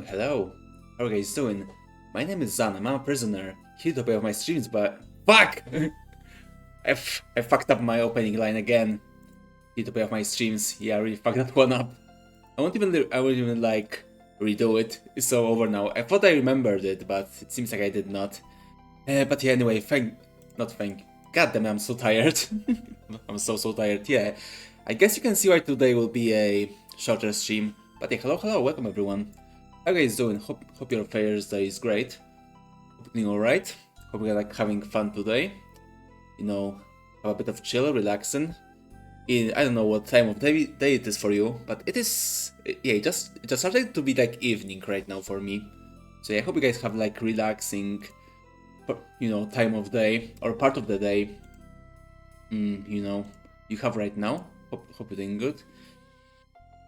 Hello. How are you guys doing? My name is Zan, I'm a prisoner. Here to play of my streams, but fuck! I fucked up my opening line again. Here to play of my streams. Yeah, I really fucked that one up. I won't even like redo it. It's all over now. I thought I remembered it, but it seems like I did not. But yeah, anyway, God damn, I'm so tired. I'm so tired. Yeah, I guess you can see why today will be a shorter stream. But yeah, hello, welcome everyone. How you guys doing? Hope your Thursday is great. Hope you're doing alright. Hope you're like having fun today. You know, have a bit of chill, relaxing. I don't know what time of day it is for you, but it is, yeah, it just started to be like evening right now for me. So yeah, I hope you guys have like relaxing, you know, time of day or part of the day. You know, you have right now. Hope you're doing good.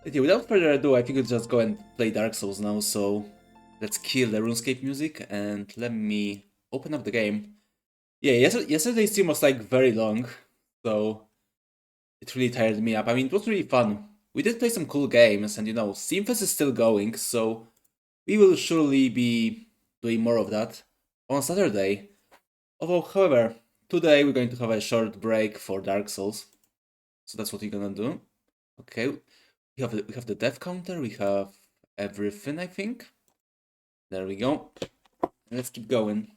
But yeah, without further ado, I think we'll just go and play Dark Souls now. So let's kill the RuneScape music and let me open up the game. Yeah, yesterday's stream was like very long, so it really tired me up. I mean, it was really fun. We did play some cool games, and you know, Steamfest is still going, so we will surely be doing more of that on Saturday. Although, however, today we're going to have a short break for Dark Souls, so that's what we're gonna do. Okay, we have the death counter, we have everything, I think. There we go. Let's keep going.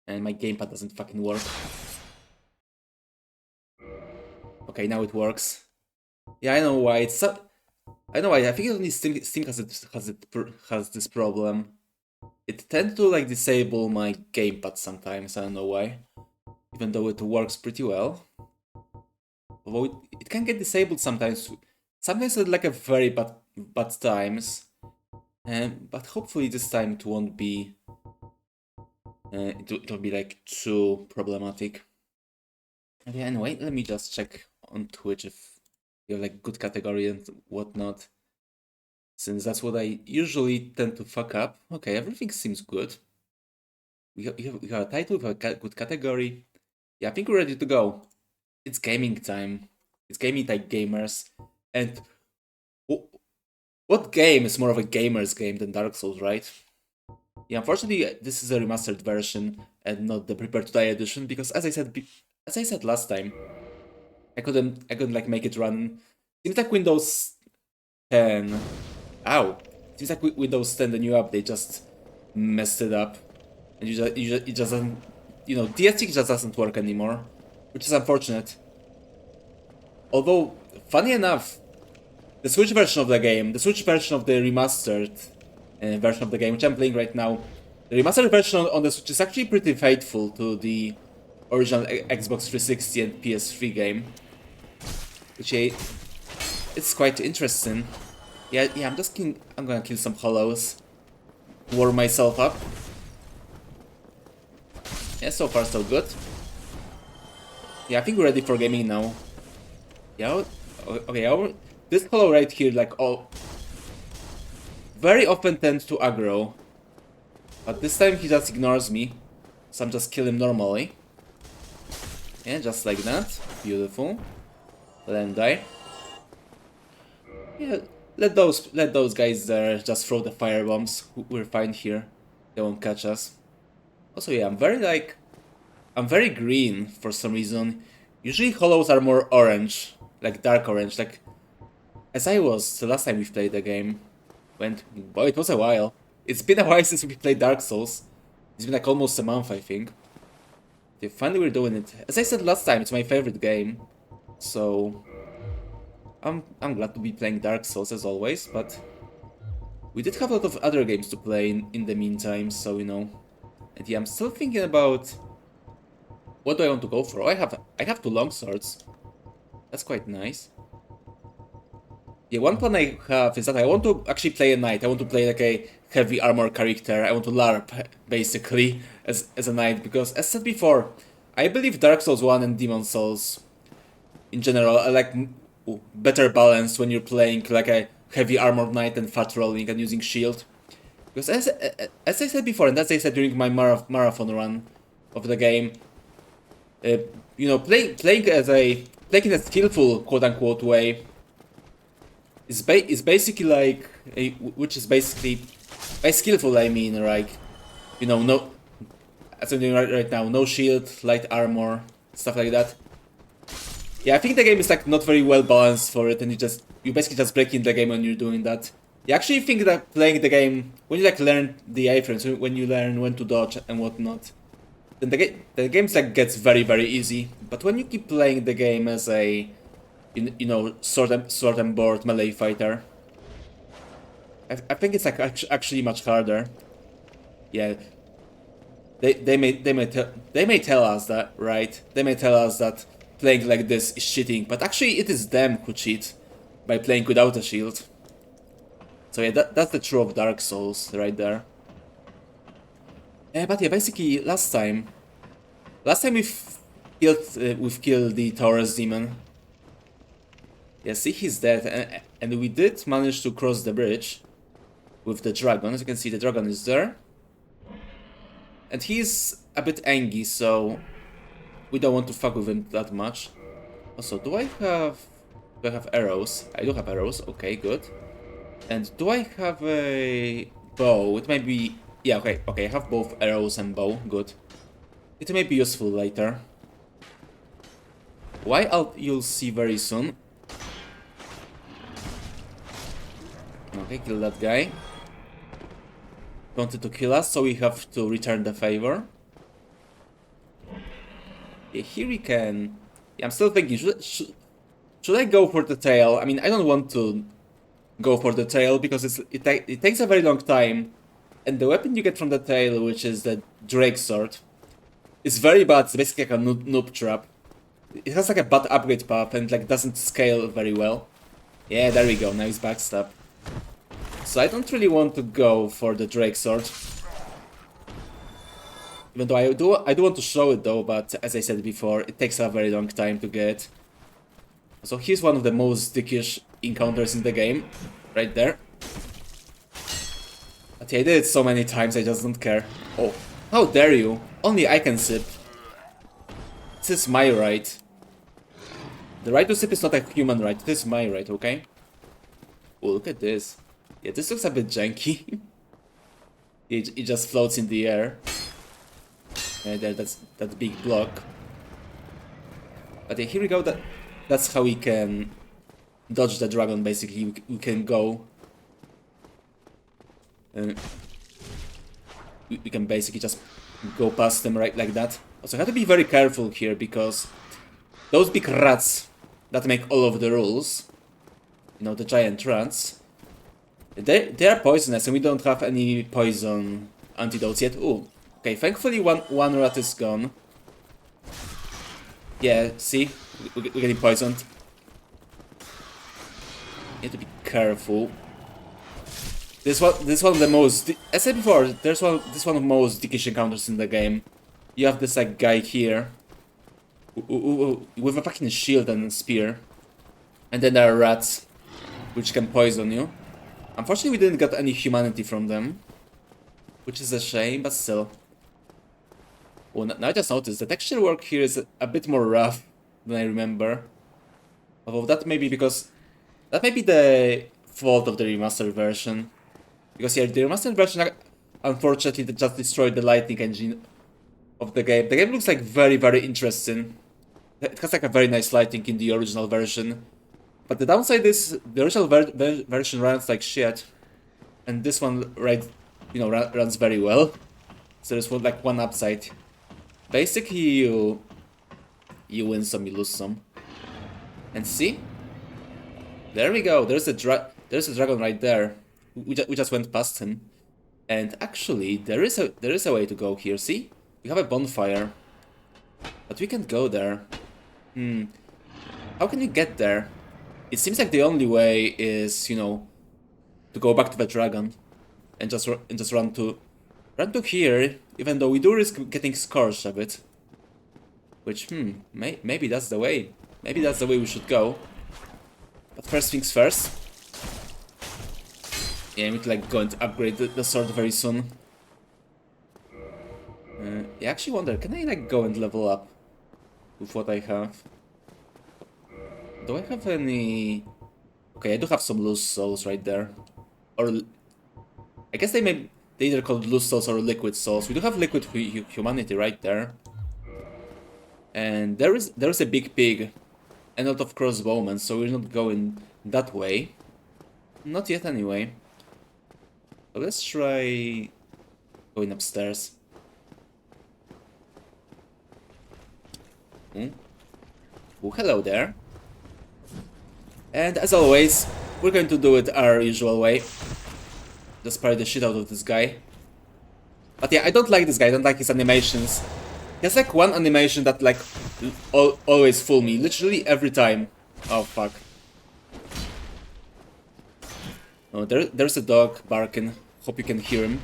And my gamepad doesn't fucking work. Okay, now it works. Yeah, I know why it's so. I know why. I think only Steam has this problem. It tends to like disable my gamepad sometimes. I don't know why, even though it works pretty well. Although it can get disabled sometimes. Sometimes at like a very bad times. But hopefully this time it won't be. It'll be like too problematic. Okay, anyway, let me just check on Twitch if you have like good category and whatnot. Since that's what I usually tend to fuck up. Okay, everything seems good. We have a title, we have a good category. Yeah, I think we're ready to go. It's gaming time. It's gaming time, gamers. And what game is more of a gamer's game than Dark Souls, right? Yeah, unfortunately, this is a remastered version and not the Prepare to Die edition because, as I said last time, I couldn't like make it run. Seems like Windows 10. Ow! Seems like Windows 10, the new update, just messed it up, and it just doesn't. You know, DST just doesn't work anymore, which is unfortunate. Although, funny enough, the Switch version of the game, the Switch version of the remastered version of the game, which I'm playing right now, the remastered version on the Switch is actually pretty faithful to the original Xbox 360 and PS3 game, which it's quite interesting. Yeah, I'm gonna kill some hollows, warm myself up. Yeah, so far so good. Yeah, I think we're ready for gaming now. Yeah, okay, this hollow right here, like, very often tends to aggro. But this time he just ignores me, so I'm just killing him normally. Yeah, just like that. Beautiful. Let him die. Yeah, let those guys there just throw the fire bombs. We're fine here. They won't catch us. Also, yeah, I'm very green for some reason. Usually hollows are more orange, like dark orange, like as I was the last time we played the game. Boy, it was a while. It's been a while since we played Dark Souls. It's been like almost a month, I think. Yeah, finally we're doing it. As I said last time, it's my favorite game. So I'm glad to be playing Dark Souls as always, but we did have a lot of other games to play in the meantime, so you know. And yeah, I'm still thinking about what do I want to go for. Oh, I have two longswords. That's quite nice. Yeah, one plan I have is that I want to actually play a knight. I want to play like a heavy armor character. I want to LARP, basically, as a knight. Because, as said before, I believe Dark Souls 1 and Demon Souls, in general, are like better balanced when you're playing like a heavy armored knight and fat rolling and using shield. Because as I said before, and as I said during my marathon run of the game, you know, playing in a skillful quote-unquote way is basically like which is basically by skillful I mean like, you know, no, as I'm doing right now, no shield, light armor, stuff like that. Yeah, I think the game is like not very well balanced for it, and you basically just break in the game when you're doing that. You actually think that playing the game, when you like learn the iframes, when you learn when to dodge and whatnot, then the game's like gets very easy. But when you keep playing the game as a, you know, sword and board melee fighter, I think it's like actually much harder. Yeah, they may tell us that, right? They may tell us that playing like this is cheating, but actually it is them who cheat by playing without a shield. So yeah, that's the truth of Dark Souls right there. But yeah, basically last time we've killed the Taurus demon. Yeah, see, he's dead, and we did manage to cross the bridge with the dragon. As you can see, the dragon is there. And he's a bit angry, so we don't want to fuck with him that much. Also, do I have arrows? I do have arrows, okay, good. And do I have a bow? It might be... Yeah, okay, I have both arrows and bow, good. It may be useful later. Why, you'll see very soon. Okay, kill that guy. Wanted to kill us, so we have to return the favor. Yeah, here we can... Yeah, I'm still thinking, should I go for the tail? I mean, I don't want to go for the tail because it takes a very long time. And the weapon you get from the tail, which is the Drake sword, is very bad. It's basically like a noob trap. It has like a bad upgrade path and like doesn't scale very well. Yeah, there we go, nice backstab. So I don't really want to go for the Drake sword. Even though I do want to show it though, but as I said before, it takes a very long time to get. So here's one of the most dickish encounters in the game, right there. But yeah, I did it so many times, I just don't care. Oh, how dare you? Only I can sip. This is my right. The right to sip is not a human right, it is my right, okay? Oh, look at this. Yeah, this looks a bit janky. It just floats in the air. There, that's that big block. But yeah, here we go. That's how we can dodge the dragon. Basically, we can go. We can basically just go past them right like that. Also, have to be very careful here because those big rats that make all of the rules, you know, the giant rats, they are poisonous, and we don't have any poison antidotes yet. Ooh. Okay, thankfully one rat is gone. Yeah, see? We're getting poisoned. You have to be careful. This one of the most... As I said before, this one of the most dickish encounters in the game. You have this like guy here with a fucking shield and a spear. And then there are rats which can poison you. Unfortunately, we didn't get any humanity from them, which is a shame, but still. Oh, now I just noticed the texture work here is a bit more rough than I remember. Although that may be because... That may be the fault of the remastered version. Because yeah, the remastered version unfortunately just destroyed the lighting engine of the game. The game looks like very, very interesting. It has like a very nice lighting in the original version. But the downside is the original version runs like shit. And this one, runs very well. So there's like one upside. Basically, you win some, you lose some. And see? There we go. There's a dragon right there. We just went past him. And actually, there is a way to go here. See? We have a bonfire, but we can't go there. How can you get there? It seems like the only way is, you know, to go back to the dragon and just run to here. Even though we do risk getting scorched a bit. Which, maybe that's the way. Maybe that's the way we should go. But first things first. Yeah, I need to like go and upgrade the sword very soon. I actually wonder, can I like go and level up with what I have? Do I have any... Okay, I do have some loose souls right there. Or... I guess they either called loose souls or liquid souls. We do have liquid humanity right there. And there is a big pig. And a lot of crossbowmen, so we're not going that way. Not yet anyway. So let's try going upstairs. Oh, hello there. And as always, we're going to do it our usual way. Just parry the shit out of this guy. But yeah, I don't like this guy, I don't like his animations. He has like one animation that like always fool me, literally every time. Oh fuck. Oh, there's a dog barking. Hope you can hear him.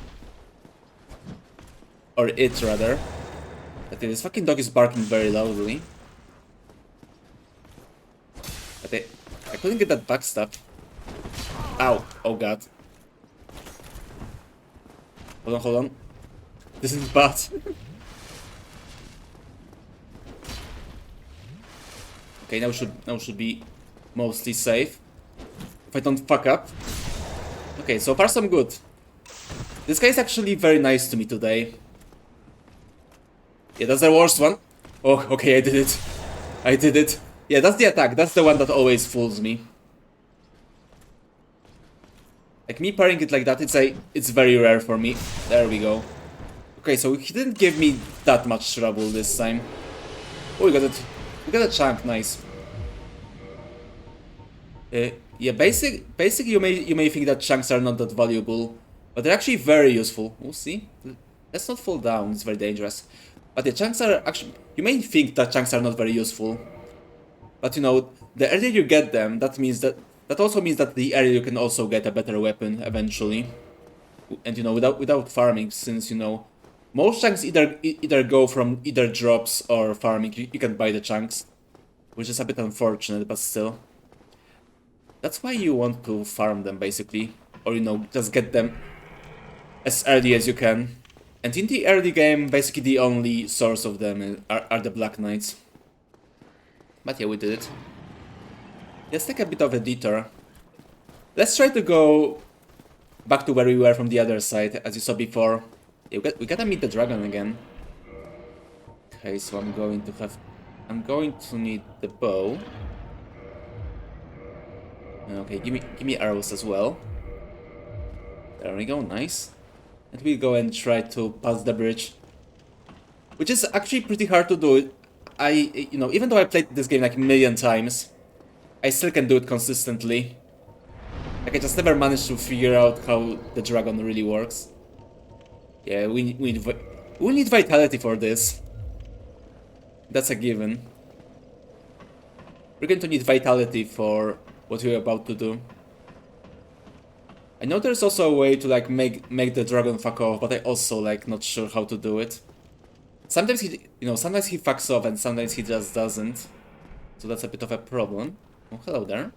Or it, rather. But this fucking dog is barking very loudly. But I couldn't get that backstab. Ow. Oh god. Hold on. This is bad. Okay, now should be mostly safe. If I don't fuck up. Okay, so far so good. This guy is actually very nice to me today. Yeah, that's the worst one. Oh, okay, I did it. I did it. Yeah, that's the attack. That's the one that always fools me. Like me parrying it like that, it's very rare for me. There we go. Okay, so he didn't give me that much trouble this time. Oh, we got it. We got a chunk, nice. Yeah, basic. You may think that chunks are not that valuable, but they're actually very useful. We'll see. Let's not fall down. It's very dangerous. But the chunks are actually. You may think that chunks are not very useful, but you know, the earlier you get them, that also means that the earlier you can also get a better weapon eventually. And you know, without farming, since you know, most chunks either go from either drops or farming. You can buy the chunks, which is a bit unfortunate, but still. That's why you want to farm them, basically. Or, you know, just get them as early as you can. And in the early game, basically the only source of them are the Black Knights. But yeah, we did it. Let's take a bit of a detour. Let's try to go back to where we were from the other side, as you saw before. Yeah, we gotta meet the dragon again. Okay, so I'm going to need the bow. Okay, give me arrows as well. There we go, nice. And we go and try to pass the bridge, which is actually pretty hard to do. You know, even though I played this game like a million times, I still can do it consistently. Like I just never managed to figure out how the dragon really works. Yeah, we need vitality for this. That's a given. We're going to need vitality for what we're about to do. I know there's also a way to like make the dragon fuck off, but I also like not sure how to do it. Sometimes sometimes he fucks off and sometimes he just doesn't. So that's a bit of a problem. Oh, hello there.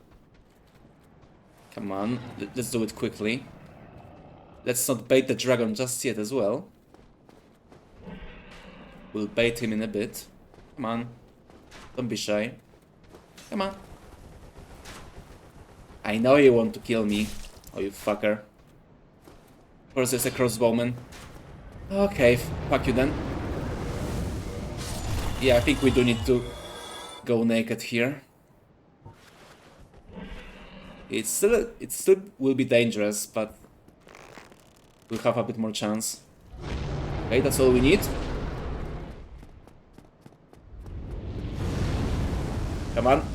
Come on, let's do it quickly. Let's not bait the dragon just yet as well. We'll bait him in a bit. Come on. Don't be shy. Come on. I know you want to kill me. Oh, you fucker. Of course, there's a crossbowman. Okay, fuck you then. Yeah, I think we do need to go naked here. It still will be dangerous, but we'll have a bit more chance. Okay, that's all we need. Come on.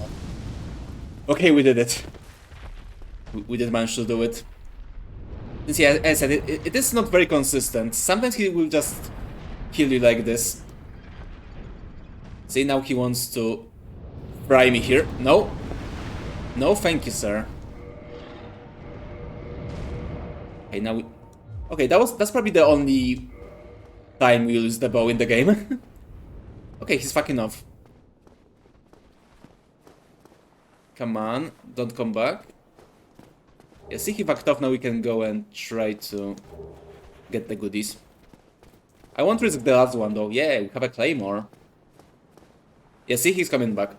Okay, we did it. We did manage to do it. Since, yeah, as I said, it is not very consistent. Sometimes he will just kill you like this. See, now he wants to fry me here. No. No, thank you, sir. Okay, now we... Okay, that's probably the only time we use the bow in the game. Okay, he's fucking off. Come on, don't come back. Yeah, see, he backed off. Now we can go and try to get the goodies. I won't risk the last one though. Yeah, we have a claymore. Yeah, see, he's coming back.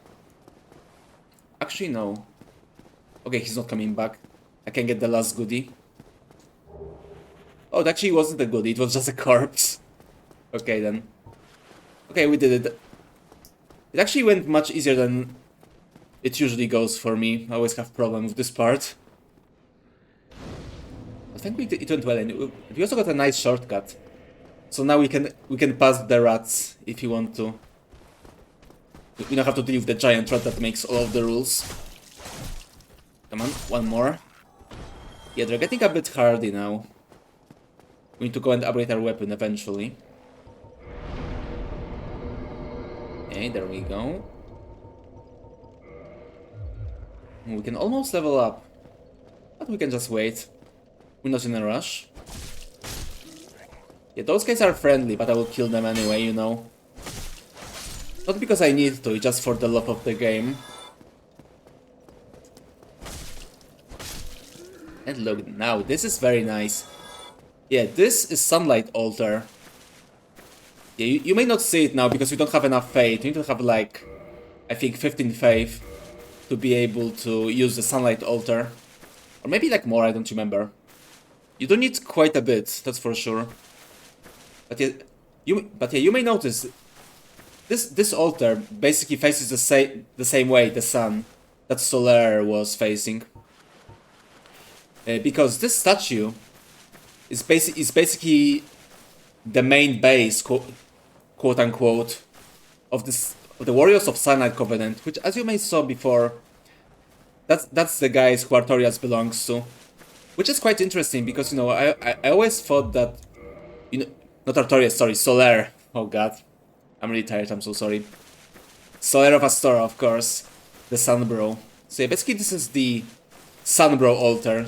Actually, no. Okay, he's not coming back. I can get the last goodie. Oh, it actually wasn't a goodie. It was just a corpse. Okay, then. Okay, we did it. It actually went much easier than it usually goes for me. I always have problems with this part. I think it went well, and we also got a nice shortcut. So now we can pass the rats if you want to We don't have to deal with the giant rat that makes all of the rules. Come on, one more. Yeah, they're getting a bit hardy now. We need to go and upgrade our weapon eventually. Okay, there we go. We can almost level up. But we can just wait. We're not in a rush. Yeah, those guys are friendly, but I will kill them anyway, you know. Not because I need to, just for the love of the game. And look, now, this is very nice. Yeah, this is Sunlight Altar. Yeah, you may not see it now because we don't have enough faith. You need to have like, I think 15 faith to be able to use the Sunlight Altar. Or maybe like more, I don't remember. You don't need quite a bit, that's for sure. But yeah, you may notice this altar basically faces the same way the sun that Solaire was facing. Because this statue is basically the main base, quote unquote, of the Warriors of Sunlight Covenant, which, as you may saw before, that's the guys who Artorias belongs to, which is quite interesting because, you know, I always thought that, you know, not Artorias, sorry, Solaire. Oh god, I'm really tired, I'm so sorry. Solaire of Astora, of course, the Sunbro. So yeah, basically this is the Sunbro altar.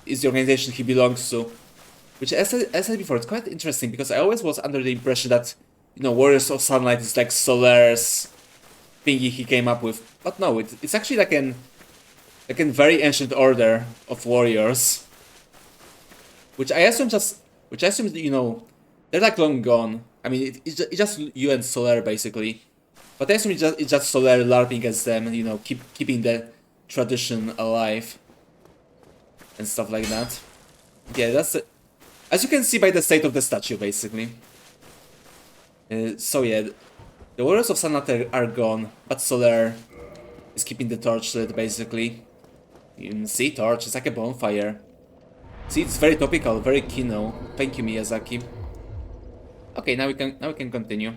Is the organization he belongs to. Which, as I said before, it's quite interesting because I always was under the impression that, you know, Warriors of Sunlight is like Solaire's thingy he came up with. But no, it's actually like an very ancient order of warriors. Which I assume, you know, they're like long gone. I mean, it's just you and Solaire basically. But I assume it's just Solaire LARPing against them and, you know, keeping the tradition alive. And stuff like that. Yeah, that's it. As you can see by the state of the statue, basically. So yeah, the Warriors of Sunlight are gone, but Solaire is keeping the torch lit, basically. You can see torch, it's like a bonfire. See, it's very topical, very Kino. Thank you, Miyazaki. Okay, now we can continue.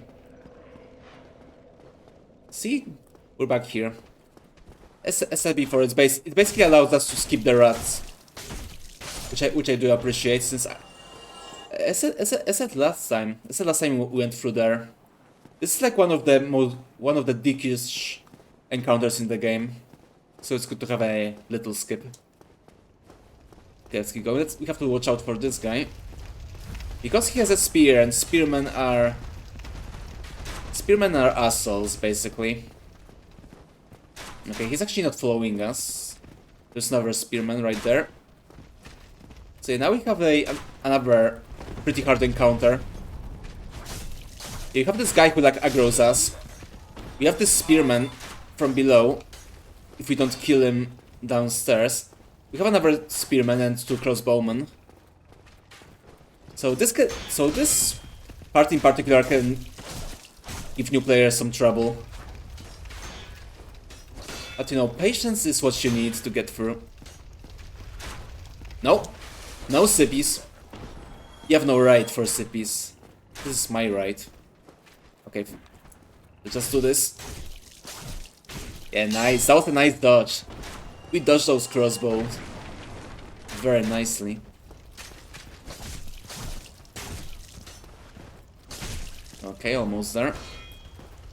See, we're back here. As said before, it basically allows us to skip the rats. Which I do appreciate, since I said last time we went through there. This is like one of the dickish encounters in the game, so it's good to have a little skip. Okay, let's keep going. We have to watch out for this guy because he has a spear, and spearmen are assholes basically. Okay, he's actually not following us. There's another spearman right there. So now we have another pretty hard encounter. You have this guy who like aggroes us. We have this spearman from below. If we don't kill him downstairs, we have another spearman and two crossbowmen. So this part in particular can give new players some trouble. But you know, patience is what you need to get through. No. No sippies. You have no right for sippies. This is my right. Okay, let's just do this. Yeah, nice. That was a nice dodge. We dodged those crossbows very nicely. Okay, almost there.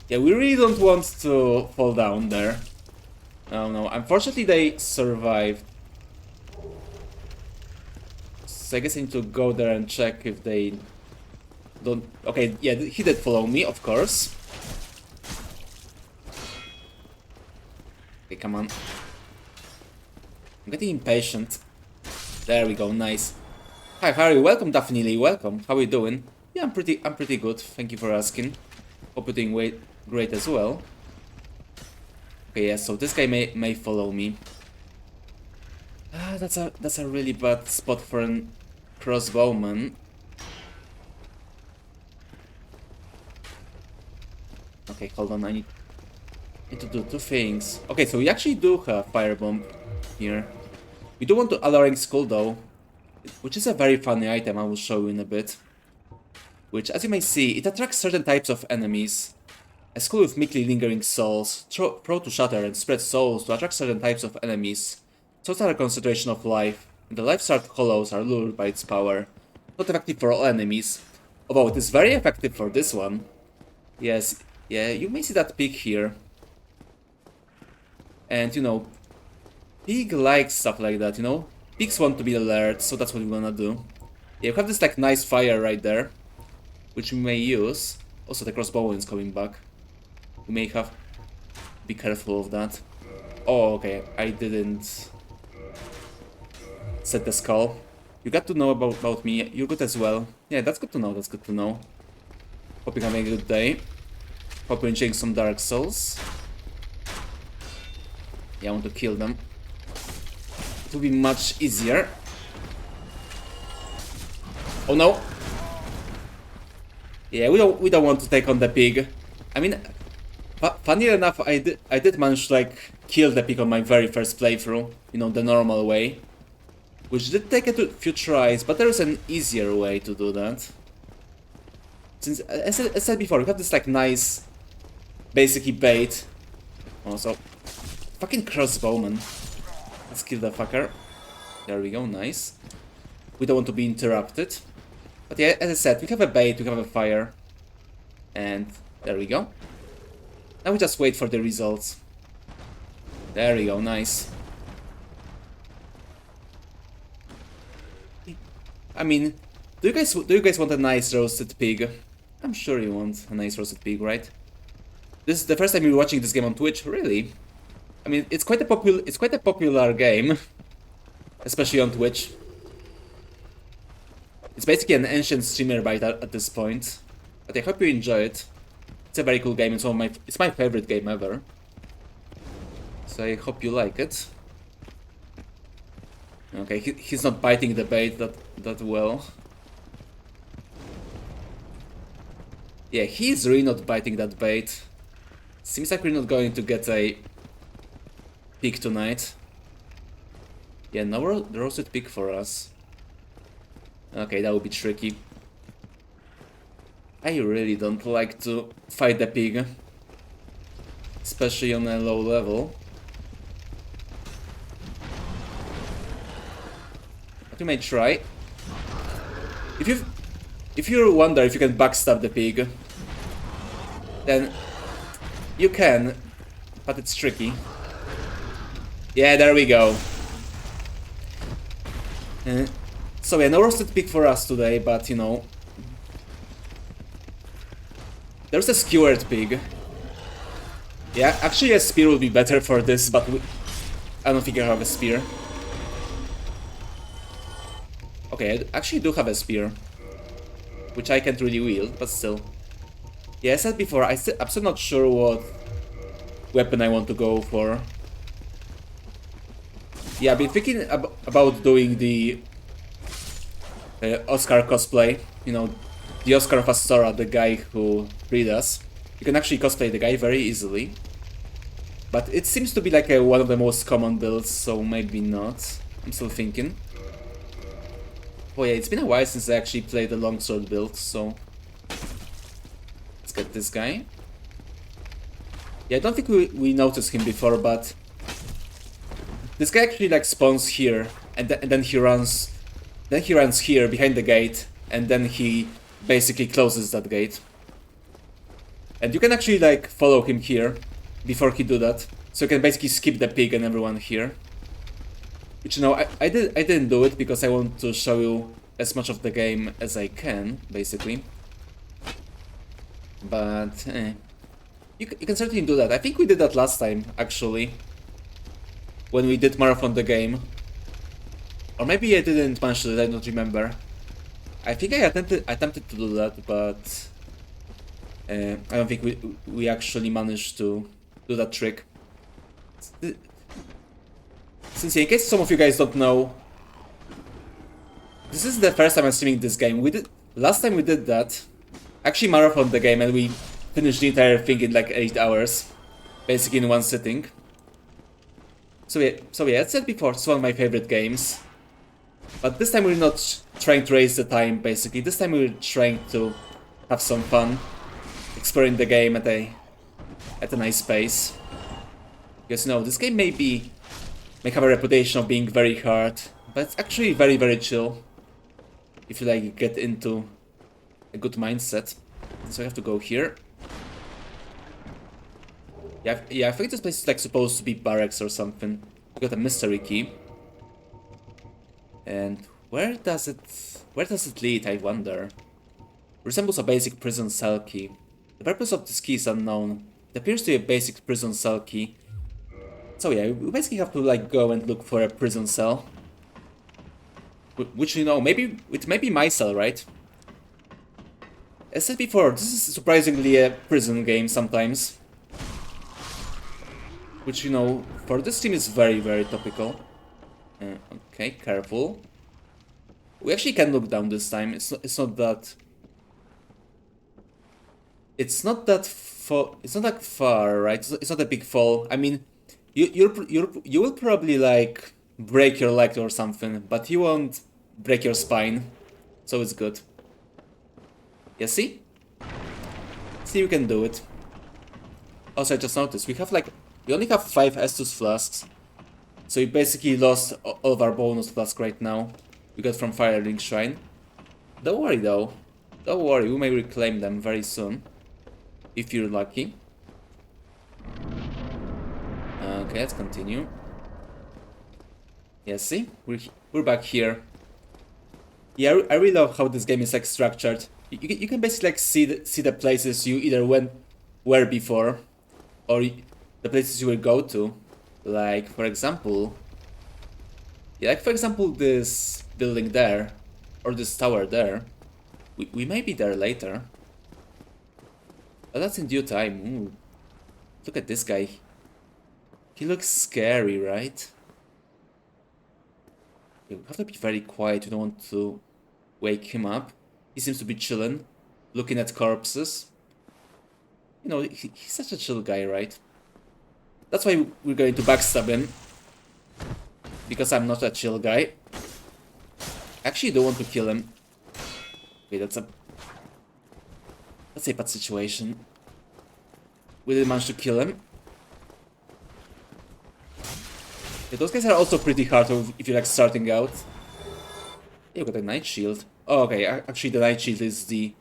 Yeah, we really don't want to fall down there. Oh no, unfortunately they survived. So I guess I need to go there and check if they don't... Okay, yeah, he did follow me, of course. Okay, come on. I'm getting impatient. There we go, nice. Hi, Harry, welcome, Daphne Lee, welcome. How are you doing? Yeah, I'm pretty good. Thank you for asking. Hope you're doing great as well. Okay, yeah, so this guy may follow me. Ah, that's a really bad spot for a crossbowman. Okay, hold on, I need to do two things. Okay, so we actually do have firebomb here. We do want to Alaring Skull though, which is a very funny item. I will show you in a bit. Which, as you may see, it attracts certain types of enemies. A skull with meekly lingering souls, throw to shatter and spread souls to attract certain types of enemies. Souls are a concentration of life, and the life-starved hollows are lured by its power. Not effective for all enemies, although it is very effective for this one. Yes, yeah, you may see that pig here. And you know, pig likes stuff like that, you know? Pigs want to be alert, so that's what we wanna do. Yeah, we have this like nice fire right there, which we may use. Also, the crossbow is coming back. We may have to be careful of that. Oh, okay, I didn't set the skull. You got to know about me. You're good as well. Yeah, that's good to know. That's good to know. Hope you're having a good day. Hope you're enjoying some Dark Souls. Yeah, I want to kill them. It will be much easier. Oh no! Yeah, we don't want to take on the pig. I mean, funny enough, I did manage to like kill the pig on my very first playthrough. You know, the normal way, which did take a few tries, but there is an easier way to do that. Since, as I said before, we have this like nice, basically bait. Also, fucking crossbowman. Let's kill the fucker. There we go, nice. We don't want to be interrupted. But yeah, as I said, we have a bait, we have a fire. And there we go. Now we just wait for the results. There we go, nice. I mean, do you guys want a nice roasted pig? I'm sure you want a nice roasted pig, right? This is the first time you're watching this game on Twitch, really? I mean, it's quite a popular game, especially on Twitch. It's basically an ancient streamer bite at this point, but I hope you enjoy it. It's a very cool game. It's my favorite game ever. So I hope you like it. Okay, he's not biting the bait that well. Yeah, he's really not biting that bait. Seems like we're not going to get a pig tonight. Yeah, no roasted pig for us. Okay, that would be tricky. I really don't like to fight the pig, especially on a low level. But we may try. If you wonder if you can backstab the pig, then you can, but it's tricky. Yeah, there we go. So yeah, no roasted pig for us today, but you know, there's a skewered pig. Yeah, actually a spear would be better for this, but I don't think I have a spear. Okay, I actually do have a spear, which I can't really wield, but still. Yeah, I said before, I'm still not sure what weapon I want to go for. Yeah, I've been thinking about doing the Oscar cosplay, you know, the Oscar of Astora, the guy who freed us. You can actually cosplay the guy very easily. But it seems to be like one of the most common builds, so maybe not. I'm still thinking. Oh yeah, it's been a while since I actually played the longsword build, so... Let's get this guy. Yeah, I don't think we noticed him before, but... This guy actually like spawns here, and then he runs... Then he runs here, behind the gate, and then he basically closes that gate. And you can actually like follow him here, before he do that. So you can basically skip the pig and everyone here. Which, you know, I didn't do it because I want to show you as much of the game as I can, basically. But, you can certainly do that. I think we did that last time, actually. When we did marathon the game. Or maybe I didn't manage to, I don't remember. I think I attempted to do that, but I don't think we actually managed to do that trick. Since in case some of you guys don't know, this is the first time I'm streaming this game. Last time we did that, actually marathon the game and we finished the entire thing in like 8 hours, basically in one sitting. So yeah, as said before, it's one of my favorite games. But this time we're not trying to raise the time, basically. This time we're trying to have some fun, exploring the game at a at a nice pace. Because, you know, this game may have a reputation of being very hard, but it's actually very, very chill. If you, like, get into a good mindset. So I have to go here. Yeah, I think this place is, like, supposed to be barracks or something. We got a mystery key. And where does it lead, I wonder? Resembles a basic prison cell key. The purpose of this key is unknown. It appears to be a basic prison cell key. So yeah, we basically have to, like, go and look for a prison cell. Which, you know, it may be my cell, right? As said before, this is surprisingly a prison game sometimes. Which, you know, for this team is very, very topical. Okay, careful. We actually can look down this time. It's not that... It's not that far, right? It's not a big fall. I mean, you will probably, like, break your leg or something, but you won't break your spine, so it's good. Yeah, see? See, you can do it. Also, I just noticed we only have 5 Estus flasks, so we basically lost all of our bonus flasks right now. We got from Firelink Shrine. Don't worry though. Don't worry, we may reclaim them very soon. If you're lucky. Okay, let's continue. Yeah, see? We're back here. Yeah, I really love how this game is, like, structured. You can basically, like, see the places you either were before, or the places you will go to. Like, for example... Yeah, like, for example, this building there, or this tower there. We may be there later. But that's in due time. Ooh. Look at this guy. He looks scary, right? You have to be very quiet, you don't want to wake him up. He seems to be chilling, looking at corpses. You know, he's such a chill guy, right? That's why we're going to backstab him. Because I'm not a chill guy. Actually, don't want to kill him. Okay, that's a bad situation. We didn't manage to kill him. Yeah, those guys are also pretty hard if you're, like, starting out. Yeah, you got a Night Shield. Oh, okay, actually the Night Shield is the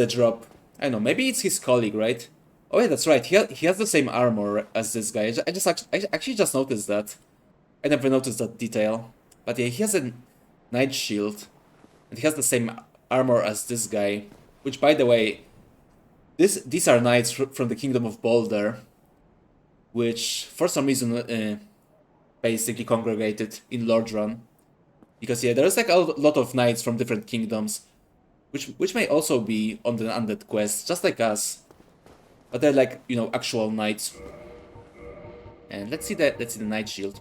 drop. I don't know, maybe it's his colleague, right? Oh yeah, that's right, he has the same armor as this guy. I actually just noticed that. I never noticed that detail. But yeah, he has a Night Shield. And he has the same armor as this guy. Which, by the way, these are knights from the Kingdom of Boulder. Which, for some reason, basically congregated in Lordran. Because, yeah, there's, like, a lot of knights from different kingdoms. Which may also be on the Undead quest, just like us. But they're, like, you know, actual knights. And let's see the Night Shield.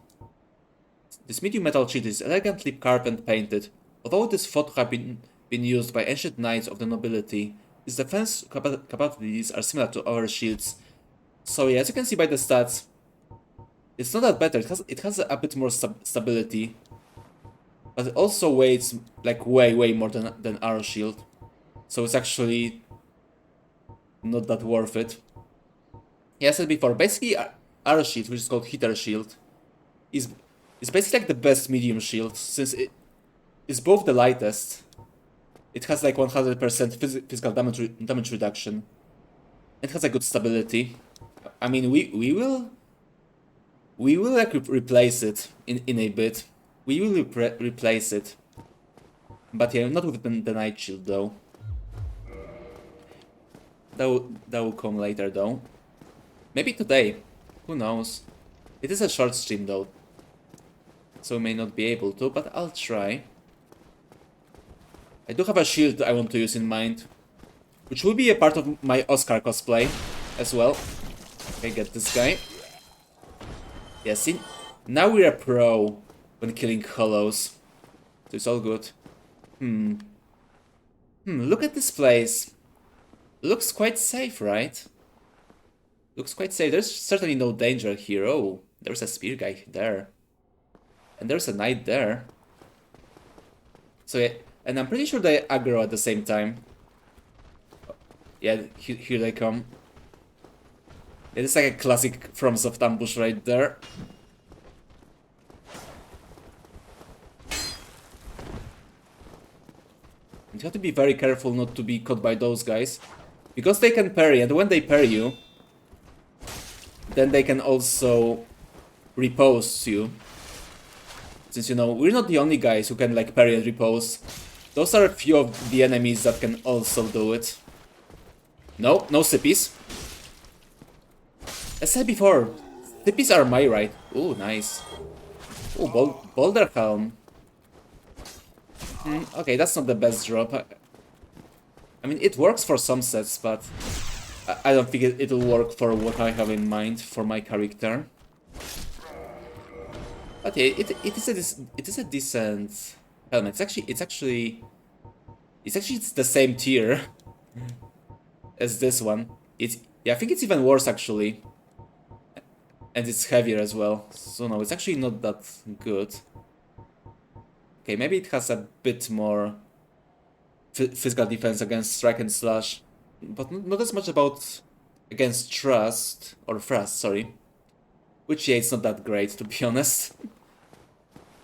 This medium metal shield is elegantly carved and painted. Although it is thought to have been used by ancient knights of the nobility, its defense capabilities are similar to our shields. So yeah, as you can see by the stats, it's not that better. It has a bit more stability, but it also weighs, like, way more than our shield. So it's actually not that worth it. Yeah, I said before, basically our shield, which is called Hitter Shield, is basically, like, the best medium shield, since it is both the lightest. It has, like, 100% physical damage reduction. It has a good stability. I mean, we will like replace it in a bit. We will replace it, but yeah, not with the Night Shield though. That will come later though. Maybe today. Who knows? It is a short stream though, so we may not be able to, but I'll try. I do have a shield I want to use in mind, which will be a part of my Oscar cosplay as well. Okay, get this guy. Yeah, see? Now we're a pro when killing hollows. So it's all good. Look at this place. Looks quite safe, right? Looks quite safe. There's certainly no danger here. Oh, there's a spear guy there. And there's a knight there. So yeah, and I'm pretty sure they aggro at the same time. Yeah, here they come. It is like a classic FromSoft ambush right there. You have to be very careful not to be caught by those guys. Because they can parry, and when they parry you, then they can also repose you. Since, you know, we're not the only guys who can, like, parry and repose. Those are a few of the enemies that can also do it. No, no sippies. As I said before, sippies are my right. Ooh, nice. Ooh, Boulder Helm. Okay, that's not the best drop. I mean, it works for some sets, but I don't think it'll work for what I have in mind for my character. But yeah, it is a decent helmet. It's actually the same tier as this one. Yeah, I think it's even worse actually, and it's heavier as well. So no, it's actually not that good. Okay, maybe it has a bit more physical defense against strike and slash, but not as much about against thrust or thrust. Sorry, which yeah, it's not that great to be honest.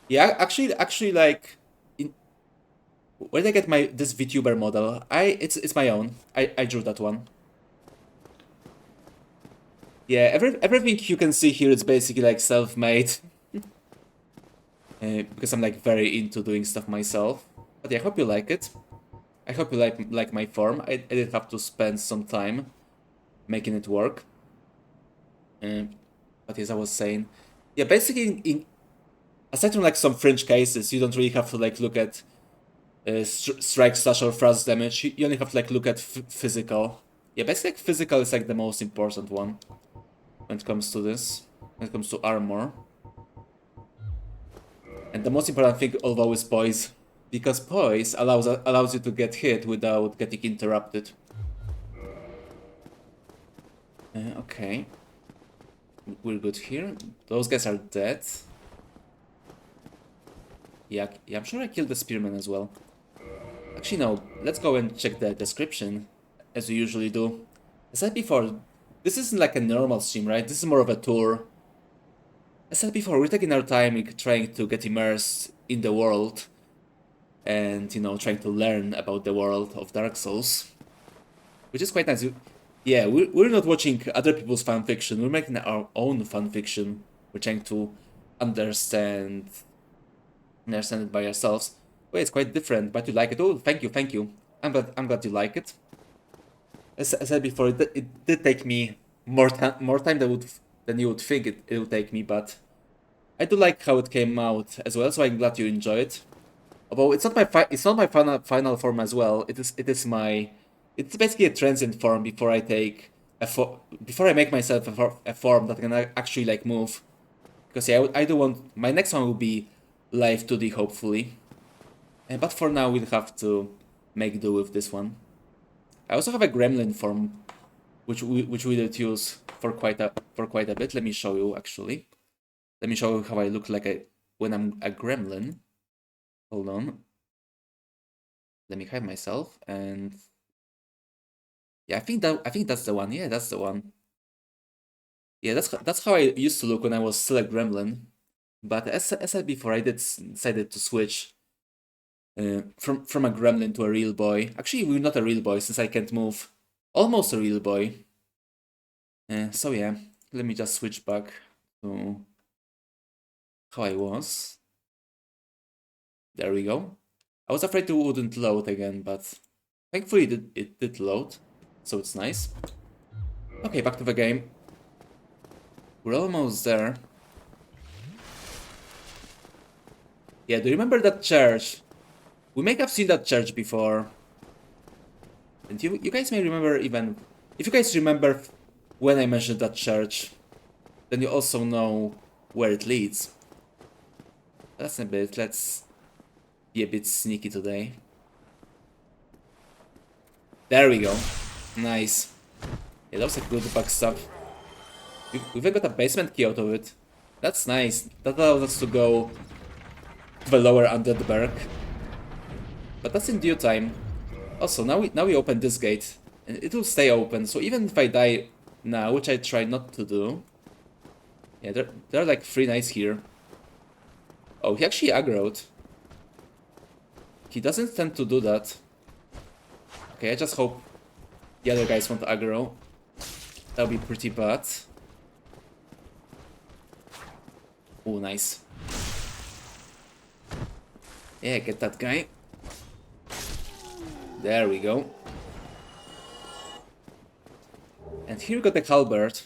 Yeah, actually, like, where did I get this VTuber model? It's my own. I drew that one. Yeah, everything you can see here is basically like self-made. Because I'm like very into doing stuff myself. But yeah, I hope you like it. I hope you like my form. I did have to spend some time making it work. But as I was saying, yeah, basically aside from like some fringe cases, you don't really have to like look at strike, slash, or thrust damage. You only have to like look at physical. Yeah, basically like, physical is like the most important one when it comes to this. When it comes to armor. And the most important thing, although, is poise, because poise allows you to get hit without getting interrupted. Okay, we're good here. Those guys are dead. Yeah, I'm sure I killed the spearman as well. Actually, no. Let's go and check the description, as we usually do. As I said before, this isn't like a normal stream, right? This is more of a tour. As I said before, we're taking our time trying to get immersed in the world and, you know, trying to learn about the world of Dark Souls, which is quite nice. Yeah, we're not watching other people's fanfiction, we're making our own fanfiction. We're trying to understand it by ourselves. Well, it's quite different, but you like it. Oh, thank you. I'm glad you like it. As I said before, it did take me more time than you would think it would take me, but I do like how it came out as well, so I'm glad you enjoy it. Although it's not my final form as well. It's basically a transient form before I make myself a form that can actually like move. Because yeah, I do want my next one will be live 2D hopefully. But for now we'll have to make do with this one. I also have a gremlin form, which we did use for quite a bit. Let me show you actually. Let me show you how I look like when I'm a gremlin. Hold on. Let me hide myself and yeah, I think that's the one. Yeah, that's the one. Yeah, that's how I used to look when I was still a gremlin. But as I said before, I decided to switch from a gremlin to a real boy. Actually, we're not a real boy since I can't move. Almost a real boy. So yeah, let me just switch back to how I was. There we go. I was afraid it wouldn't load again, but thankfully it did load, so it's nice. Okay, back to the game. We're almost there. Yeah, do you remember that church? We may have seen that church before. And you guys may remember even... If you guys remember when I mentioned that church, then you also know where it leads. That's a bit... Let's be a bit sneaky today. There we go. Nice. Yeah, that was a good backstab. We've even got a basement key out of it. That's nice. That allows us to go to the lower Undead Burg. But that's in due time. Also, now we open this gate, and it will stay open. So even if I die now, which I try not to do. Yeah, there are like 3 knights here. Oh, he actually aggroed. He doesn't tend to do that. Okay, I just hope the other guys won't aggro. That'll be pretty bad. Oh, nice. Yeah, get that guy. There we go. And here we got the halberd.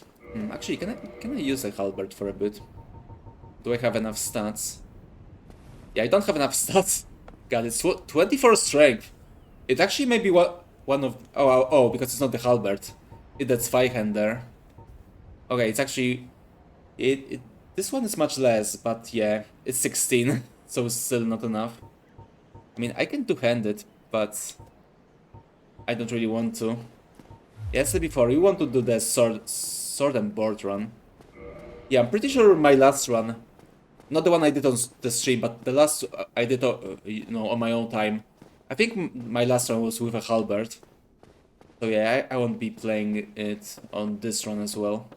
Actually, can I use a halberd for a bit? Do I have enough stats? Yeah, I don't have enough stats. God, it's 24 strength. It actually may be one of... Oh, because it's not the halberd. That's Zweihander. Okay, it's actually... This one is much less, but yeah, it's 16, so it's still not enough. I mean, I can two-hand it, but I don't really want to. Yeah, I said before, we want to do the sword and board run. Yeah, I'm pretty sure my last run, not the one I did on the stream, but the last I did, on my own time. I think my last run was with a halberd. So yeah, I won't be playing it on this run as well.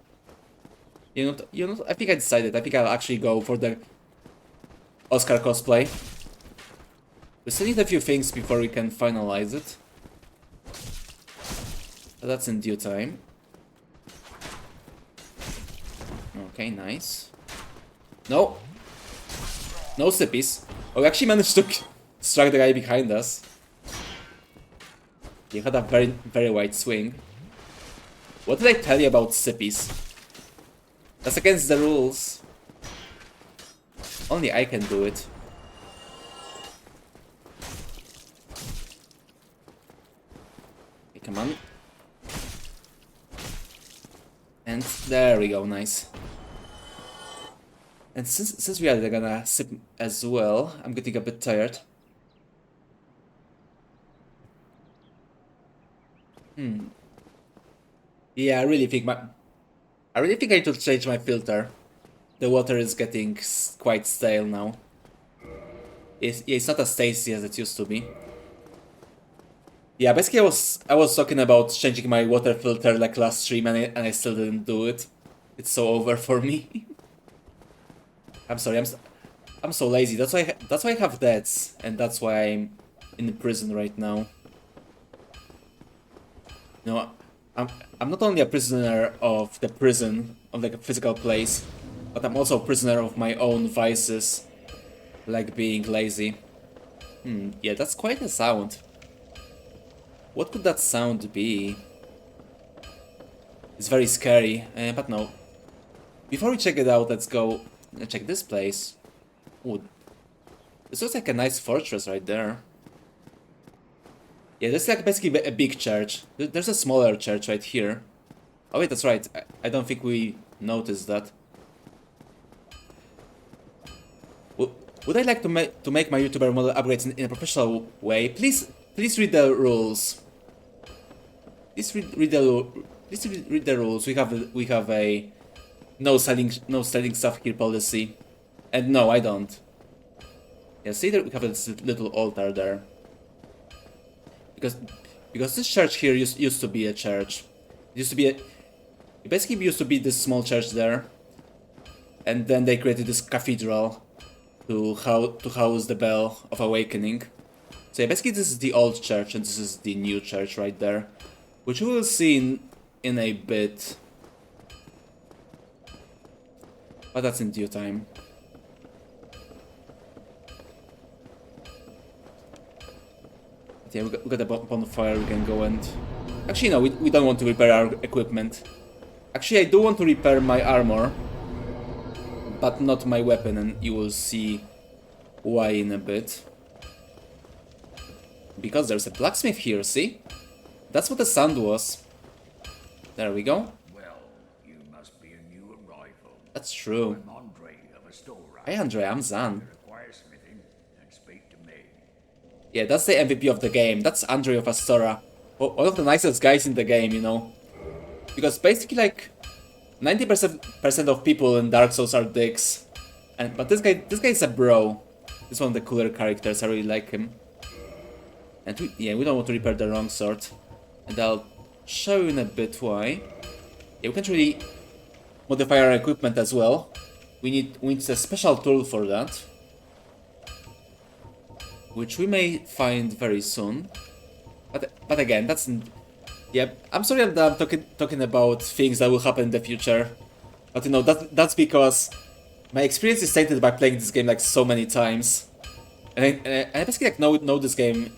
You know, I think I decided. I think I'll actually go for the Oscar cosplay. We still need a few things before we can finalize it. But that's in due time. Okay, nice. No! No sippies. Oh, we actually managed to strike the guy behind us. He had a very, very wide swing. What did I tell you about sippies? That's against the rules. Only I can do it. Okay, come on. And there we go, nice. And since we are gonna sip as well, I'm getting a bit tired. Yeah, I really think I need to change my filter. The water is getting quite stale now. It's not as tasty as it used to be. Yeah, basically I was talking about changing my water filter like last stream and I still didn't do it. It's so over for me. I'm sorry, I'm so lazy. That's why I have debts, and that's why I'm in prison right now. No, I'm not only a prisoner of the prison, of like a physical place, but I'm also a prisoner of my own vices, like being lazy. Yeah, that's quite a sound. What could that sound be? It's very scary, but no. Before we check it out, let's go check this place. Ooh, this looks like a nice fortress right there. Yeah, this is like basically a big church. There's a smaller church right here. Oh wait, that's right. I don't think we noticed that. Would I like to make my YouTuber model upgrades in a professional way? Please read the rules. Please read the rules. We have a no selling stuff here policy, and no, I don't. Yeah, see there we have this little altar there. Because this church here used to be a church. It basically used to be this small church there, and then they created this cathedral to house the Bell of Awakening. So yeah, basically this is the old church and this is the new church right there, which we will see in a bit. But that's in due time. But yeah, we got a bonfire, we can go and... Actually no, we don't want to repair our equipment. Actually I do want to repair my armor, but not my weapon, and you will see why in a bit. Because there's a blacksmith here, see? That's what the sound was. There we go. Well, you must be a new arrival. That's true. I'm Andre of Astora. Hey Andre, I'm Zan. Require smithing and speak to me. Yeah, that's the MVP of the game. That's Andre of Astora. One of the nicest guys in the game, you know. Because basically like 90% of people in Dark Souls are dicks. But this guy is a bro. This is one of the cooler characters, I really like him. And we don't want to repair the wrong sword. And I'll show you in a bit why. Yeah, we can't really modify our equipment as well. We need a special tool for that, which we may find very soon. But again, that's yeah. I'm sorry that I'm talking about things that will happen in the future, but you know that's because my experience is tainted by playing this game like so many times, and I basically like know this game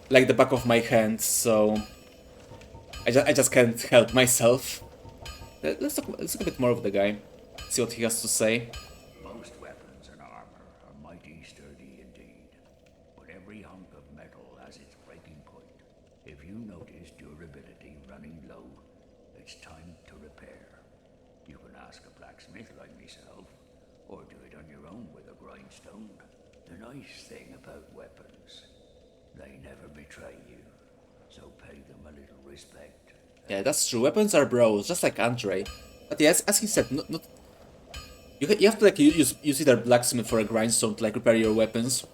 like the back of my hand, so I just can't help myself. Let's look a bit more of the guy, see what he has to say. Most weapons and armor are mighty sturdy indeed, but every hunk of metal has its breaking point. If you notice durability running low, it's time to repair. You can ask a blacksmith like myself, or do it on your own with a grindstone. The nice thing about weapons, they never betray you, so pay them a little respect. Yeah, that's true. Weapons are bros, just like Andre. But yes, as he said, not you have to like use either blacksmith or a grindstone to like repair your weapons.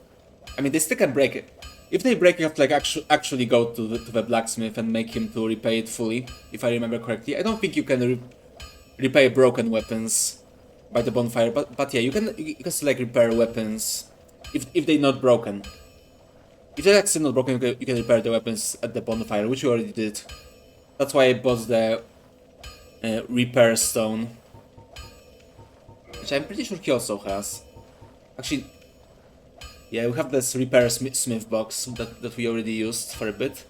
I mean, they still can break it. If they break, you have to like actually go to the blacksmith and make him to repair it fully, if I remember correctly. I don't think you can repair broken weapons by the bonfire, but yeah, you can still like repair weapons if they're not broken. If they're like still not broken, you can repair the weapons at the bonfire, which you already did. That's why I bought the repair stone, which I'm pretty sure he also has. Actually, yeah, we have this repair smith box that we already used for a bit.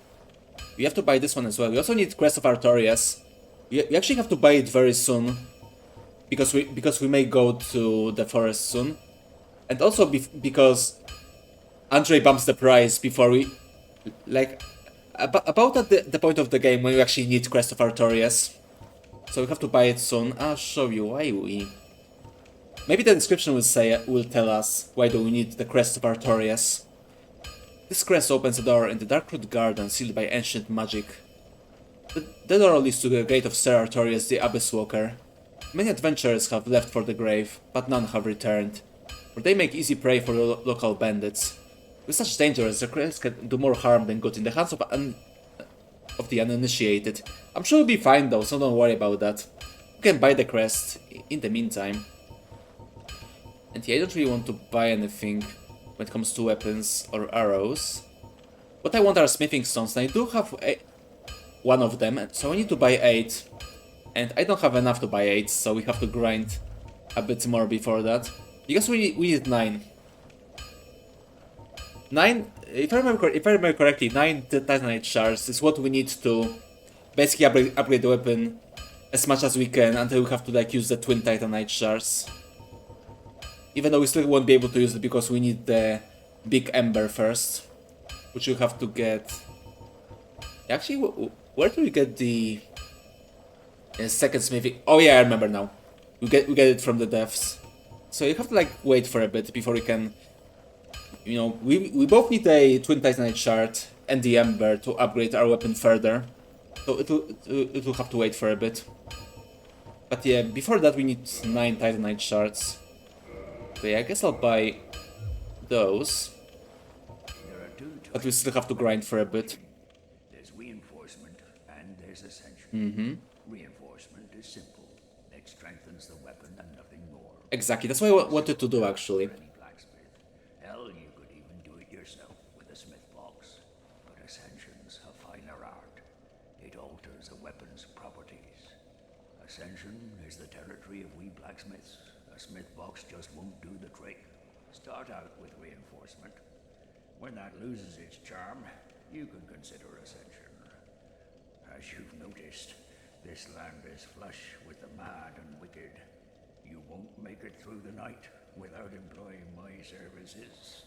We have to buy this one as well. We also need Crest of Artorias. We actually have to buy it very soon, because we may go to the forest soon, and also because Andre bumps the price before we like. About at the point of the game when we actually need Crest of Artorias. So we have to buy it soon. I'll show you why we... Maybe the description will tell us why do we need the Crest of Artorias. This crest opens a door in the Darkroot Garden sealed by ancient magic. The door leads to the gate of Sir Artorias the Abyss Walker. Many adventurers have left for the grave, but none have returned, for they make easy prey for local bandits. With such dangers, the crest can do more harm than good in the hands of the uninitiated. I'm sure we'll be fine though, so don't worry about that. You can buy the crest in the meantime. And yeah, I don't really want to buy anything when it comes to weapons or arrows. What I want are smithing stones, and I do have one of them, so I need to buy 8. And I don't have enough to buy 8, so we have to grind a bit more before that. Because we need 9. 9, if I remember correctly, 9 Titanite shards is what we need to basically upgrade the weapon as much as we can until we have to like use the twin Titanite shards. Even though we still won't be able to use it because we need the big ember first, which we have to get. Actually, where do we get the second smithing? Oh yeah, I remember now. We get it from the devs. So you have to like wait for a bit before we can. You know, we both need a twin Titanite shard and the ember to upgrade our weapon further. So it will have to wait for a bit. But yeah, before that we need 9 Titanite shards. So yeah, I guess I'll buy those. But we still have to grind for a bit. There's reinforcement and there's ascension. Reinforcement is simple. It strengthens the weapon and nothing more. Exactly, that's what I wanted to do actually. Hell, you could even do it yourself with a smith box. But ascension's a finer art. It alters a weapon's properties. Ascension is the territory of we blacksmiths. A smith box just won't do the trick. Start out with reinforcement. When that loses its charm, you can consider ascension. As you've noticed, this land is flush with the mad and wicked. You won't make it through the night without employing my services.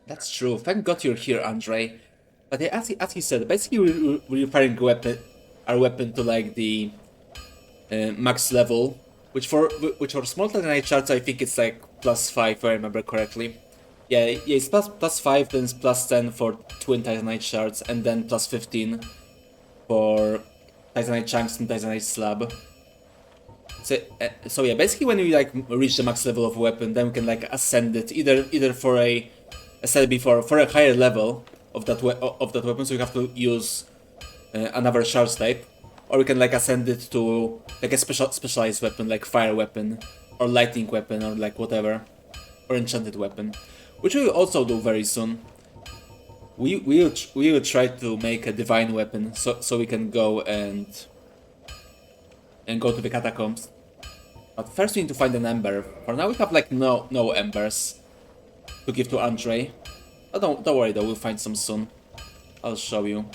That's true. Thank God you're here, Andre. But yeah, as he said, basically we're repairing our weapon to like the max level, which for small Titanite shards I think it's like +5 if I remember correctly. Yeah, it's +5, then it's +10 for twin Titanite shards, and then +15 for Titanite chunks and Titanite slab. So yeah, basically when we like reach the max level of a weapon, then we can like ascend it either for as I said before, for a higher level of that weapon. So you have to use another shard type, or we can like ascend it to like a specialized weapon, like fire weapon, or lightning weapon, or like whatever, or enchanted weapon, which we will also do very soon. We will try to make a divine weapon, so we can go and go to the catacombs. But first we need to find an ember. For now we have like no embers to give to Andre. But don't worry though, we'll find some soon. I'll show you.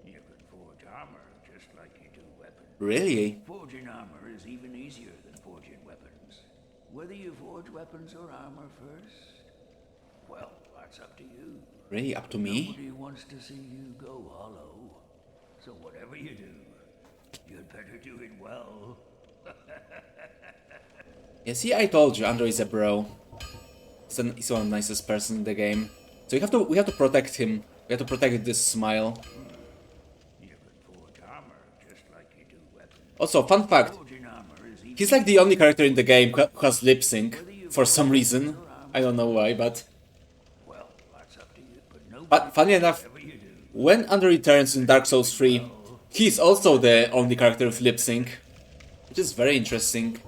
You can forge armor just like you do weapons. Really? Forging armor is even easier than forging weapons. Whether you forge weapons or armor first, well, that's up to you. Really? Up to me? Nobody wants to see you go hollow. So whatever you do, you'd better do it well. Yeah, see, I told you, Andre is a bro. He's one of the nicest person in the game. So we have to protect him. We have to protect this smile. You can forge armor just like you do weapons. Also, fun fact, Forging armor is even he's like the only character in the game who has lip sync for some reason. I don't know why, but well, that's up to you. but funny enough, Whatever you do, when Andre returns in Dark Souls 3, he's also the only character with lip sync, which is very interesting.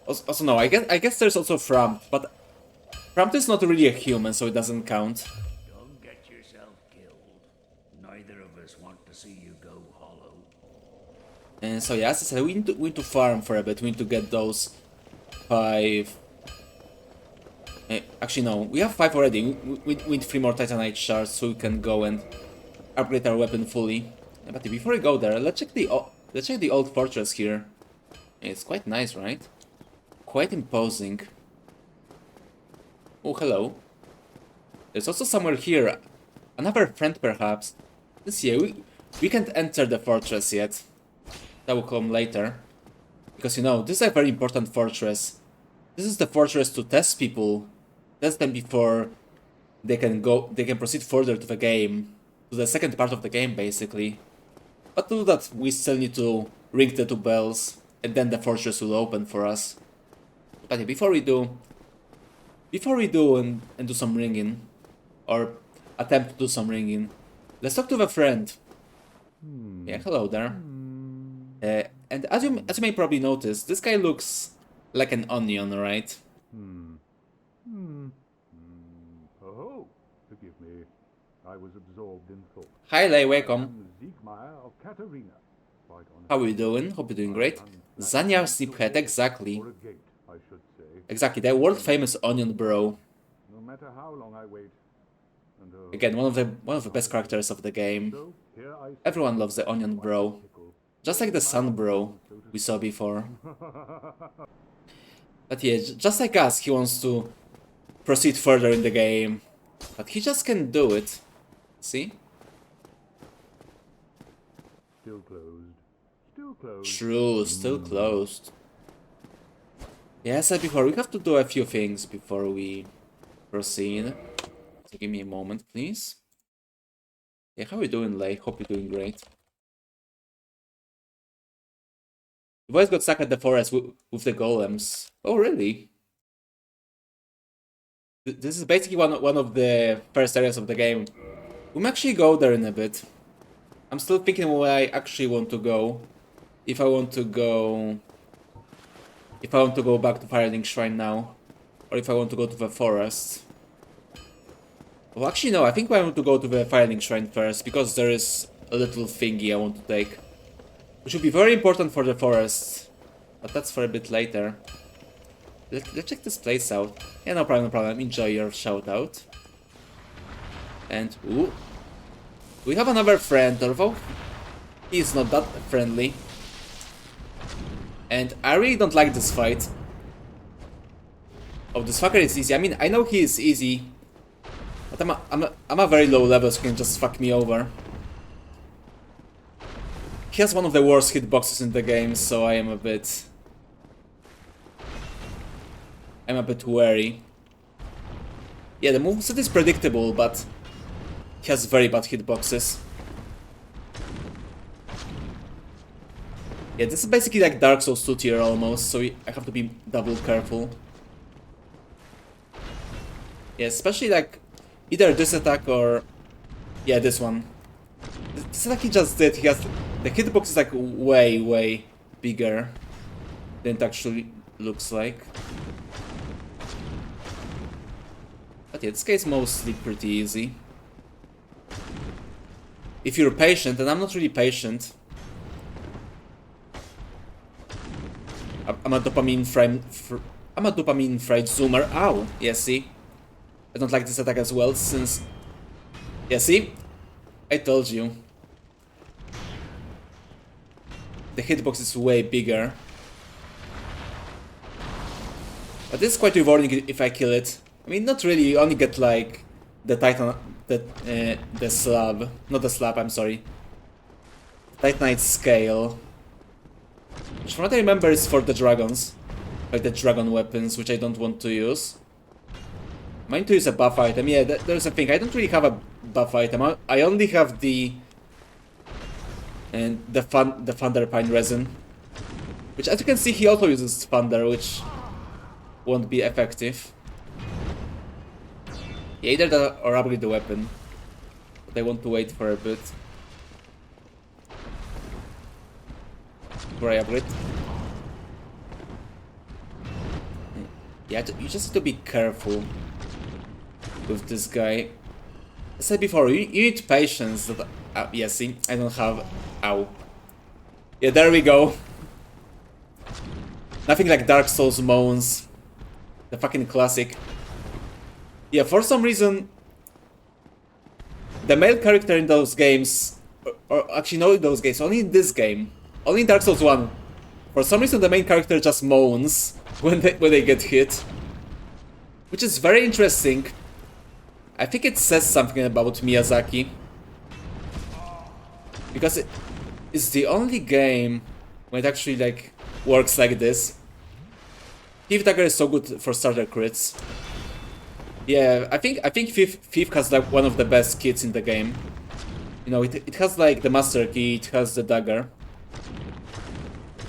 Also, no, I guess there's also Frampt, but Frampt is not really a human, so it doesn't count. don't get yourself killed. Neither of us want to see you go hollow. And so yeah, as I said, we need to farm for a bit. We need to get those 5. Actually, no, we have 5 already. We need 3 more Titanite shards so we can go and upgrade our weapon fully. But before we go there, let's check the old fortress here. It's quite nice, right? Quite imposing. Oh, hello. There's also somewhere here. Another friend, perhaps. Let's see, we can't enter the fortress yet. That will come later. Because, you know, this is a very important fortress. This is the fortress to test people. Test them before they can proceed further to the game. To the second part of the game, basically. But to do that, we still need to ring the 2 bells. And then the fortress will open for us. But before we do and do some ringing, or attempt to do some ringing, let's talk to the friend. Yeah, hello there. And as you may probably notice, this guy looks like an onion, right? Oh, forgive me. I was absorbed in thought. Hi, Lei, welcome. Siegmeyer of Katarina. Quite honest. How are you doing? Hope you're doing great. Zanya Sleephead, exactly. Or a gate, I should say. Exactly, the world famous onion bro. No matter how long I wait. And, Again, one of the best characters of the game. so here I sit. Everyone loves the onion bro. Just like the sun bro we saw before. But yeah, just like us, he wants to proceed further in the game. But he just can't do it. See? Still closed. Still closed. True, still closed. Yeah, as I said before, we have to do a few things before we proceed. So give me a moment, please. Yeah, how are you doing, Lei? Hope you're doing great. The boys got stuck at the forest with the golems. Oh, really? This is basically one of the first areas of the game. We may actually go there in a bit. I'm still thinking where I actually want to go. If I want to go back to Firelink Shrine now, or if I want to go to the forest. Well, actually no, I think I want to go to the Firelink Shrine first, because there is a little thingy I want to take. Which would be very important for the forest. But that's for a bit later. Let's check this place out. Yeah, no problem, no problem. Enjoy your shout out. And, ooh. We have another friend, although he's not that friendly. And I really don't like this fight. Oh, this fucker is easy. I mean, I know he is easy. But I'm a very low level, so he can just fuck me over. He has one of the worst hitboxes in the game, so I am a bit wary. Yeah, the moveset is predictable, but he has very bad hitboxes. Yeah, this is basically like Dark Souls 2 tier almost, so I have to be double careful. Yeah, especially like either this attack or... yeah, this one. It's like he just did. He has the hitbox is like way bigger than it actually looks like. But yeah, this guy is mostly pretty easy. If you're patient, and I'm not really patient. I'm a dopamine fried zoomer. Ow! Yeah, see? I don't like this attack as well, since... Yeah, see? I told you. The hitbox is way bigger. But this is quite rewarding if I kill it. I mean, not really, you only get like... the Titan... the slab. Not the slab, I'm sorry. Titanite scale. Which from what I remember is for the dragons. Like the dragon weapons, which I don't want to use. I meant to use a buff item. Yeah, there's a thing. I don't really have a buff item. I only have the... and the Thunder Pine resin. Which, as you can see, he also uses Thunder, which won't be effective. Yeah, either that or upgrade the weapon. But I want to wait for a bit. Before I upgrade. Yeah, you just have to be careful with this guy. I said before, you need patience. That, yeah, see, I don't have... Ow. Yeah, there we go. Nothing like Dark Souls moans. The fucking classic. Yeah, for some reason... the male character in those games... or actually not in those games, only in this game. Only in Dark Souls 1. For some reason the main character just moans when they get hit. Which is very interesting. I think it says something about Miyazaki. Because it's the only game where it actually like works like this. Thief Dagger is so good for starter crits. Yeah, I think Thief has like one of the best kits in the game. You know, it has like the master key, it has the dagger.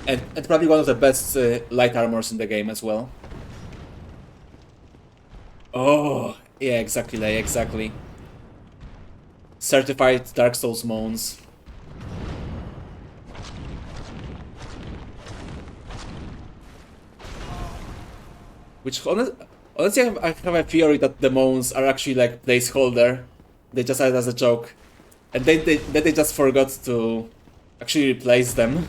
And probably one of the best light armors in the game as well. Oh, yeah, exactly, like, exactly. Certified Dark Souls moans. Which, honestly, I have a theory that the moans are actually like placeholder. They just added as a joke. And then they just forgot to actually replace them.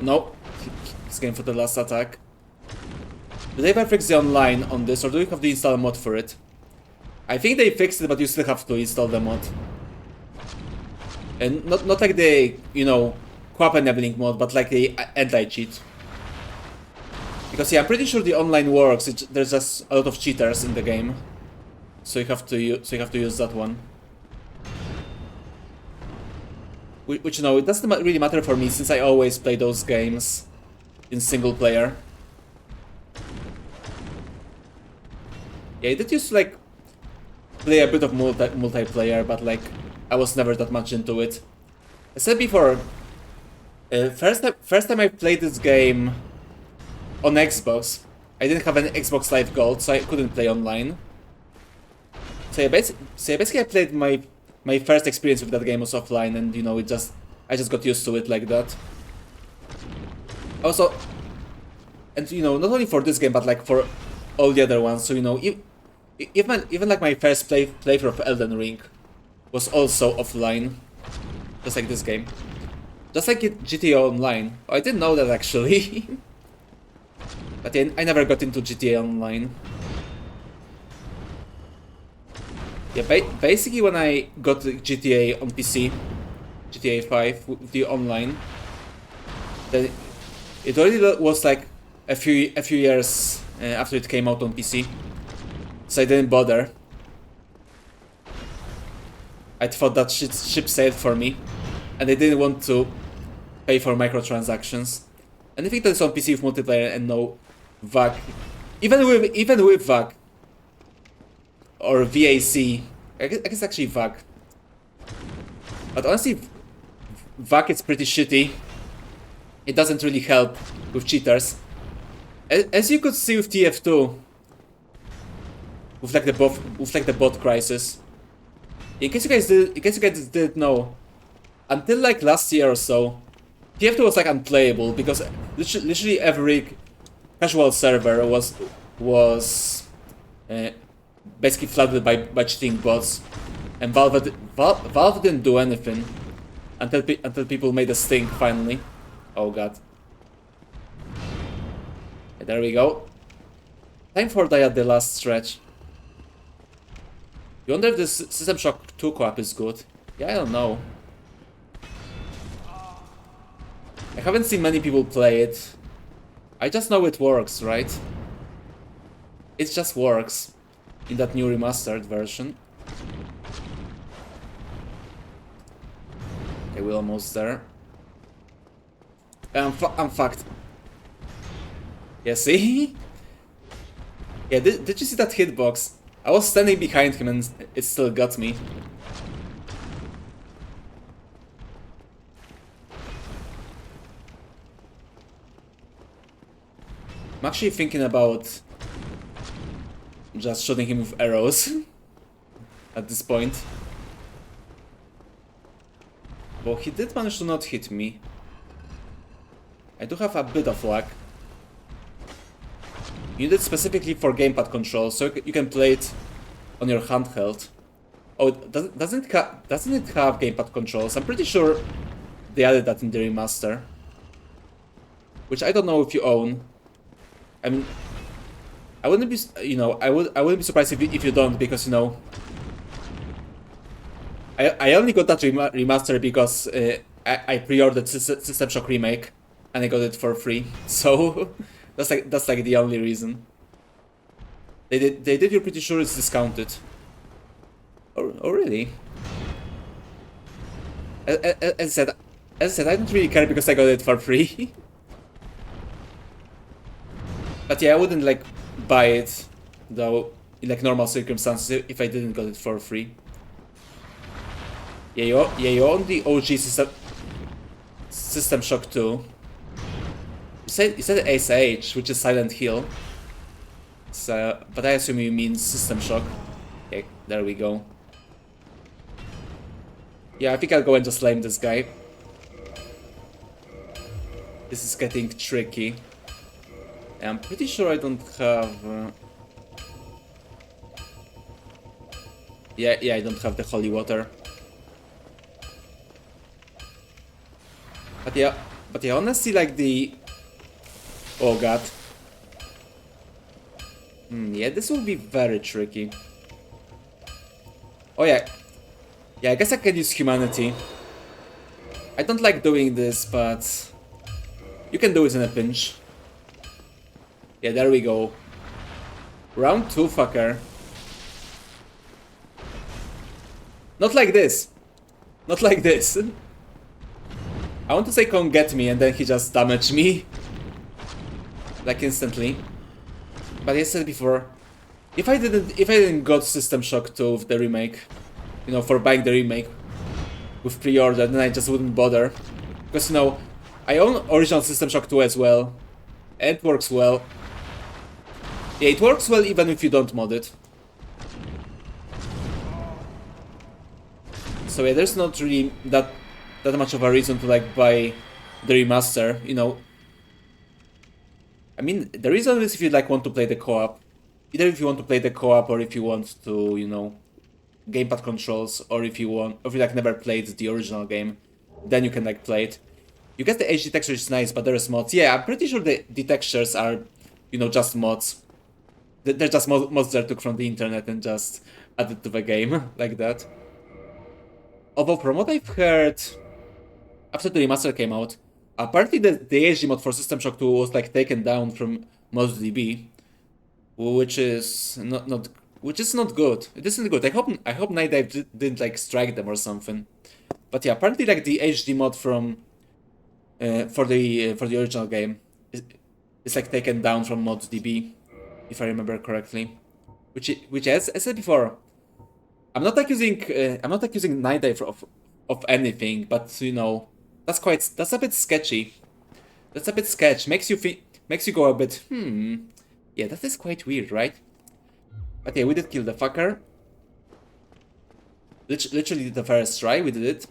Nope. He's going for the last attack. Do they ever fix the online on this, or do you have to install a mod for it? I think they fixed it, but you still have to install the mod. And not like the, you know, co-op enabling mod, but like the anti-cheat. Because yeah, I'm pretty sure the online works. There's just a lot of cheaters in the game, so you have to use that one. Which, you know, it doesn't really matter for me, since I always play those games in single player. Yeah, I did used to, like, play a bit of multiplayer, but, like, I was never that much into it. I said before, first time I played this game on Xbox, I didn't have an Xbox Live Gold, so I couldn't play online. So yeah, basically I played my first experience with that game was offline, and you know, I just got used to it like that. Also, and you know, not only for this game, but like for all the other ones. So you know, even like my first playthrough of Elden Ring was also offline, just like this game, just like GTA Online. Oh, I didn't know that actually, but yeah, I never got into GTA Online. Yeah, basically when I got GTA on PC, GTA 5 with the online, then it already was like a few years after it came out on PC, so I didn't bother. I thought that ship sailed for me, and I didn't want to pay for microtransactions. And I think that's on PC with multiplayer and no VAC, even with VAC. Or VAC. I guess actually VAC. But honestly, VAC is pretty shitty. It doesn't really help with cheaters. As you could see with TF2, with like the bot crisis. In case you guys didn't know, until like last year or so, TF2 was like unplayable because literally every casual server was uh, basically flooded by cheating bots, and Valve didn't do anything until people made a stink finally. Oh god. There we go. Time for the last stretch. You wonder if this System Shock 2 co-op is good? Yeah, I don't know. I haven't seen many people play it. I just know it works, right? It just works in that new remastered version. Okay, we're almost there. I'm fucked. Yeah, see? Yeah, did you see that hitbox? I was standing behind him and it still got me. I'm actually thinking about just shooting him with arrows at this point. Well, he did manage to not hit me. I do have a bit of luck. You did it specifically for gamepad control, so you can play it on your handheld. Oh, doesn't it have gamepad controls? I'm pretty sure they added that in the remaster, which I don't know if you own. I mean, I wouldn't be, I wouldn't be surprised if you don't, because I only got that remaster because I pre-ordered System Shock Remake, and I got it for free. So that's like the only reason. They did. You're pretty sure it's discounted. Oh really? As I said, I don't really care because I got it for free. But yeah, I wouldn't like buy it though in like normal circumstances if I didn't get it for free. Yeah, you own the OG System Shock 2. You said SH, which is Silent Hill. So, but I assume you mean System Shock. Okay, there we go. Yeah, I think I'll go and just lame this guy. This is getting tricky. I'm pretty sure I don't have... Yeah, I don't have the holy water. But yeah, honestly, like the... Oh god. Yeah, this will be very tricky. Oh yeah. Yeah, I guess I can use humanity. I don't like doing this, but... You can do it in a pinch. Yeah, there we go. Round 2, fucker. Not like this. Not like this. I want to say come get me, and then he just damaged me. Like instantly. But I said before, if I didn't got System Shock 2 with the remake, for buying the remake with pre-order, then I just wouldn't bother. Because I own original System Shock 2 as well. And it works well. Yeah, it works well even if you don't mod it. So yeah, there's not really that much of a reason to like buy the remaster, I mean, the reason is if you like want to play the co-op. Either if you want to play the co-op or if you want to, gamepad controls, or if you like never played the original game, then you can like play it. You get the HD texture, which is nice, but there's mods. Yeah, I'm pretty sure the textures are, just mods. They're just mods that I took from the internet and just added to the game, like that. Although from what I've heard, after the remaster came out, apparently the HD mod for System Shock 2 was like taken down from ModDB, which is not good. It isn't good. I hope Night Dive didn't like strike them or something. But yeah, apparently like the HD mod from for the original game is like taken down from ModDB, if I remember correctly. Which as I said before, I'm not accusing Night Dive of anything, but that's a bit sketchy. That's a bit sketch. makes you go a bit, yeah, that is quite weird, right? But yeah, we did kill the fucker. Literally the first try, we did it.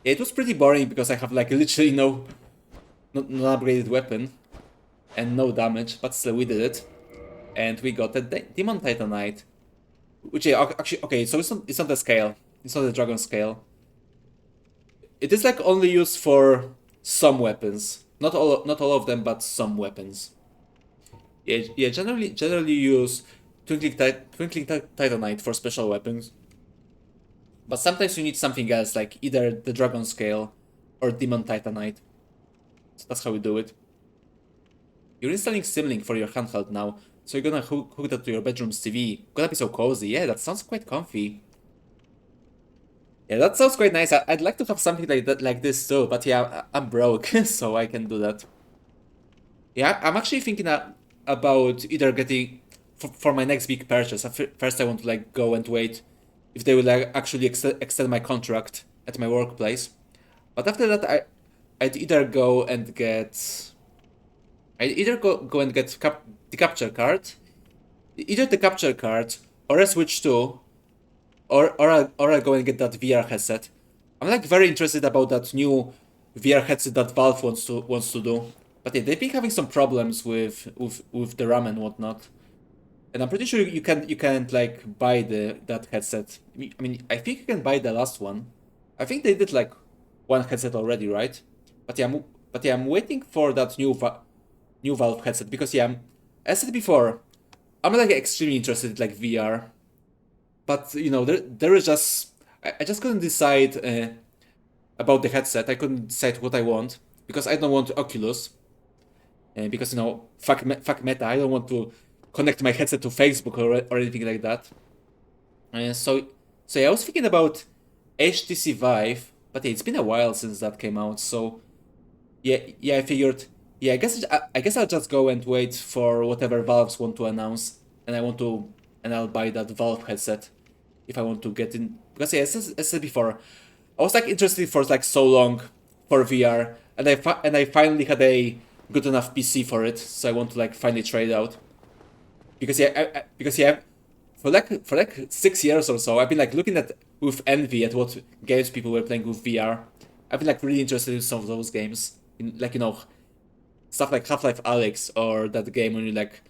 Yeah, it was pretty boring because I have like literally no upgraded weapon and no damage, but still we did it. And we got a Demon Titanite. Which, yeah, actually, okay, so it's not the scale. It's not the dragon scale. It is like only used for some weapons. Not all of them, but some weapons. Yeah, generally use Twinkling Titanite for special weapons. But sometimes you need something else, like either the dragon scale or Demon Titanite. So that's how we do it. You're installing Simlink for your handheld now, so you're gonna hook that to your bedroom's TV. Gonna be so cozy. Yeah, that sounds quite comfy. Yeah, that sounds quite nice. I'd like to have something like that, like this too, but yeah, I'm broke, so I can do that. Yeah, I'm actually thinking about either getting for my next big purchase. First, I want to like go and wait if they will like actually extend my contract at my workplace. But after that, I'd either go and get. I'd either go and get the capture card, either the capture card or a Switch 2, or I go and get that VR headset. I'm like very interested about that new VR headset that Valve wants to do. But yeah, they've been having some problems with the RAM and whatnot. And I'm pretty sure you can't like buy that headset. I mean, I think you can buy the last one. I think they did like one headset already, right? But yeah, I'm waiting for that new Valve headset because yeah, as I said before, I'm like extremely interested in like VR. But you know, there is just I just couldn't decide about the headset. I couldn't decide what I want because I don't want Oculus. Because you know, fuck Meta. I don't want to connect my headset to Facebook or anything like that. So yeah, I was thinking about HTC Vive, but yeah, it's been a while since that came out. So yeah, I figured. Yeah, I guess I'll just go and wait for whatever Valves want to announce, and I'll buy that Valve headset if I want to get in. Because yeah, as I said before, I was like interested for like so long for VR, and I finally had a good enough PC for it, so I want to like finally try it out. Because yeah, for like 6 years or so, I've been like looking at with envy at what games people were playing with VR. I've been like really interested in some of those games, in like you know, stuff like Half-Life Alyx or that game when you like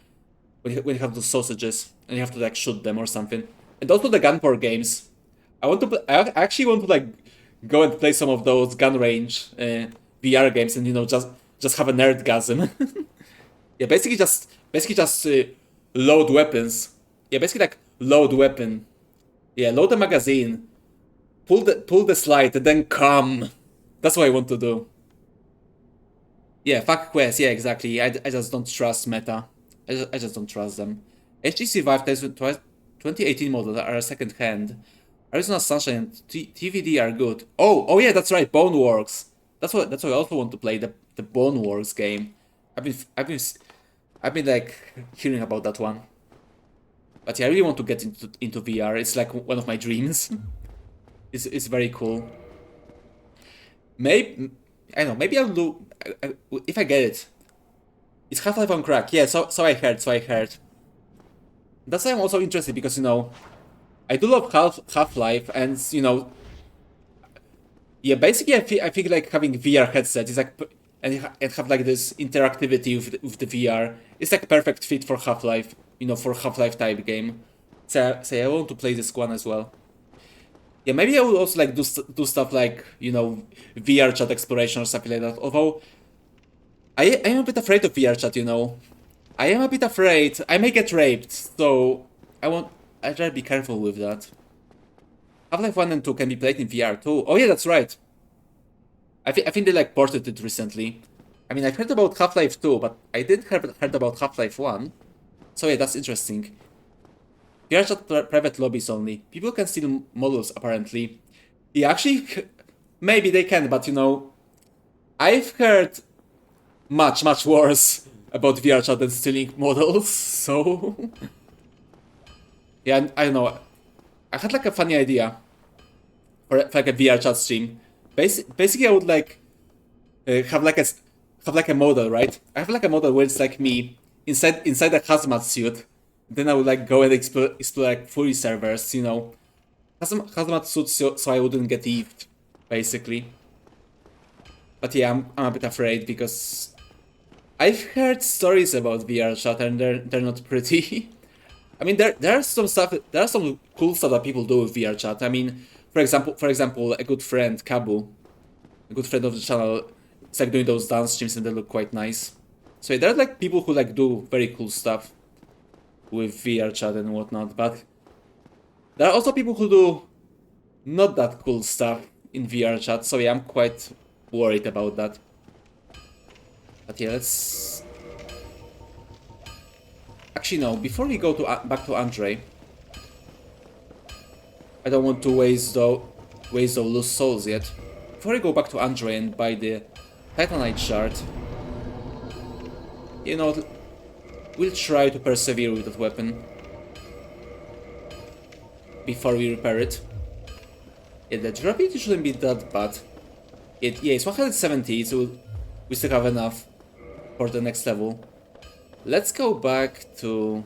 when you have those sausages and you have to like shoot them or something. And also the gunport games. I actually want to like go and play some of those gun range VR games and you know just have a nerdgasm. Yeah, basically just load weapons. Yeah, basically like load weapon. Yeah, load the magazine. Pull the slide and then come. That's what I want to do. Yeah, fuck Quest. Yeah, exactly. I just don't trust Meta. I just don't trust them. HTC Vive 2018 models are second hand. Arizona Sunshine and TVD are good. Oh yeah, that's right. Boneworks. That's what I also want to play the Boneworks game. I've been like hearing about that one. But yeah, I really want to get into VR. It's like one of my dreams. It's very cool. Maybe I don't know. Maybe I'll do if I get it. It's Half-Life on crack. Yeah, so I heard. That's why I'm also interested because you know, I do love Half-Life and you know, yeah. Basically, I think like having VR headset is like and have like this interactivity with the VR. It's like perfect fit for Half-Life. You know, for Half-Life type game. So I want to play this one as well. Yeah, maybe I would also like do stuff like you know VR chat exploration or something like that. Although I am a bit afraid of VR chat, you know. I am a bit afraid I may get raped, so I try to be careful with that. Half-Life 1 and 2 can be played in VR too. Oh yeah, that's right. I think they like ported it recently. I mean, I've heard about Half-Life 2, but I didn't heard about Half-Life 1. So yeah, that's interesting. VR chat private lobbies only. People can steal models apparently. Yeah, actually, maybe they can, but you know, I've heard much worse about VR chat than stealing models. So yeah, I don't know. I had like a funny idea for like a VR chat stream. Basically, I would like have like a model, right? I have like a model where it's like me inside a hazmat suit. Then I would like go and explore like fully servers, you know, hazmat suits so I wouldn't get thieved, basically. But yeah, I'm a bit afraid because I've heard stories about VR chat and they're not pretty. I mean, there are some cool stuff that people do with VR chat. I mean, for example, a good friend Kabu, a good friend of the channel, is like doing those dance streams and they look quite nice. So yeah, there are like people who like do very cool stuff with VR chat and whatnot, but there are also people who do not that cool stuff in VR chat. So yeah, I'm quite worried about that. But yeah, let's. Actually, no. Before we go to back to Andre, I don't want to waste those loose souls yet. Before I go back to Andre and buy the Titanite shard, you know, we'll try to persevere with that weapon before we repair it. Yeah, the durability shouldn't be that bad. Yeah, it's 170, so we still have enough for the next level. Let's go back to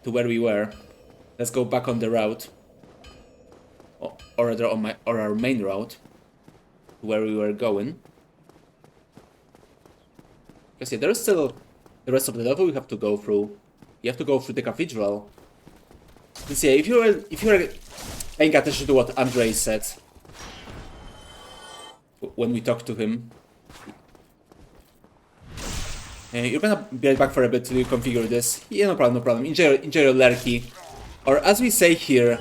where we were. Let's go back on the route, or rather on our main route, to where we were going. Because yeah, there's still the rest of the level we have to go through. You have to go through the cathedral. Let's see, if you were paying attention to what Andre said when we talked to him. You're gonna be right back for a bit to configure this. Yeah, no problem, no problem. Enjoy your lurky. Or as we say here,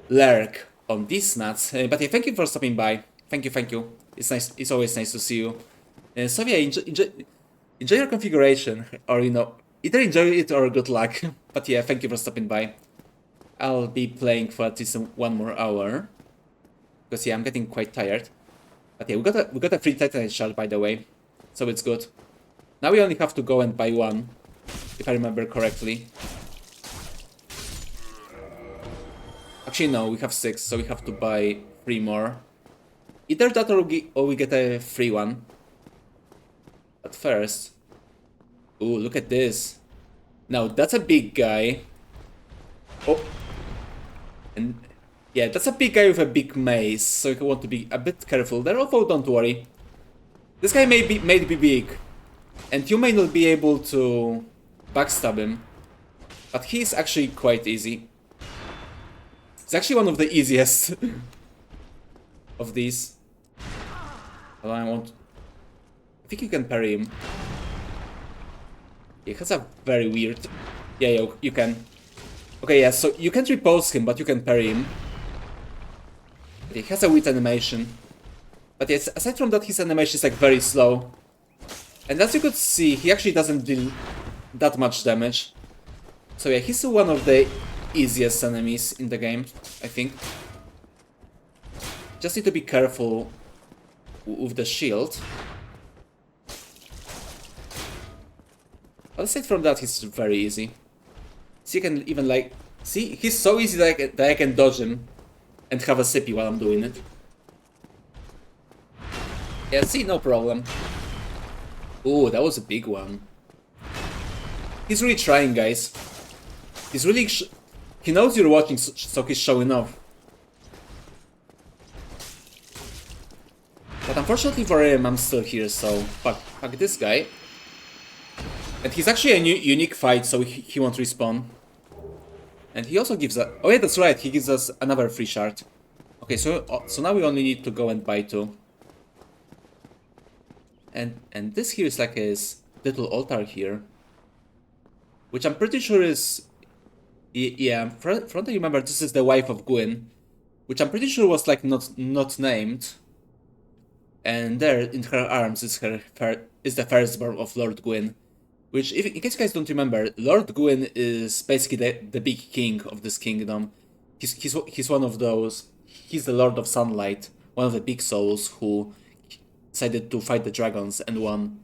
lurk on these nuts. But yeah, thank you for stopping by. Thank you. It's nice. It's always nice to see you. So yeah, enjoy your configuration, or you know, either enjoy it or good luck. But yeah, thank you for stopping by. I'll be playing for at least 1 more hour, because yeah, I'm getting quite tired. But yeah, we got a free Titanite shard, by the way, so it's good. Now we only have to go and buy one, if I remember correctly. Actually, no, we have 6, so we have to buy 3 more. Either that or we get a free one. But first... Ooh, look at this. Now, that's a big guy. Oh. And yeah, that's a big guy with a big mace, so you want to be a bit careful there, although don't worry. This guy may be big. And you may not be able to backstab him, but he's actually quite easy. It's actually one of the easiest of these. I think you can parry him. He has a very weird... Yeah, you can. Okay, yeah, so you can't repulse him, but you can parry him. But he has a weird animation. But yes, aside from that, his animation is like very slow. And as you could see, he actually doesn't deal that much damage. So yeah, he's one of the easiest enemies in the game, I think. Just need to be careful with the shield. But aside from that, he's very easy. So you can even like... See, he's so easy that I can dodge him and have a sippy while I'm doing it. Yeah, see, no problem. Ooh, that was a big one. He's really trying, guys. He's really... He knows you're watching, so he's showing off. But unfortunately for him, I'm still here, so... Fuck this guy. And he's actually a unique fight, so he won't respawn. And he also gives us... Oh yeah, that's right, he gives us another free shard. Okay, so now we only need to go and buy 2. And this here is like his little altar here, which I'm pretty sure is... Yeah, from what I remember, this is the wife of Gwyn, which I'm pretty sure was like not named. And there, in her arms, is the firstborn of Lord Gwyn. Which, in case you guys don't remember, Lord Gwyn is basically the big king of this kingdom. He's one of those... He's the Lord of Sunlight, one of the big souls who decided to fight the dragons and won.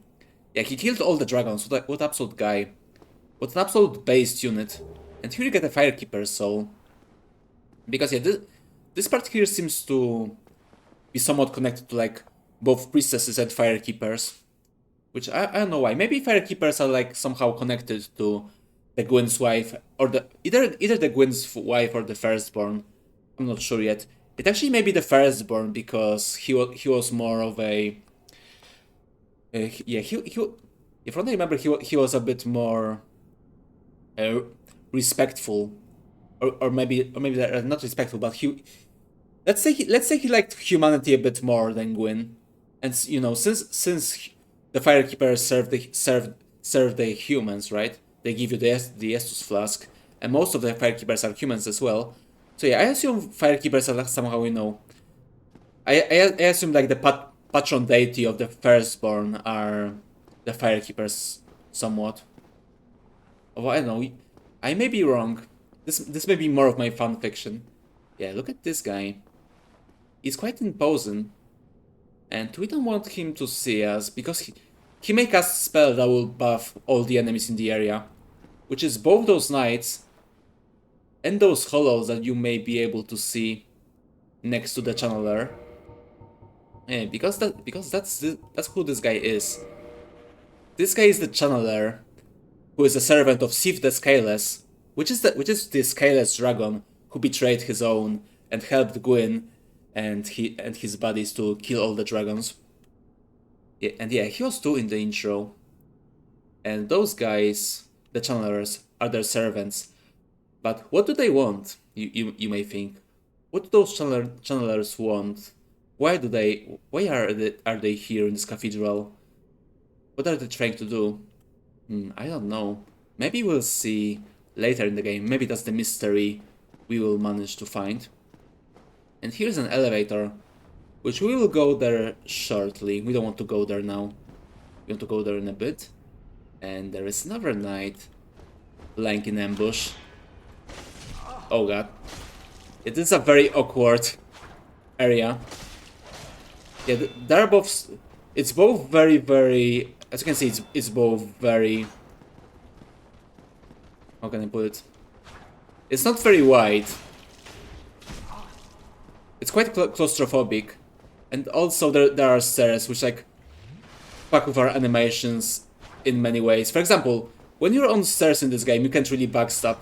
Yeah, he killed all the dragons. What absolute guy. What an absolute based unit. And here you get a Firekeeper soul. Because yeah, this part here seems to be somewhat connected to like both priestesses and Firekeepers. Which I don't know why. Maybe Firekeepers are like somehow connected to the Gwyn's wife, or the either the Gwyn's wife or the Firstborn. I'm not sure yet. It actually may be the Firstborn because he was more of a yeah he if I remember he was a bit more respectful, or maybe they're not respectful, but let's say he liked humanity a bit more than Gwyn, and you know, since the Firekeepers serve the humans, right? They give you the Estus flask, and most of the Firekeepers are humans as well. So yeah, I assume Firekeepers are like somehow, you know, I assume like the patron deity of the Firstborn are the Firekeepers somewhat. Oh, I don't know. I may be wrong. This may be more of my fan fiction. Yeah, look at this guy. He's quite imposing. And we don't want him to see us, because he may cast a spell that will buff all the enemies in the area. Which is both those knights and those hollows that you may be able to see next to the channeler. Yeah, because that's who this guy is. This guy is the channeler, who is a servant of Sif the Scaleless, which is the Scaleless dragon who betrayed his own and helped Gwyn and his buddies to kill all the dragons. Yeah, and yeah, he was too in the intro. And those guys, the channelers, are their servants. But what do they want? You may think. What do those channelers want? Why are they here in this cathedral? What are they trying to do? I don't know. Maybe we'll see later in the game. Maybe that's the mystery we will manage to find. And here's an elevator, which we will go there shortly. We don't want to go there now. We want to go there in a bit. And there is another knight lying in ambush. Oh god. It is a very awkward area. Yeah, they're both... It's both very... As you can see, it's both very... How can I put it? It's not very wide. It's quite claustrophobic. And also there are stairs which like fuck with our animations in many ways. For example, when you're on stairs in this game, you can't really backstab.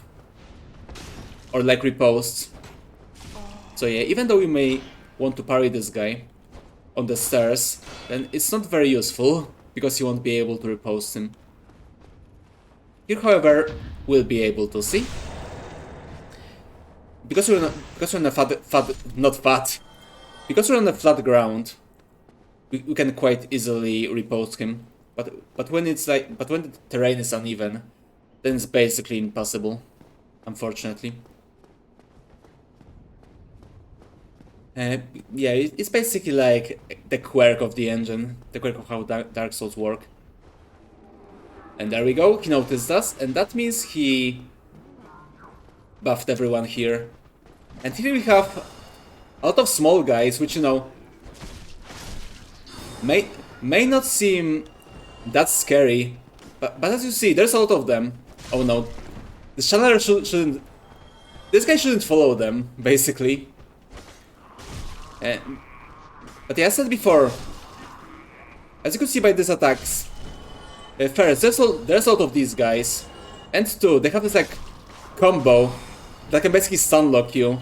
Or like riposte. So yeah, even though you may want to parry this guy on the stairs, then it's not very useful, because you won't be able to riposte him. Here, however, we'll be able to see. Because we're on a flat ground, we can quite easily riposte him. But when the terrain is uneven, then it's basically impossible, unfortunately. Yeah, it's basically like the quirk of the engine, the quirk of how Dark Souls work. And there we go, he noticed us, and that means he buffed everyone here. And here we have a lot of small guys, which, you know, may not seem that scary, but as you see, there's a lot of them. Oh no, the channeler shouldn't... This guy shouldn't follow them, basically. But yeah, I said before, as you can see by these attacks, first, there's a lot of these guys, and two, they have this like combo that can basically stunlock you,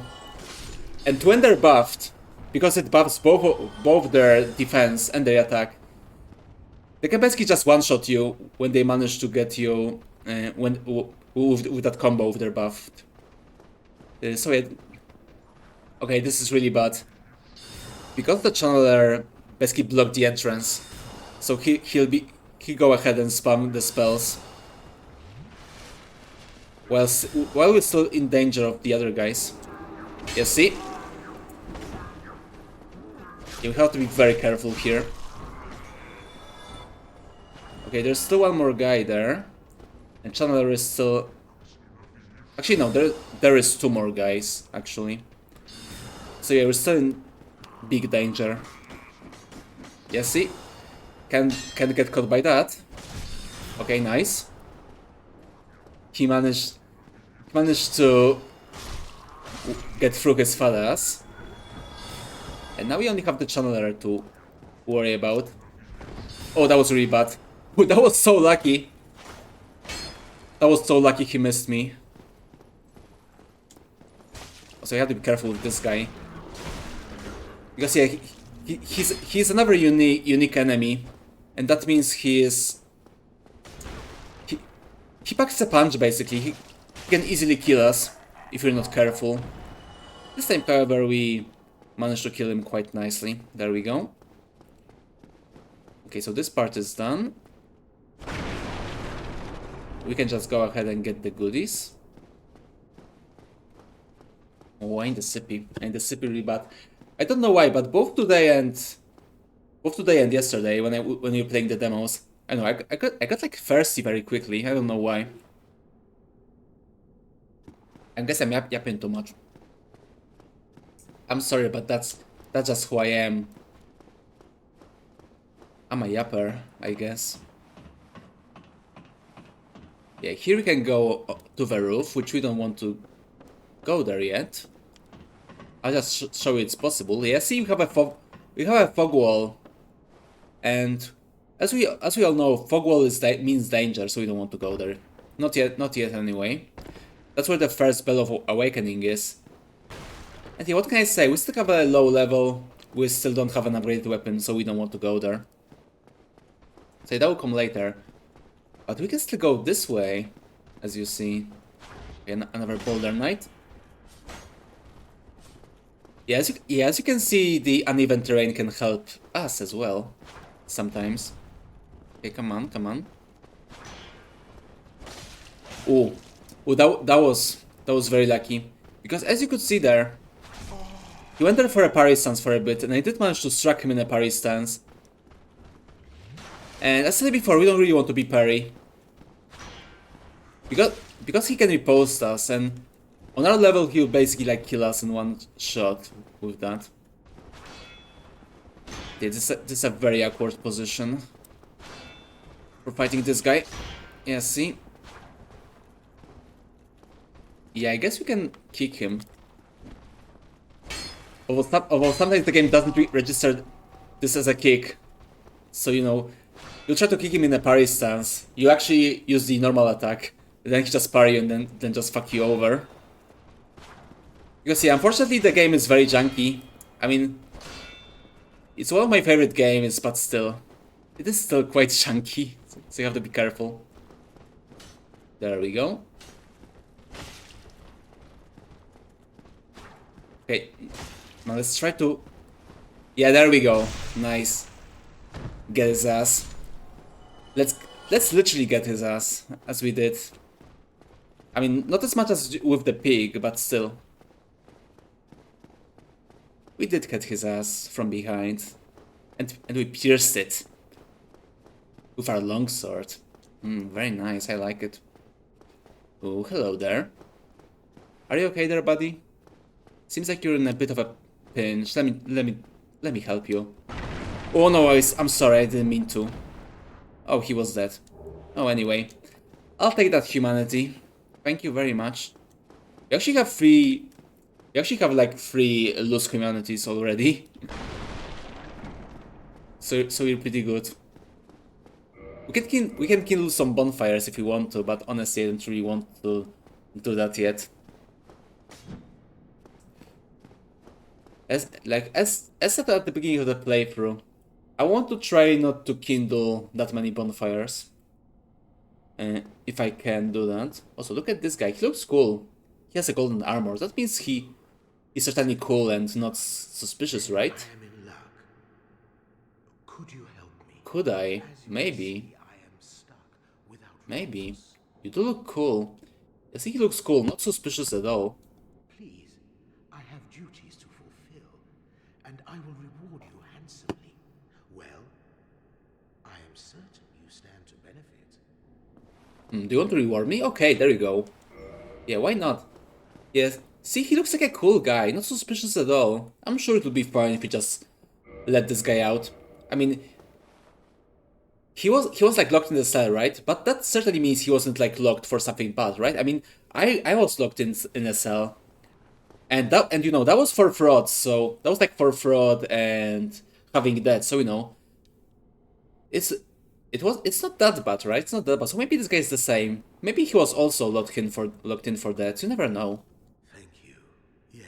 and when they're buffed, because it buffs both their defense and their attack, they can basically just one-shot you when they manage to get you with that combo if they're buffed. So yeah, okay, this is really bad. Because the channeler basically blocked the entrance, so he'll go ahead and spam the spells, while we're still in danger of the other guys. You see? You have to be very careful here. Okay, there's still one more guy there, and channeler is still... Actually no, there is two more guys, actually. So yeah, we're still in big danger. Yeah, see? Can get caught by that. Okay, nice. He managed to get through his fat ass. And now we only have the channeler to worry about. Oh, that was really bad. Ooh, that was so lucky. That was so lucky he missed me. So you have to be careful with this guy. Because yeah, he's another unique enemy. And that means he packs a punch basically. He can easily kill us if you're not careful. This time, however, we managed to kill him quite nicely. There we go. Okay, so this part is done. We can just go ahead and get the goodies. Oh, ain't the sippy really bad. I don't know why, but both today and yesterday when we were playing the demos, I know I got like thirsty very quickly. I don't know why. I guess I'm yapping too much. I'm sorry, but that's just who I am. I'm a yapper, I guess. Yeah, here we can go to the roof, which we don't want to go there yet. I'll just show you it's possible. Yeah, see, we have a fog wall, and as we all know, fog wall means danger, so we don't want to go there. Not yet anyway. That's where the first Bell of Awakening is. And yeah, what can I say? We still have a low level. We still don't have an upgraded weapon, so we don't want to go there. So that will come later. But we can still go this way, as you see. Another Boulder Knight. Yeah, as you can see, the uneven terrain can help us as well, sometimes. Okay, come on. Ooh, that was very lucky, because as you could see there, he went there for a parry stance for a bit, and I did manage to strike him in a parry stance. And as I said before, we don't really want to be parry, because he can riposte us, and on our level he'll basically like kill us in one shot with that. Yeah, this is a very awkward position for fighting this guy. Yeah, see? Yeah, I guess we can kick him. Although sometimes the game doesn't register this as a kick. So, you know, you try to kick him in a parry stance. You actually use the normal attack. And then he just parry you and then just fuck you over. Because yeah, unfortunately the game is very junky. I mean, it's one of my favorite games, but still, it is still quite chunky. So you have to be careful. There we go. Okay, now let's try to... Yeah, there we go. Nice. Get his ass. Let's literally get his ass, as we did. I mean, not as much as with the pig, but still. We did get his ass from behind. And we pierced it. With our longsword. Very nice, I like it. Oh, hello there. Are you okay there, buddy? Seems like you're in a bit of a pinch. Let me help you. Oh no, I'm sorry, I didn't mean to. Oh, he was dead. Oh, anyway. I'll take that humanity. Thank you very much. We actually have three... We actually have like 3 loose humanities already. So we're pretty good. We can kill some bonfires if we want to, but honestly I don't really want to do that yet. As said at the beginning of the playthrough, I want to try not to kindle that many bonfires. If I can do that. Also, look at this guy. He looks cool. He has a golden armor. That means he's certainly cool and not suspicious, right? I am in luck. Could you help me? Could I? As you Maybe. see, I am stuck without Maybe. remorse. You do look cool. I think he looks cool, not suspicious at all. Please, I have duties to fulfill, and I will reward you handsomely. Well, I am certain you stand to benefit. Do you want to reward me? Okay, there you go. Yeah, why not? Yes. See, he looks like a cool guy, not suspicious at all. I'm sure it would be fine if we just let this guy out. I mean, he was like locked in the cell, right? But that certainly means he wasn't like locked for something bad, right? I mean, I was locked in a cell, and you know that was for fraud. So that was like for fraud and having debt. So you know, it's It's not that bad, right? It's not that bad. So maybe this guy is the same. Maybe he was also locked in for that. You never know. Thank you. Yes.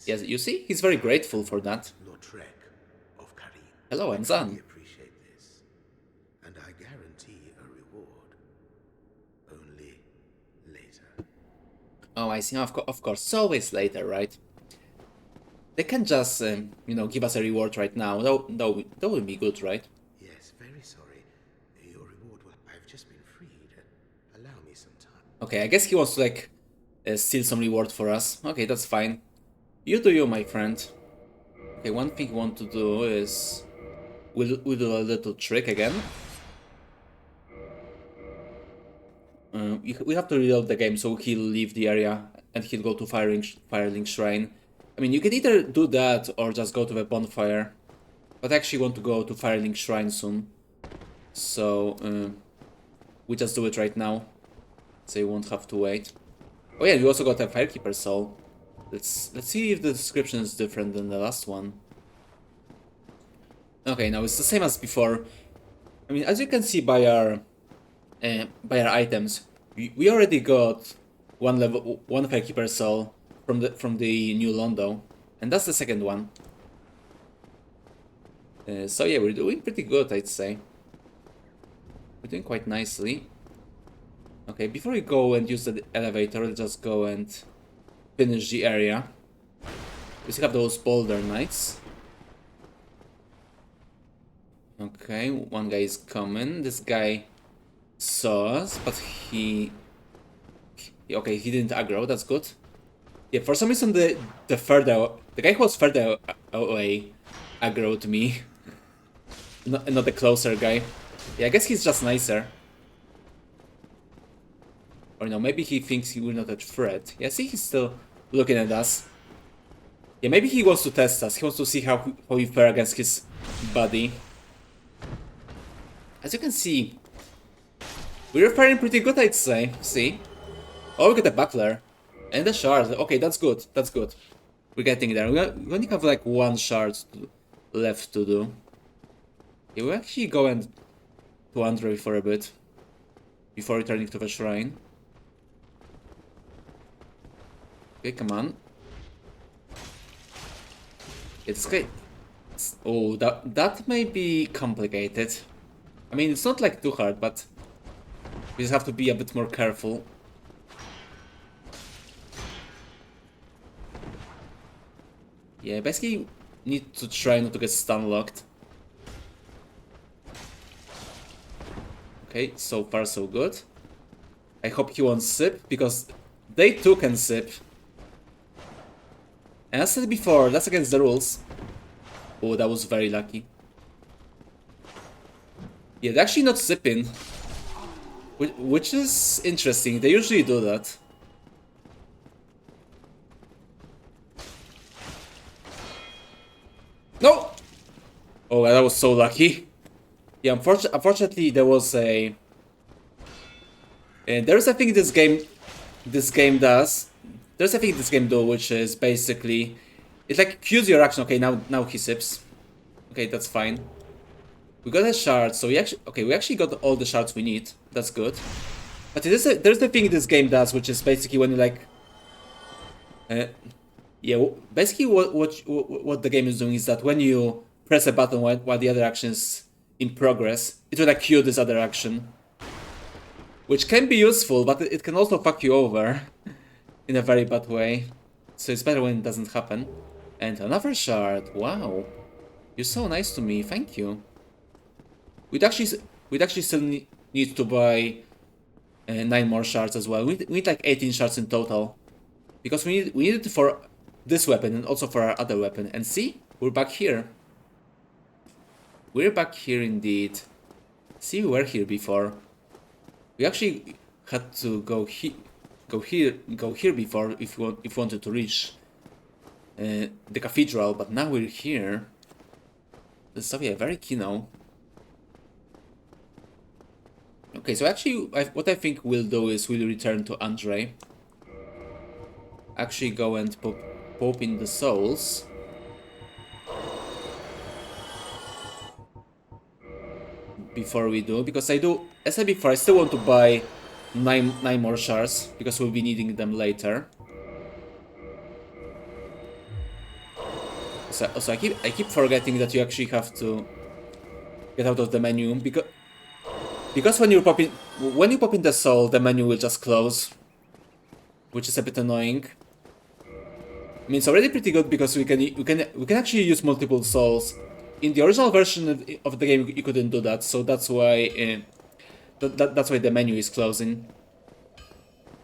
Yes, Sincerely, you see, he's very grateful for that. Lautrec of Karim. Hello, I'm I Zan. truly appreciate this, and I guarantee a reward. Only later. Oh, I see. Of course, it's always later, right? They can just, you know, give us a reward right now. That would be good, right? Yes, very sorry. Your reward will. I've just been freed. Allow me some time. Okay, I guess he wants to, like, steal some reward for us. Okay, that's fine. You do you, my friend. Okay, one thing we want to do is... We'll do a little trick again. We have to reload the game so he'll leave the area and he'll go to Firelink Shrine. I mean, you can either do that or just go to the bonfire. But I actually want to go to Firelink Shrine soon. So, we just do it right now. So you won't have to wait. Oh yeah, we also got a Firekeeper soul. Let's see if the description is different than the last one. Okay, now it's the same as before. I mean, as you can see by our items, we already got one Firekeeper soul from the new Londo, and that's the second one. So yeah, we're doing pretty good, I'd say. We're doing quite nicely. Okay, before we go and use the elevator, let's just go and finish the area. We still have those boulder knights. Okay, one guy is coming. This guy saw us, but okay, he didn't aggro. That's good. Yeah, for some reason the guy who was further away aggroed me, not the closer guy. Yeah, I guess he's just nicer. Or no, maybe he thinks we're not a threat. Yeah, see, he's still looking at us. Yeah, maybe he wants to test us. He wants to see how we fare against his buddy. As you can see, we're faring pretty good, I'd say. See? Oh, we got a buckler. And a shard. Okay, that's good. That's good. We're getting there. We only have like one shard left to do. Yeah, we'll actually go and to Andre for a bit before returning to the shrine. Okay, come on. It's great. Oh, that may be complicated. I mean, it's not like too hard, but we just have to be a bit more careful. Yeah, basically need to try not to get stun locked. Okay, so far so good. I hope he won't sip, because they too can sip. And as I said before, that's against the rules. Oh, that was very lucky. Yeah, they're actually not sipping. Which is interesting, they usually do that. No! Oh, that was so lucky. Yeah, unfortunately there was a... there's a thing this game does. There's a thing this game does, which is basically... It like cues your action. Okay, now he sips. Okay, that's fine. We got a shard, so we actually got all the shards we need. That's good. But there's the thing this game does, which is basically when you like... yeah, basically what the game is doing is that when you press a button while the other action is in progress, it will like cue this other action. Which can be useful, but it can also fuck you over in a very bad way. So it's better when it doesn't happen. And another shard, wow. You're so nice to me, thank you. We'd actually still need to buy 9 more shards as well. We need like 18 shards in total. Because we need it for this weapon and also for our other weapon. And see, we're back here. We're back here indeed. See, we were here before. We actually had to go here before if we wanted to reach the cathedral, but now we're here. So yeah, very key now. Okay, so actually, what I think we'll do is we'll return to Andre. Actually go and pop in the souls. before we do, because I do, as I said before, I still want to buy nine more shards, because we'll be needing them later. So I keep forgetting that you actually have to get out of the menu, because when you pop in the soul, the menu will just close, which is a bit annoying. I mean, it's already pretty good because we can actually use multiple souls. In the original version of the game, you couldn't do that, so that's why that's why the menu is closing.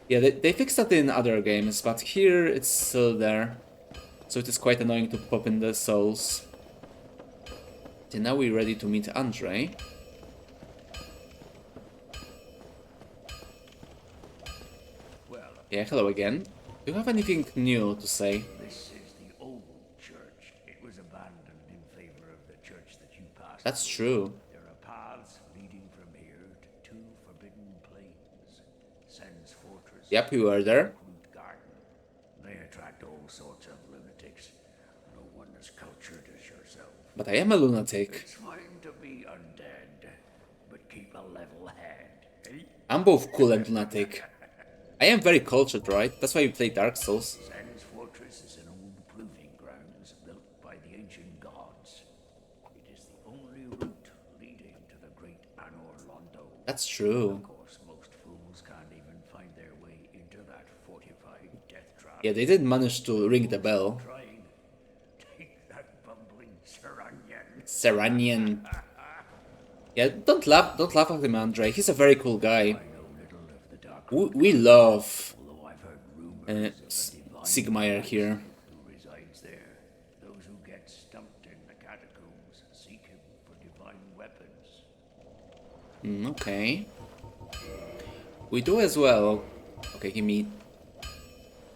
Yeah, they fixed that in other games, but here it's still there, so it is quite annoying to pop in the souls. And now we're ready to meet Andre. Well, Yeah, hello again. Do you have anything new to say? this is the old church. It was abandoned in favor of the church that you passed. That's true. There are paths leading from here to two forbidden plains. Sen's fortress. Yep, we were there. Root garden. They attract all sorts of lunatics. No one as cultured as yourself. But I am a lunatic. It's fine to be undead, but keep a level head, eh? I'm both cool and lunatic. I am very cultured, right? That's why we play Dark Souls. Sen's fortress is an old proving grounds built by the ancient gods. It is the only route leading to the great Anor Londo. That's true. Of course, most fools can't even find their way into that fortified death trap. Yeah, they did manage to ring the bell. Trying. Take that bumbling Seranian. Seranian. Yeah, don't laugh at him, Andre. He's a very cool guy. I know little of the dark. We love Although I've heard rumors of a divine Sigmire here. who resides there. Those who get stumped in the catacombs seek him for divine weapons. Okay. We do as well. Okay, give me...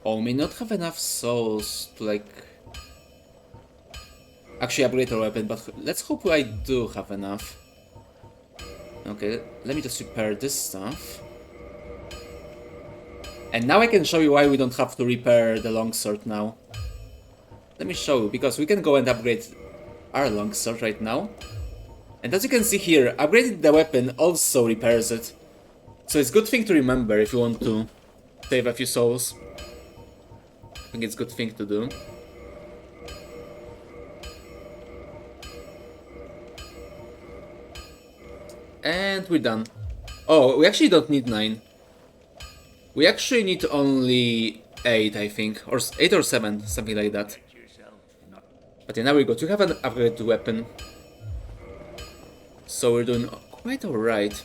Oh, we may not have enough souls to, like... actually upgrade our weapon, but let's hope I do have enough. Okay, let me just repair this stuff. And now I can show you why we don't have to repair the longsword now. Let me show you, because we can go and upgrade our longsword right now. And as you can see here, upgrading the weapon also repairs it. So it's a good thing to remember if you want to save a few souls. I think it's a good thing to do. And we're done. Oh, we actually don't need 9. We actually need only 8, I think. Or 8 or 7, something like that. Yourself, not But yeah, now we go to have an upgraded weapon. So we're doing quite alright.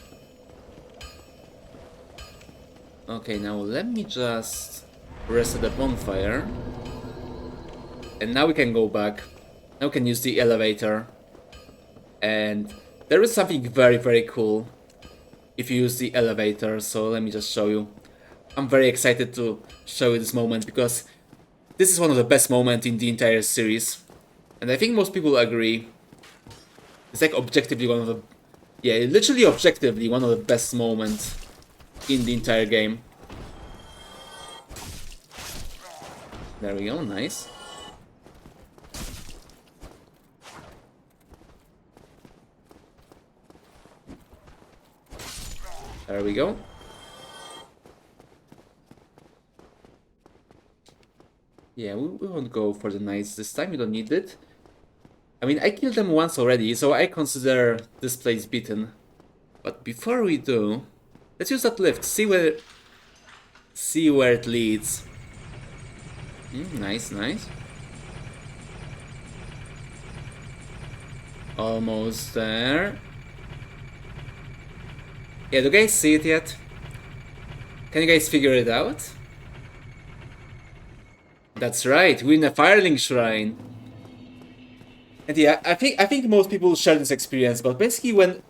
Okay, now let me just reset the bonfire. And now we can go back. Now we can use the elevator. And there is something very, very cool if you use the elevator. So let me just show you. I'm very excited to show you this moment because this is one of the best moments in the entire series. And I think most people agree. It's like objectively one of the... yeah, literally objectively one of the best moments in the entire game. There we go, nice. There we go. Yeah, we won't go for the knights this time, we don't need it. I mean, I killed them once already, so I consider this place beaten. But before we do, let's use that lift, see where it leads. Nice, nice. Almost there. Yeah, do you guys see it yet? Can you guys figure it out? That's right, we're in a Firelink Shrine. And yeah, I think most people share this experience, but basically when...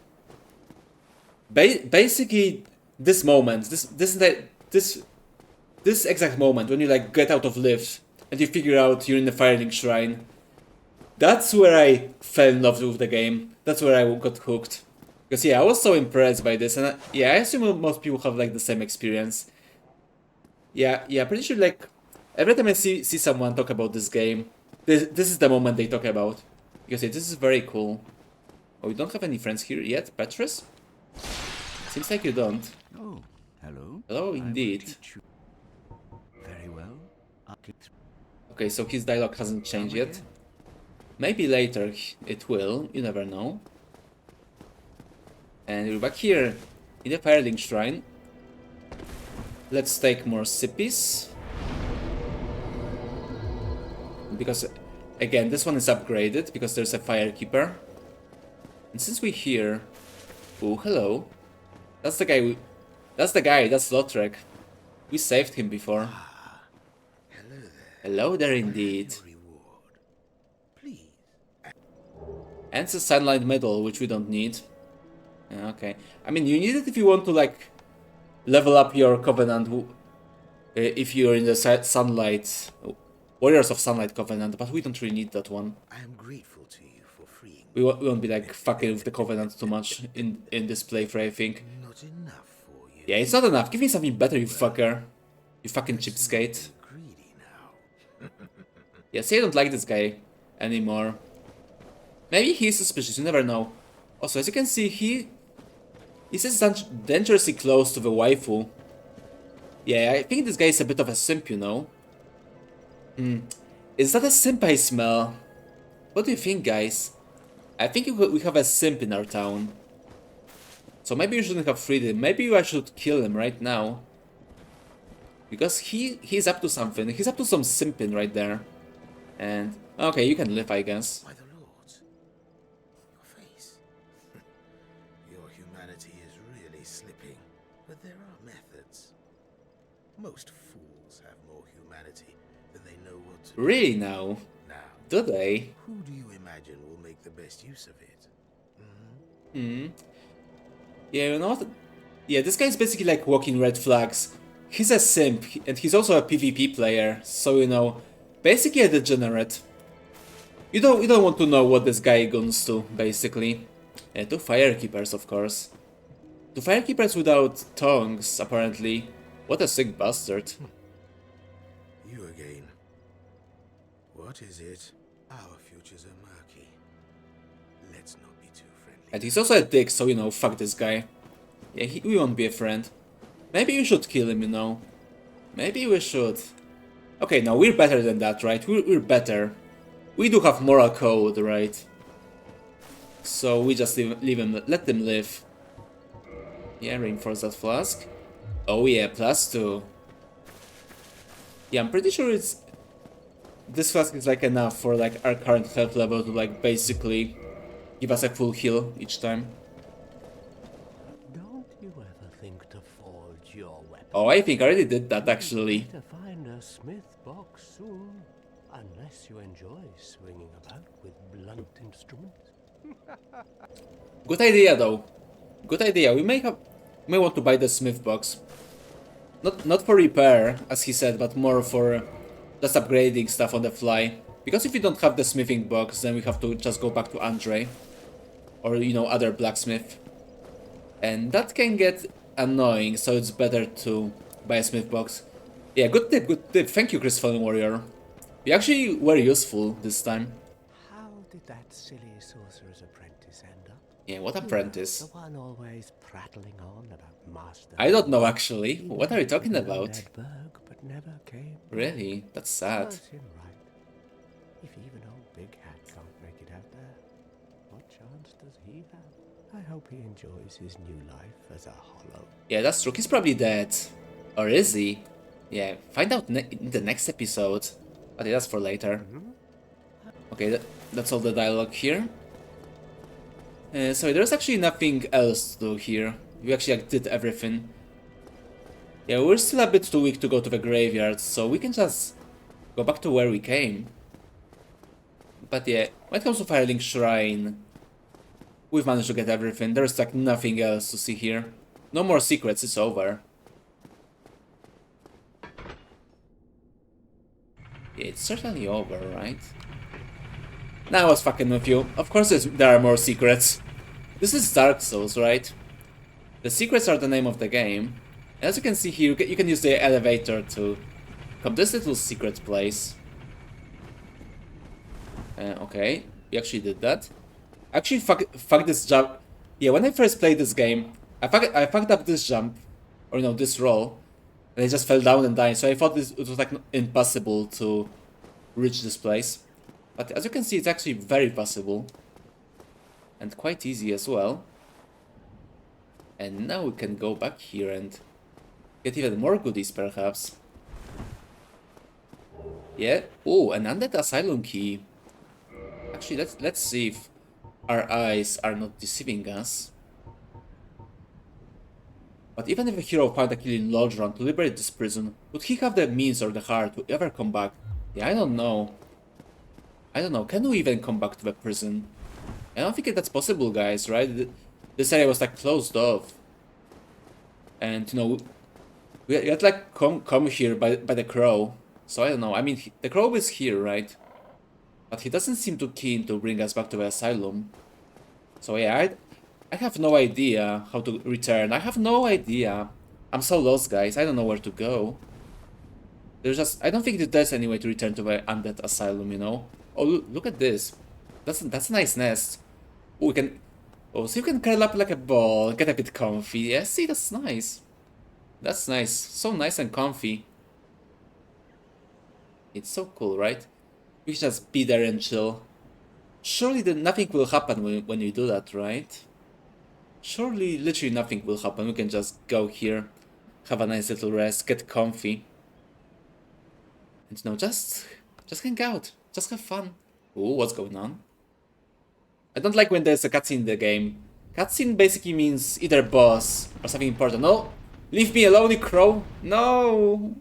basically, this moment, this exact moment, when you like get out of lift, and you figure out you're in the Firelink Shrine, that's where I fell in love with the game, that's where I got hooked. Because yeah, I was so impressed by this, and yeah, I assume most people have like the same experience. Yeah, pretty sure like, every time I see someone talk about this game, this is the moment they talk about. Because yeah, this is very cool. Oh, we don't have any friends here yet, Petrus? Seems like you don't. Oh, hello. Hello, I will indeed. teach you. Very well. I'll get Okay, so his dialogue hasn't changed Come yet. again. Maybe later it will, you never know. And we're back here in the Firelink Shrine. Let's take more sippies. Because, again, this one is upgraded because there's a Firekeeper. And since we're here... Oh, hello. That's the guy that's Lautrec. We saved him before. Hello there. Hello there indeed. Your reward. Please. And it's a Sunlight Medal, which we don't need. Okay. I mean, you need it if you want to, like, level up your Covenant if you're in the Sunlight... Warriors of Sunlight Covenant, but we don't really need that one. I am grateful to you for freeing We won't be, like, fucking with the Covenant too much in this playthrough, I think. Not enough for you. Yeah, it's not enough. Give me something better, you fucker. You fucking cheapskate. Greedy now. Yeah, see, I don't like this guy anymore. Maybe he's suspicious, you never know. Also, as you can see, he says dangerously close to the waifu. Yeah, I think this guy is a bit of a simp, you know. Is that a simp I smell? What do you think, guys? I think we have a simp in our town. So maybe you shouldn't have freed him. Maybe I should kill him right now. Because he's up to something. He's up to some simping right there. And... okay, you can live, I guess. By the Lord. Your face. Your humanity is really slipping. But there are methods. Most fools have more humanity than they know what to do. Really now? Now, Do they? who do you imagine will make the best use of it? Yeah, you know what? Yeah, this guy's basically like walking red flags. He's a simp, and he's also a PvP player, so you know, basically a degenerate. You don't want to know what this guy goes to, basically. Two Firekeepers, of course. Two Firekeepers without tongues, apparently. What a sick bastard. You again. What is it? Our futures are murky. Let's not be too friendly. And he's also a dick, so you know, fuck this guy. Yeah, we won't be a friend. Maybe you should kill him, you know. Maybe we should. Okay, no, we're better than that, right? We're better. We do have moral code, right? So we just leave him, let them live. Yeah, reinforce that flask. Oh yeah, +2. Yeah, I'm pretty sure this flask is like enough for like our current health level to like basically give us a full heal each time. Don't you ever think to forge your weapon? Oh, I think I already did that actually. To find a smith box soon, unless you enjoy swinging about with blunt instruments. Good idea though. Good idea. We may want to buy the smith box. Not for repair, as he said, but more for just upgrading stuff on the fly. Because if we don't have the smithing box, then we have to just go back to Andre. Or, you know, other blacksmith. And that can get annoying, so it's better to buy a smith box. Yeah, good tip, good tip. Thank you, Chris Fallen Warrior. You actually were useful this time. How did that silly sorcerer's apprentice end up? Yeah, what apprentice? The one always prattling on about master. I don't know actually. What are you talking about? Undead Burg, but never came. Really? That's sad. Serves him right. If even old Big Hat can't make it out there, what chance does he have? I hope he enjoys his new life as a hollow. Yeah, that's true. He's probably dead. Or is he? Yeah, find out in the next episode. But that's for later. Okay, that's all the dialogue here. So there's actually nothing else to do here. We actually like, did everything. Yeah, we're still a bit too weak to go to the graveyard, so we can just go back to where we came. But yeah, when it comes to Firelink Shrine, we've managed to get everything. There's like nothing else to see here. No more secrets, it's over. Yeah, it's certainly over, right? Now I was fucking with you. Of course there are more secrets. This is Dark Souls, right? The secrets are the name of the game. As you can see here, you can use the elevator to come to this little secret place. Okay, we actually did that. Actually, fuck this jump. Yeah, when I first played this game, I fucked up this jump, or you know, this roll, and I just fell down and died. So I thought it was like impossible to reach this place. But as you can see, it's actually very possible. And quite easy as well. And now we can go back here and get even more goodies, perhaps. Yeah. Oh, an Undead Asylum key. Actually, let's see if our eyes are not deceiving us. But even if a hero found a killing lodge run to liberate this prison, would he have the means or the heart to ever come back? Yeah, I don't know. I don't know. Can we even come back to the prison? I don't think that's possible, guys, right? This area was like closed off. And, you know, we had like come here by the crow. So I don't know. I mean, the crow is here, right? But he doesn't seem too keen to bring us back to the asylum. So yeah, I have no idea how to return. I have no idea. I'm so lost, guys. I don't know where to go. I don't think there's any way to return to the Undead Asylum, you know? Oh, look at this. That's a nice nest. Oh, we can... Oh, so you can curl up like a ball, get a bit comfy. Yeah, see, that's nice. That's nice. So nice and comfy. It's so cool, right? We just be there and chill. Surely nothing will happen when you do that, right? Surely literally nothing will happen. We can just go here, have a nice little rest, get comfy. And you know, just hang out, just have fun. Ooh, what's going on? I don't like when there's a cutscene in the game. Cutscene basically means either boss or something important. No! Leave me alone, you crow! No!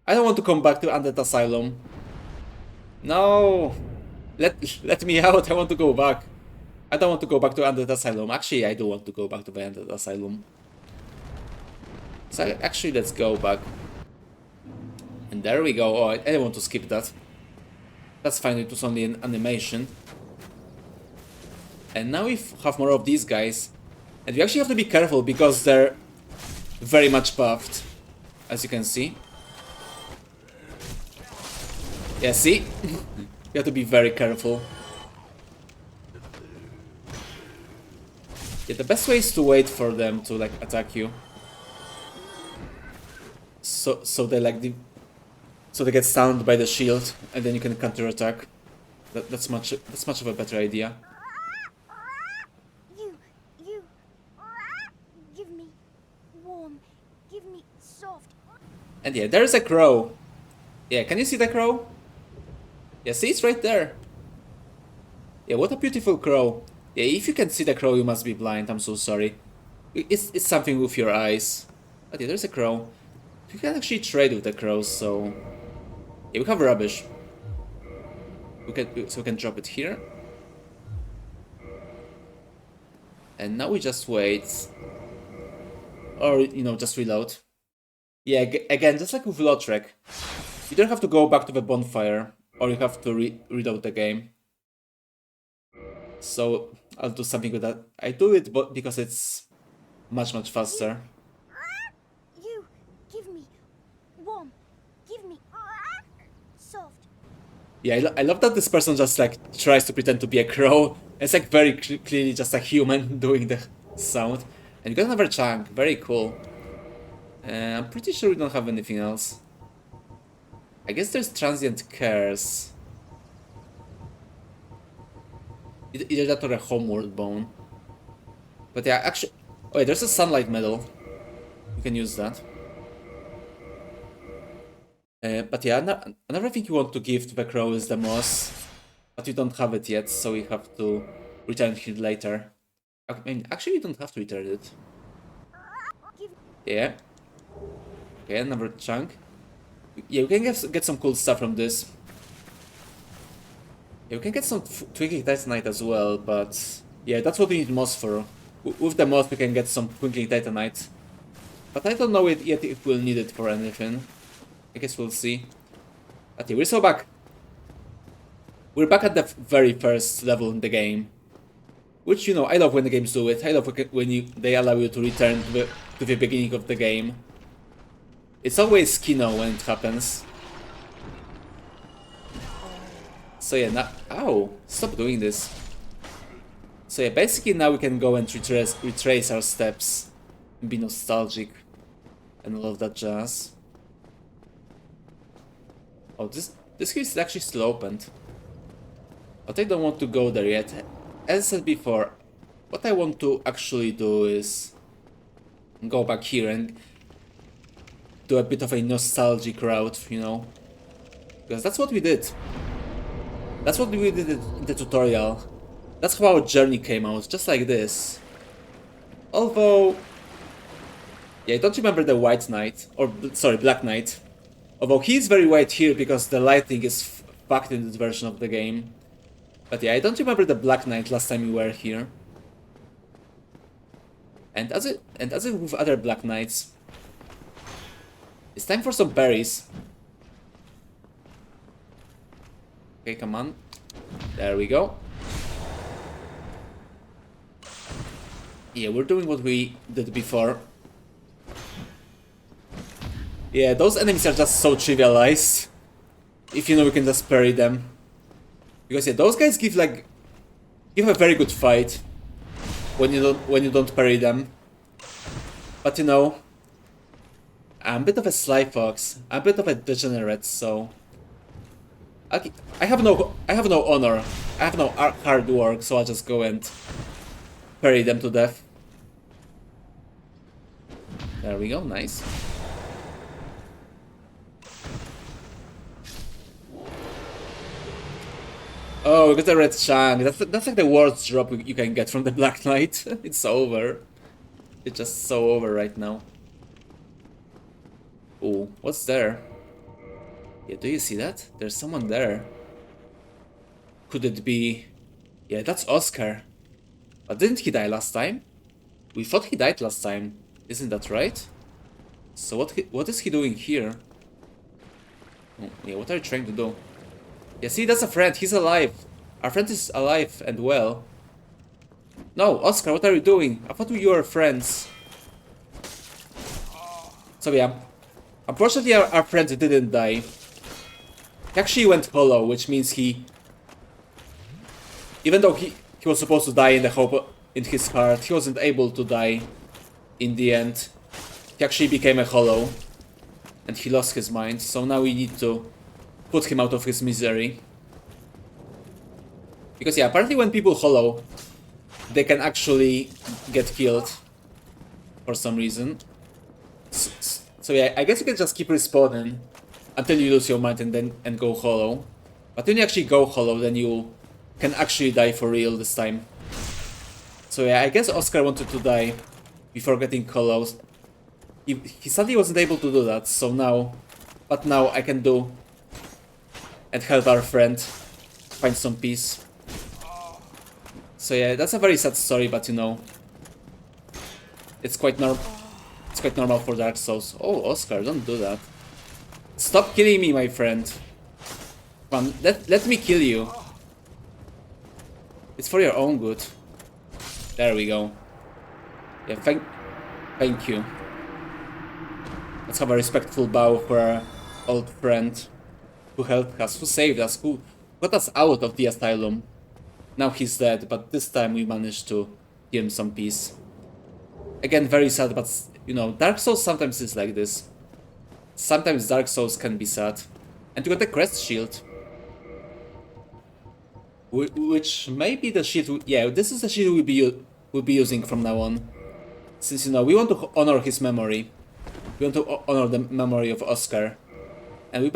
I don't want to come back to Undead Asylum. No! Let me out, I want to go back. I don't want to go back to Undead Asylum. Actually, I do want to go back to the Undead Asylum. So actually, let's go back. And there we go. Oh, I didn't want to skip that. That's fine, it was only an animation. And now we have more of these guys. And we actually have to be careful because they're very much buffed, as you can see. Yeah, see? You have to be very careful. Yeah, the best way is to wait for them to like attack you. So they get stunned by the shield, and then you can counterattack. That's much of a better idea. You, give me warm, give me soft. And yeah, there's a crow. Yeah, can you see the crow? Yeah, see, it's right there. Yeah, what a beautiful crow. Yeah, if you can see the crow, you must be blind. I'm so sorry. It's something with your eyes. But yeah, there's a crow. You can actually trade with the crows, so... Yeah, we have rubbish. We can drop it here. And now we just wait. Or, you know, just reload. Yeah, again, just like with Lautrec. You don't have to go back to the bonfire. Or you have to reload the game. So, I'll do something with that. I do it because it's much faster. You, give me warm, give me soft. Yeah, I love that this person just like tries to pretend to be a crow. It's like very clearly just a human doing the sound. And you got another chunk, very cool. I'm pretty sure we don't have anything else. I guess there's transient curse. Either that or a homeworld bone. But yeah, actually... Oh, wait, there's a sunlight medal. You can use that. But yeah, another thing you want to give to the crow is the moss. But you don't have it yet, so you have to return it later. I mean, actually you don't have to return it. Yeah. Okay, another chunk. Yeah, we can get some cool stuff from this. Yeah, we can get some Twinkling Titanite as well, but... Yeah, that's what we need moss for. With the moss we can get some Twinkling Titanite. But I don't know yet if we'll need it for anything. I guess we'll see. But yeah, we're so back. We're back at the very first level in the game. Which, you know, I love when the games do it. I love when they allow you to return to the beginning of the game. It's always Kino when it happens. So yeah, now... Ow! Stop doing this. So yeah, basically now we can go and retrace our steps, and be nostalgic, and all of that jazz. Oh, this key is actually still opened. But I don't want to go there yet. As I said before, what I want to actually do is go back here and do a bit of a nostalgic route, you know? Because that's what we did. That's what we did in the tutorial. That's how our journey came out, just like this. Although... yeah, I don't remember the White Knight, or sorry, Black Knight. Although he's very white here because the lighting is fucked in this version of the game. But yeah, I don't remember the Black Knight last time we were here. And as it with other Black Knights, it's time for some berries. Okay, come on. There we go. Yeah, we're doing what we did before. Yeah, those enemies are just so trivialized. If you know, we can just parry them. Because yeah, those guys give a very good fight when you don't parry them. But you know, I'm a bit of a sly fox. I'm a bit of a degenerate, so I have no honor. I have no hard work, so I'll just go and parry them to death. There we go, nice. Oh, we got a red chunk. That's like the worst drop you can get from the Black Knight. It's over. It's just so over right now. Ooh, what's there? Yeah, do you see that? There's someone there. Could it be... yeah, that's Oscar. But didn't he die last time? We thought he died last time. Isn't that right? So what is he doing here? Oh, yeah, what are you trying to do? Yeah, see, that's a friend. He's alive. Our friend is alive and well. No, Oscar, what are you doing? I thought we were friends. So yeah, unfortunately our friend didn't die. He actually went hollow, which means even though he was supposed to die in the hope in his heart, he wasn't able to die in the end. He actually became a hollow. And he lost his mind, so now we need to put him out of his misery. Because yeah, apparently when people hollow, they can actually get killed for some reason. So yeah, I guess you can just keep respawning until you lose your mind and go hollow. But when you actually go hollow, then you can actually die for real this time. So yeah, I guess Oscar wanted to die before getting hollow. He sadly wasn't able to do that, so now I can do and help our friend find some peace. So yeah, that's a very sad story, but you know, it's quite normal for Dark Souls. Oh, Oscar, don't do that. Stop killing me, my friend. Come on, let me kill you. It's for your own good. There we go. Yeah, thank you. Let's have a respectful bow for our old friend who helped us, who saved us, who got us out of the asylum. Now he's dead, but this time we managed to give him some peace. Again, very sad, but you know, Dark Souls sometimes is like this. Sometimes Dark Souls can be sad. And you got the crest shield. Which may be the shield... yeah, this is the shield we'll be using from now on. Since, you know, we want to honor his memory. We want to honor the memory of Oscar. And we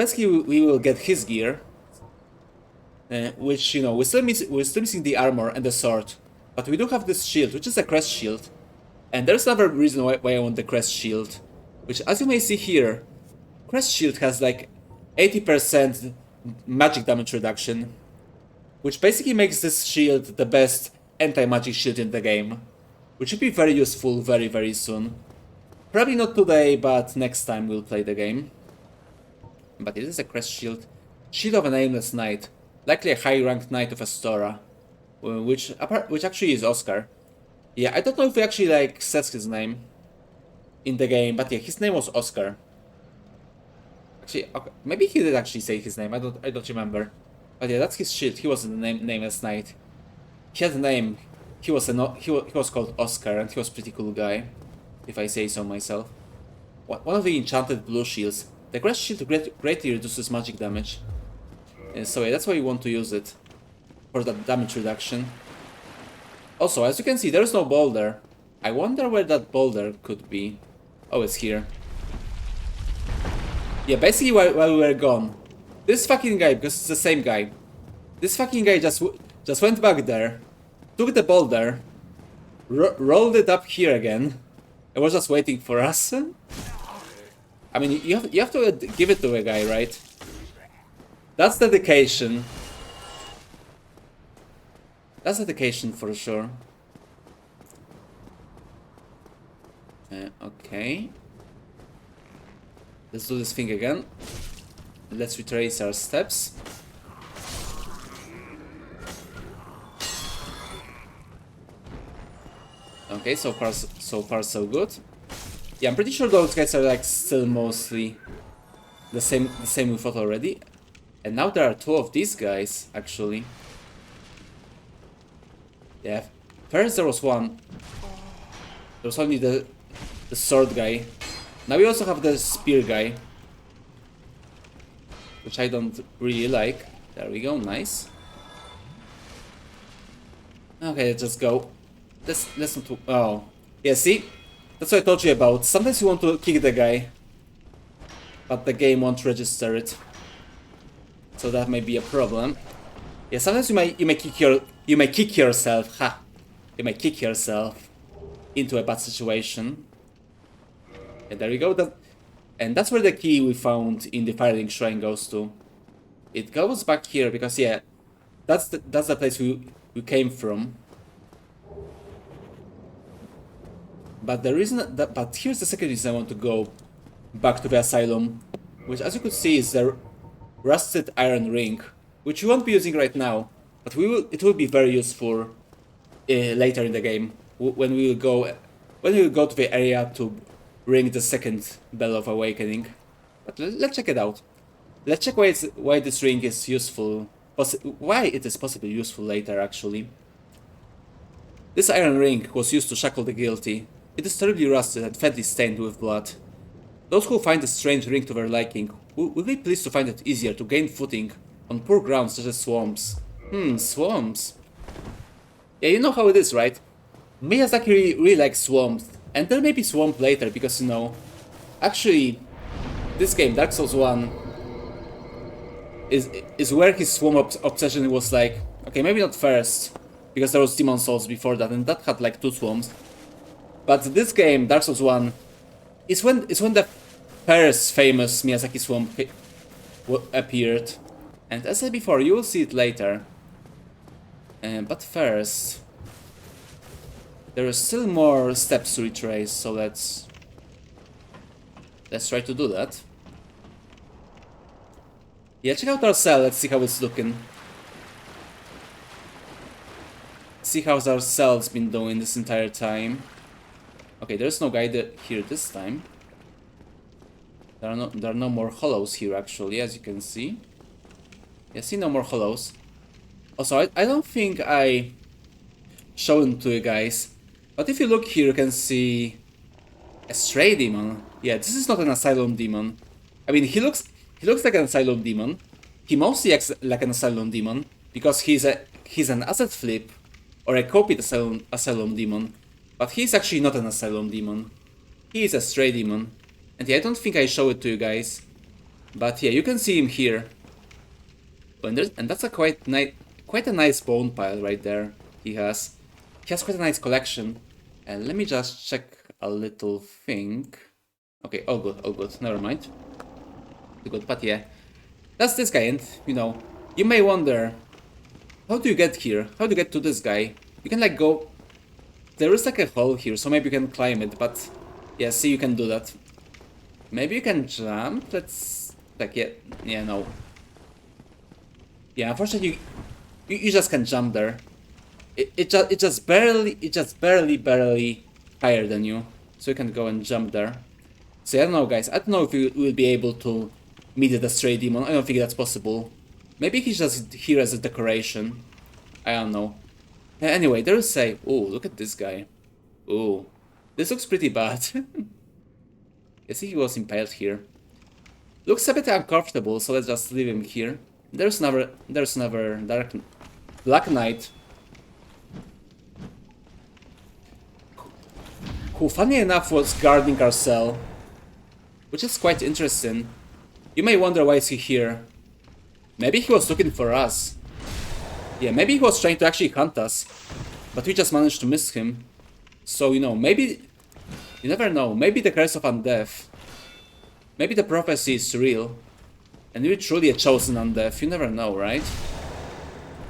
will get his gear. Which, you know, we're still missing the armor and the sword. But we do have this shield, which is a crest shield. And there's another reason why I want the crest shield. Which, as you may see here, crest shield has like 80% magic damage reduction. Which basically makes this shield the best anti-magic shield in the game. Which should be very useful very, very soon. Probably not today, but next time we'll play the game. But it is a crest shield. Shield of a nameless knight. Likely a high-ranked knight of Astora. Which actually is Oscar. Yeah, I don't know if he actually like says his name in the game, but yeah, his name was Oscar. Actually, okay, maybe he did actually say his name. I don't remember. But yeah, that's his shield. He wasn't a nameless knight. He had a name. he was called Oscar, and he was a pretty cool guy, if I say so myself. One of the enchanted blue shields. The grass shield greatly reduces magic damage. So yeah, that's why you want to use it, for that damage reduction. Also, as you can see, there's no boulder. I wonder where that boulder could be. Oh, it's here. Yeah, basically while we were gone, this fucking guy, because it's the same guy, this fucking guy just went back there, took the boulder, rolled it up here again, and was just waiting for us. I mean, you have to give it to a guy, right? That's dedication. That's dedication for sure. Okay. Let's do this thing again. Let's retrace our steps. Okay, so far so good. Yeah, I'm pretty sure those guys are like still mostly the same we thought already. And now there are two of these guys actually. Yeah. First there was one. There was only the sword guy. Now we also have the spear guy, which I don't really like. There we go, nice. Okay, let's just go. Let's not. Oh, yeah. See, that's what I told you about. Sometimes you want to kick the guy, but the game won't register it, so that may be a problem. Yeah, sometimes you may kick yourself. Ha! You may kick yourself into a bad situation. And there you go. And that's where the key we found in the Firelink Shrine goes to. It goes back here because yeah, that's the place we came from. But the reason but here's the second reason I want to go back to the asylum, which as you could see is the rusted iron ring, which we won't be using right now, but it will be very useful later in the game when we will go to the area to ring the second Bell of Awakening. But let's check it out. Let's check why this ring is useful, why it is possibly useful later actually. This iron ring was used to shackle the guilty. It is terribly rusted and faintly stained with blood. Those who find the strange ring to their liking will be pleased to find it easier to gain footing on poor grounds such as swamps. Swamps. Yeah, you know how it is, right? Miyazaki really likes swamps, and there may be swamp later because, you know, actually, this game, Dark Souls 1, is where his swamp obsession was like, okay, maybe not first, because there was Demon Souls before that, and that had like 2 swamps. But this game, Dark Souls 1, is when the first famous Miyazaki swamp appeared. And as I said before, you will see it later. But first, there are still more steps to retrace, so let's try to do that. Yeah, check out our cell, let's see how it's looking. See how our cell's been doing this entire time. Okay, there's no guy here this time. There are no more hollows here actually, as you can see. Yeah, see, no more hollows. Also, I don't think I showed to you guys, but if you look here, you can see a stray demon. Yeah, this is not an asylum demon. I mean, he looks like an asylum demon. He mostly acts like an asylum demon because he's an asset flip or a copied asylum demon. But he's actually not an asylum demon. He is a stray demon. And yeah, I don't think I show it to you guys. But yeah, you can see him here. And that's a quite a nice bone pile right there. He has quite a nice collection. And let me just check a little thing. Okay, all good, never mind. Good, but yeah. That's this guy, and you know, you may wonder, how do you get here? How do you get to this guy? You can like go. There is like a hole here, so maybe you can climb it, but yeah, see, you can do that. Maybe you can jump. Let's like yeah, no. Yeah, unfortunately, you just can't jump there. It just barely higher than you, so you can go and jump there. So I don't know, guys. I don't know if you will be able to meet the stray demon. I don't think that's possible. Maybe he's just here as a decoration. I don't know. Anyway, there is a... Ooh, look at this guy. Ooh. This looks pretty bad. I see he was impaled here. Looks a bit uncomfortable, so let's just leave him here. There's another Black Knight. Who, funny enough, was guarding our cell. Which is quite interesting. You may wonder why is he here. Maybe he was looking for us. Yeah, maybe he was trying to actually hunt us. But we just managed to miss him. So, you know, maybe... You never know. Maybe the curse of undeath. Maybe the prophecy is real. And we're truly a chosen undeath. You never know, right?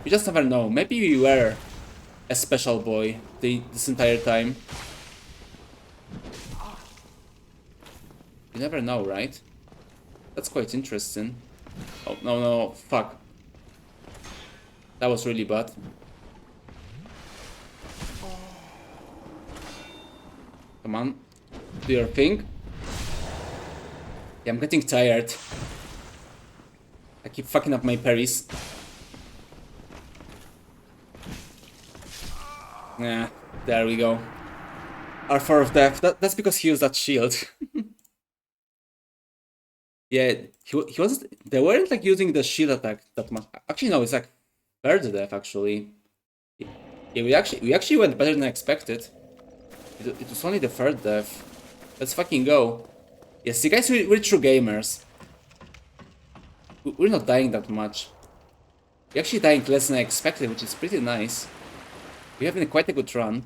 You just never know. Maybe we were a special boy this entire time. You never know, right? That's quite interesting. Oh, no, no, fuck. That was really bad. Come on. Do your thing. Yeah, I'm getting tired. I keep fucking up my parries. Yeah, there we go. R4 of death. That's because he used that shield. Yeah, he wasn't. They weren't like using the shield attack that much. Actually, no, it's like third death actually. Yeah, we actually went better than I expected. It was only the third death. Let's fucking go. Yes, you guys, we're true gamers. We're not dying that much. We're actually dying less than I expected, which is pretty nice. We're having quite a good run.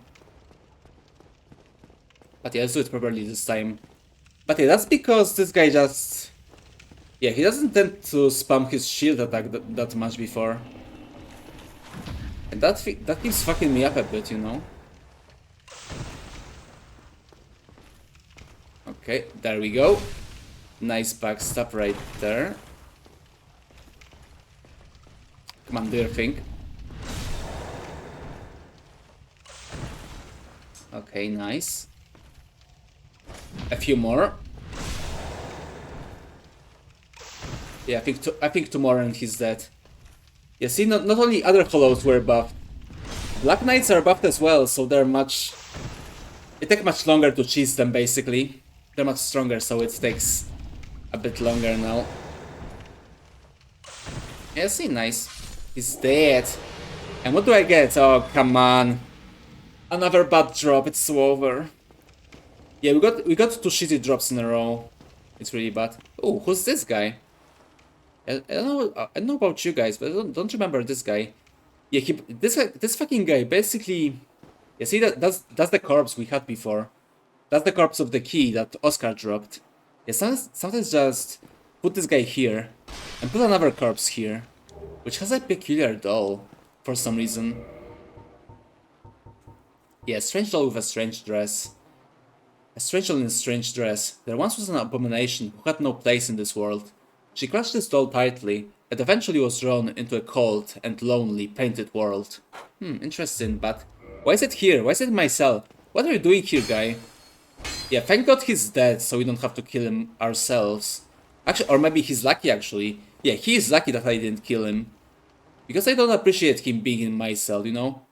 But yeah, let's do it properly this time. But yeah, that's because this guy just... Yeah, he doesn't tend to spam his shield attack that much before. And that keeps fucking me up a bit, you know? Okay, there we go. Nice backstab right there. Come on, do your thing. Okay, nice. A few more. Yeah, I think tomorrow and he's dead. Yeah, see, not only other hollows were buffed. Black Knights are buffed as well, so they're much... It takes much longer to cheese them, basically. They're much stronger, so it takes a bit longer now. Yeah, see, nice. He's dead. And what do I get? Oh, come on. Another bad drop, it's so over. Yeah, we got 2 shitty drops in a row. It's really bad. Oh, who's this guy? I don't know about you guys, but I don't remember this guy. Yeah, this fucking guy basically. Yeah, see that's the corpse we had before. That's the corpse of the key that Oscar dropped. Yeah, sometimes just put this guy here and put another corpse here, which has a peculiar doll for some reason. Yeah, strange doll with a strange dress. A strange doll in a strange dress. There once was an abomination who had no place in this world. She clutched this doll tightly, and eventually was drawn into a cold and lonely painted world. Interesting, but why is it here? Why is it in my cell? What are you doing here, guy? Yeah, thank God he's dead, so we don't have to kill him ourselves. Actually, or maybe he's lucky, actually. Yeah, he is lucky that I didn't kill him. Because I don't appreciate him being in my cell, you know?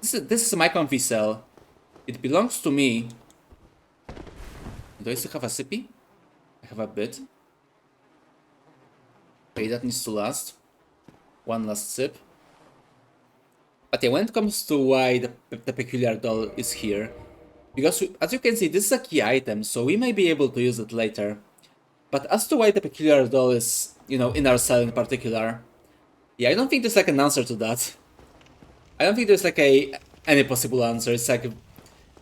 This is my comfy cell. It belongs to me. Do I still have a sippy? I have a bit. Okay, that needs to last. One last sip. But yeah, when it comes to why the peculiar doll is here, because as you can see, this is a key item, so we may be able to use it later. But as to why the peculiar doll is, you know, in our cell in particular, yeah, I don't think there's like an answer to that. I don't think there's like any possible answer. It's like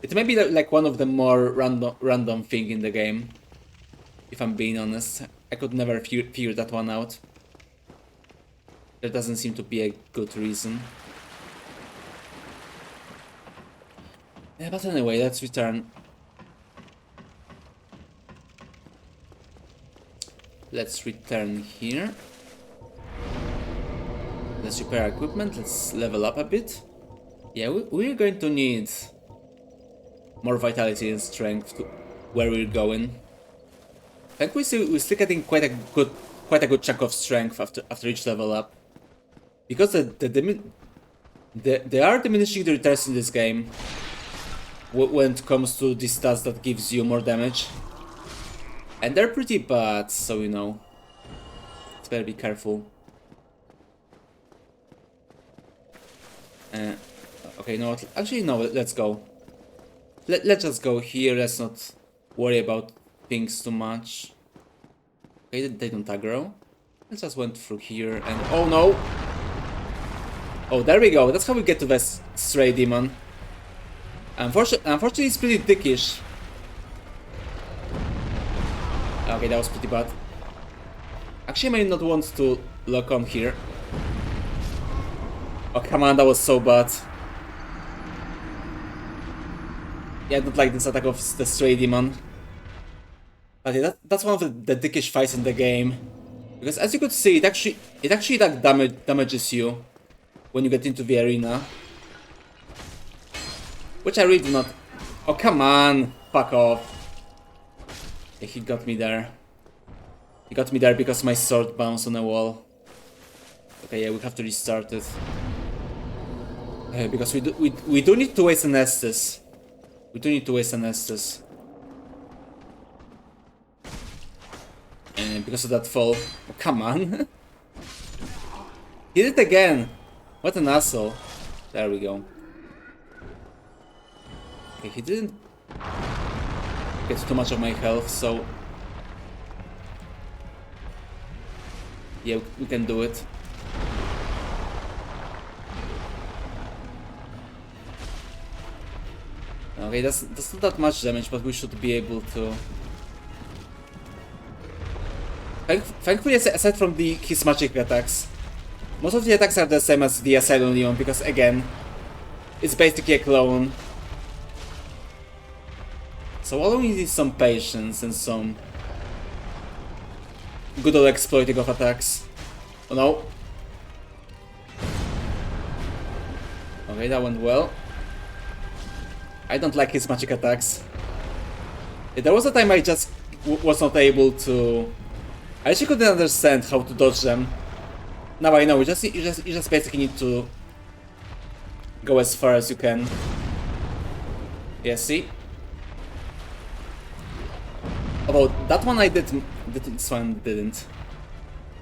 it may be like one of the more random thing in the game. If I'm being honest, I could never figure that one out. There doesn't seem to be a good reason. Yeah, but anyway, let's return. Let's return here. Let's repair our equipment. Let's level up a bit. Yeah, we're going to need more vitality and strength to where we're going. I think we're still getting quite a good chunk of strength after each level up, because They are diminishing the returns in this game when it comes to the stats that gives you more damage. And they're pretty bad, so you know. It's better be careful. Okay, no, actually no, let's go. Let's just go here, let's not worry about things too much. Okay, they don't aggro. Let's just went through here and... oh no! Oh, there we go, that's how we get to this stray demon. Unfortunately it's pretty dickish. Okay, that was pretty bad. Actually, I may not want to lock on here. Oh, come on, that was so bad. Yeah, I don't like this attack of the stray demon. But yeah, that's one of the dickish fights in the game. Because as you could see, it actually like damages you when you get into the arena. Which I really do not... oh, come on! Fuck off. Yeah, he got me there. He got me there because my sword bounced on a wall. Okay, yeah, we have to restart it. Because we do need to waste an Estus. We do need to waste an Estus. And because of that fall. Oh, come on. He did it again. What an asshole. There we go. Okay, he didn't get too much of my health, so... yeah, we can do it. Okay, that's not that much damage, but we should be able to... Thankfully, aside from his magic attacks, most of the attacks are the same as the Asylum Demon, because again, it's basically a clone. So all we need is some patience and some good old exploiting of attacks. Oh no. Okay, that went well. I don't like his magic attacks. There was a time I just was not able to... I actually couldn't understand how to dodge them. Now I know, you just basically need to go as far as you can. Yeah, see? Although that one I didn't, this one didn't.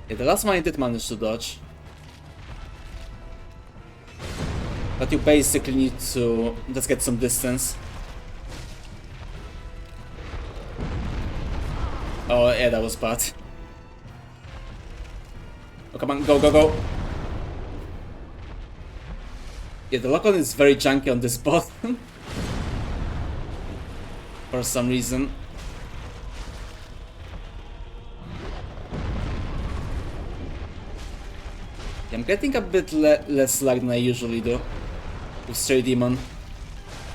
Yeah, the last one I did manage to dodge. But you basically need to just get some distance. Oh yeah, that was bad. Oh, come on, go, go, go. Yeah, the lock-on is very junky on this boss. For some reason. Yeah, I'm getting a bit less lag than I usually do with Stray Demon.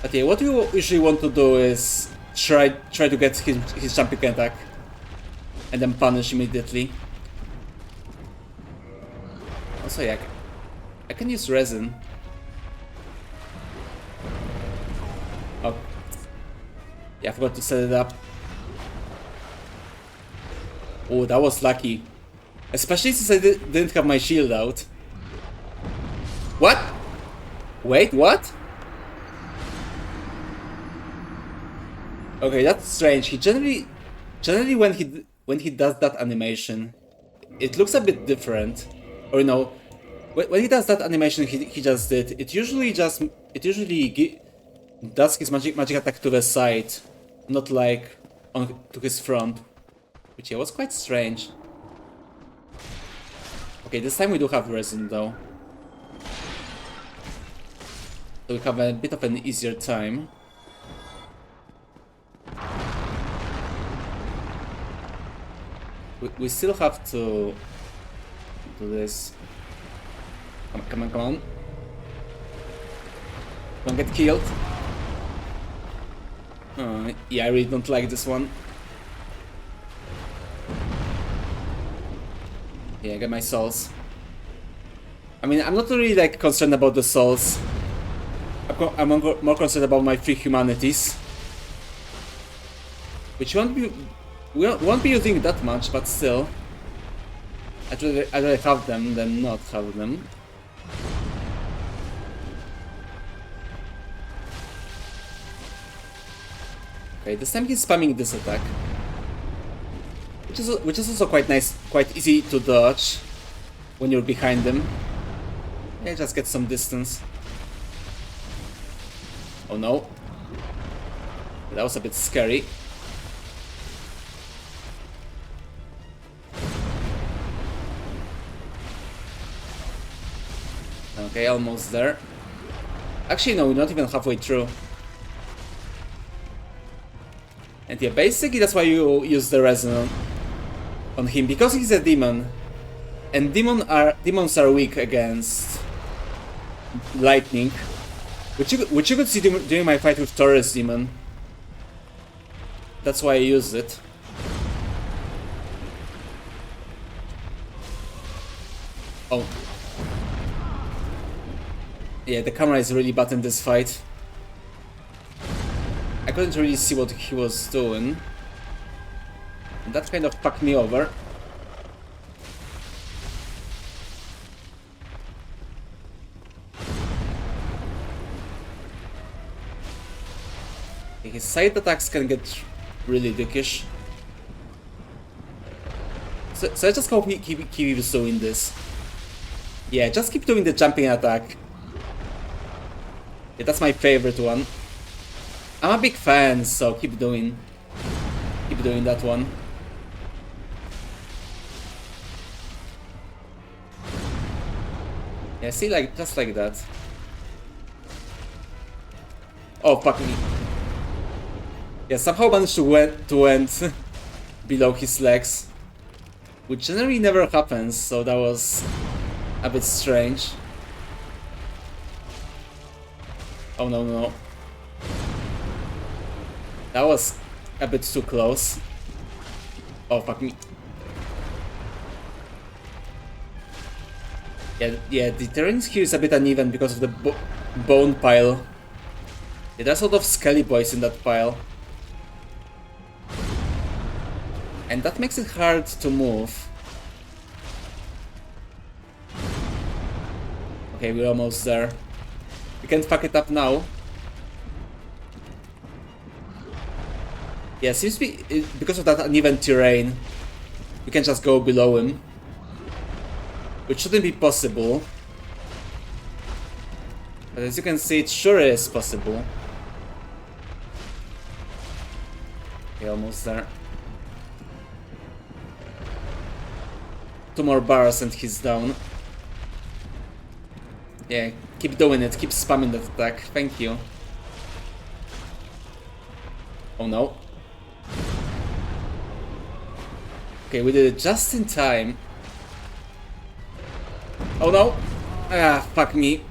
But yeah, what you usually want to do is try to get his jumping attack and then punish immediately. Also, yeah, I can use resin. Oh, yeah, I forgot to set it up. Oh, that was lucky. Especially since I didn't have my shield out. What? Wait, what? Okay, that's strange. He generally when he does that animation, it looks a bit different. Or you know, when he does that animation he just did, it usually does his magic attack to the side, not like to his front, which yeah, was quite strange. Okay, this time we do have resin though, so we have a bit of an easier time. We still have to do this. Come on, come on. Don't get killed. Yeah, I really don't like this one. Yeah, get my souls. I mean, I'm not really like concerned about the souls. I'm more concerned about my 3 humanities, which we won't be using that much, but still, I'd rather have them than not have them. Okay, this time he's spamming this attack. Which is also quite nice, quite easy to dodge when you're behind him. Yeah, just get some distance. Oh no. That was a bit scary. Okay, almost there. Actually, no, we're not even halfway through. And yeah, basically that's why you use the resonance on him, because he's a demon. And demons are weak against lightning. Which you could see during my fight with Taurus Demon. That's why I used it. Oh. Yeah, the camera is really bad in this fight. I couldn't really see what he was doing. And that kind of fucked me over. His side attacks can get really dickish. So I just hope he keeps doing this. Yeah, just keep doing the jumping attack. Yeah, that's my favorite one. I'm a big fan, so keep doing that one. Yeah, see, like just like that. Oh fuck me. Yeah, somehow managed to end below his legs, which generally never happens, so that was a bit strange. Oh no, no. That was a bit too close. Oh fuck me. Yeah, the terrain here is a bit uneven because of the bone pile. Yeah, there's a lot of skelly boys in that pile. And that makes it hard to move. Okay, we're almost there. We can't fuck it up now. Yeah, seems to be because of that uneven terrain. We can just go below him, which shouldn't be possible. But as you can see, it sure is possible. Okay, almost there. 2 more bars and he's down. Yeah, keep doing it, keep spamming that attack, thank you. Oh no. Okay, we did it just in time. Oh no! Ah, fuck me.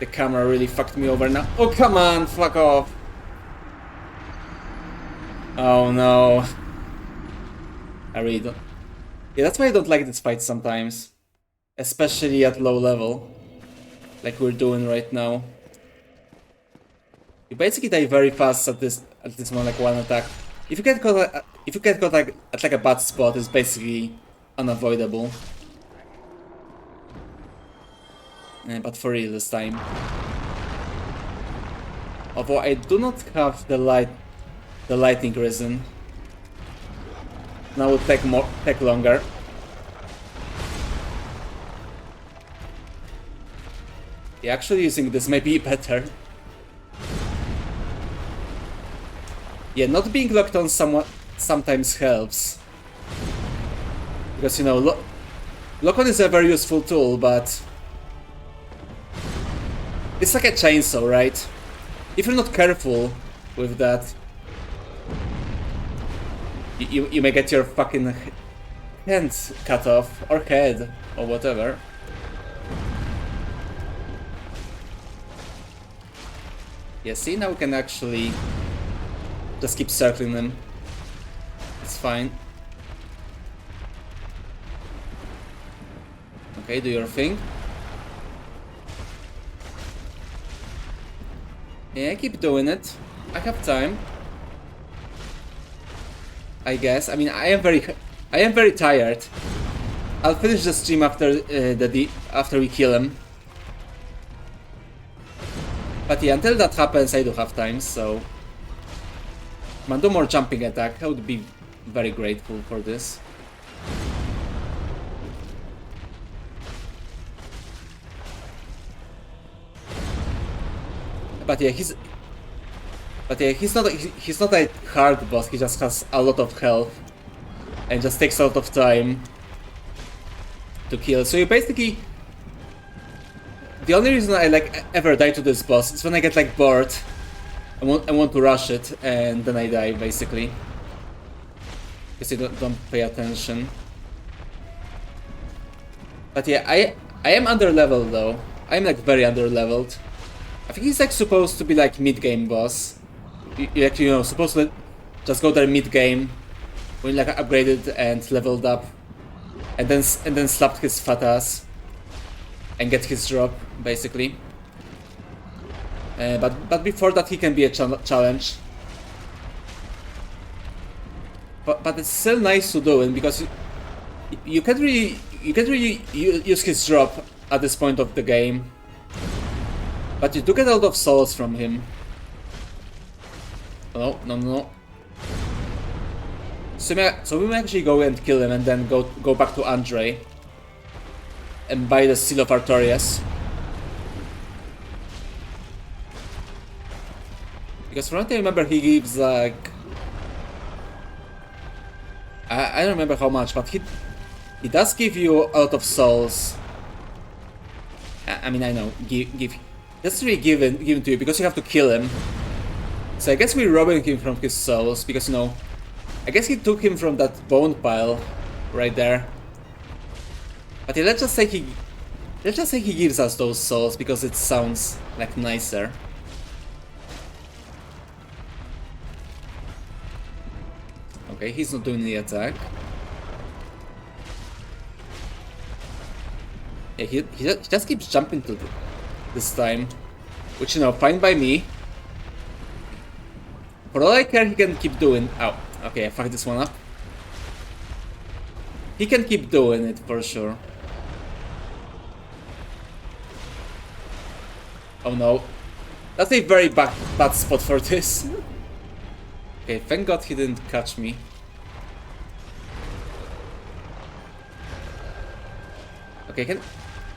The camera really fucked me over now. Oh, come on, fuck off. Oh no. I really don't. Yeah, that's why I don't like this fight sometimes. Especially at low level. Like we're doing right now. You basically die very fast at this one, like one attack. If you get caught like at like a bad spot, it's basically unavoidable. But for real this time. Although I do not have the lightning resin. Now it will take longer. Yeah, actually using this may be better. Yeah, not being locked on sometimes helps. Because, you know, lock-on is a very useful tool, but it's like a chainsaw, right? If you're not careful with that, you may get your fucking hand cut off, or head, or whatever. Yeah, see, now we can actually just keep circling them. It's fine. Okay, do your thing. Yeah, keep doing it. I have time. I guess. I mean, I am very tired. I'll finish the stream after after we kill him. But yeah, until that happens, I do have time, so... Come on, do more jumping attack. I would be very grateful for this. But yeah, he's not a hard boss. He just has a lot of health and just takes a lot of time to kill. So you basically, the only reason I like ever die to this boss is when I get like bored. I want to rush it and then I die basically because you don't pay attention. But yeah, I am under leveled though. I'm like very under leveled. I think he's like supposed to be like mid-game boss. You actually, you know, supposed to just go there mid-game when like upgraded and leveled up, and then slapped his fat ass and get his drop basically. But before that he can be a challenge. But it's still nice to do it because you can't really use his drop at this point of the game. But you do get a lot of souls from him. Oh, no. So we may actually go and kill him and then go back to Andre and buy the Seal of Artorias. Because from what I remember, he gives like... I don't remember how much, but he does give you a lot of souls. I mean, I know, give... That's really given to you because you have to kill him. So I guess we're robbing him from his souls because, you know, I guess he took him from that bone pile right there. But yeah, let's just say he gives us those souls because it sounds like nicer. Okay, he's not doing the attack. Yeah, he just keeps jumping to this time, which, you know, fine by me. For all I care, he can keep doing... Oh, okay, I fucked this one up. He can keep doing it for sure. Oh no. That's a very bad spot for this. Okay, thank God he didn't catch me. Okay, can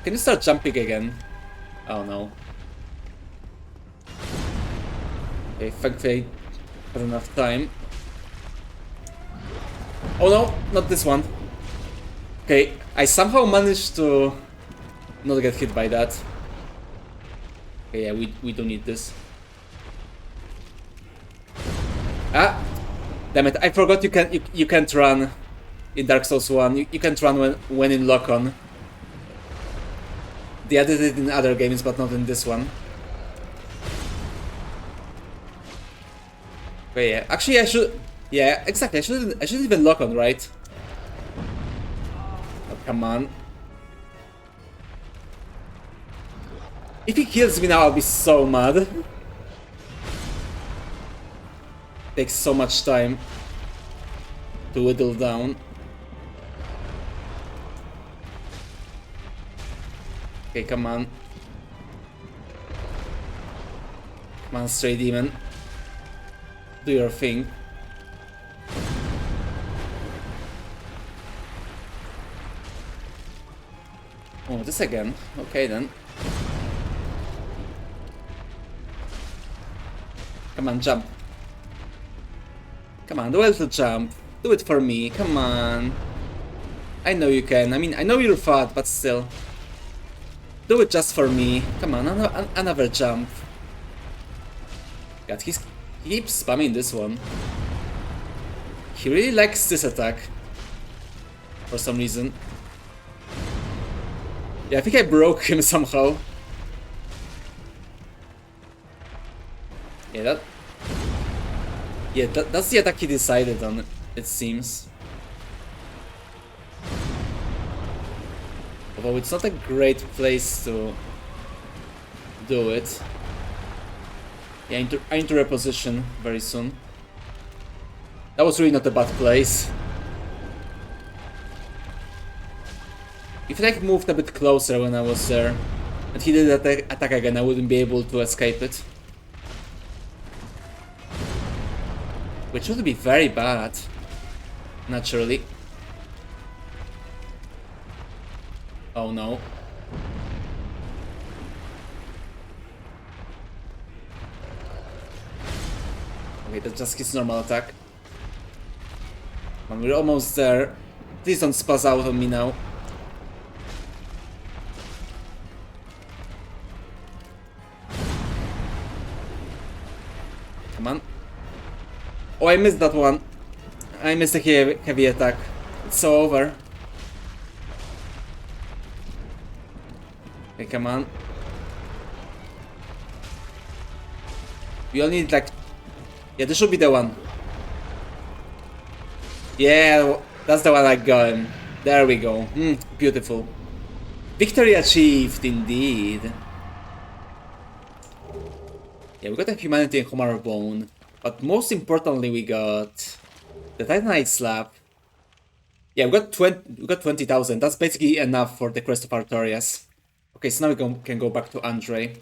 you start jumping again? Oh no. Okay, thankfully I had enough time. Oh no, not this one. Okay, I somehow managed to not get hit by that. Okay, yeah, we don't need this. Ah! Damn it, I forgot you can't run in Dark Souls 1. You can't run when in lock-on. They added it in other games, but not in this one. Okay, yeah. Actually, I should... Yeah, exactly. I shouldn't even lock on, right? Oh, come on. If he kills me now, I'll be so mad. Takes so much time to whittle down. Okay, come on. Come on, Stray Demon. Do your thing. Oh, this again. Okay then. Come on, jump. Come on, do a little jump. Do it for me, come on. I know you can. I mean, I know you're fat, but still. Do it just for me. Come on, another jump. God, he keeps spamming this one. He really likes this attack. For some reason. Yeah, I think I broke him somehow. Yeah, that's the attack he decided on, it seems. Although it's not a great place to do it. Yeah, I need to reposition very soon. That was really not a bad place. If I moved a bit closer when I was there, and he did attack again, I wouldn't be able to escape it. Which would be very bad, naturally. Oh no. Okay, that's just his normal attack. And we're almost there. Please don't spaz out on me now. Come on. Oh, I missed that one. I missed a heavy attack. It's so over. Okay, come on. We only need like... Yeah, this should be the one. Yeah, that's the one I got him. There we go. Beautiful. Victory achieved, indeed. Yeah, we got a Humanity and Homar Bone. But most importantly, we got the Titanite Slab. Yeah, we got 20,000. That's basically enough for the Crest of Artorias. Okay, so now we can go back to Andre.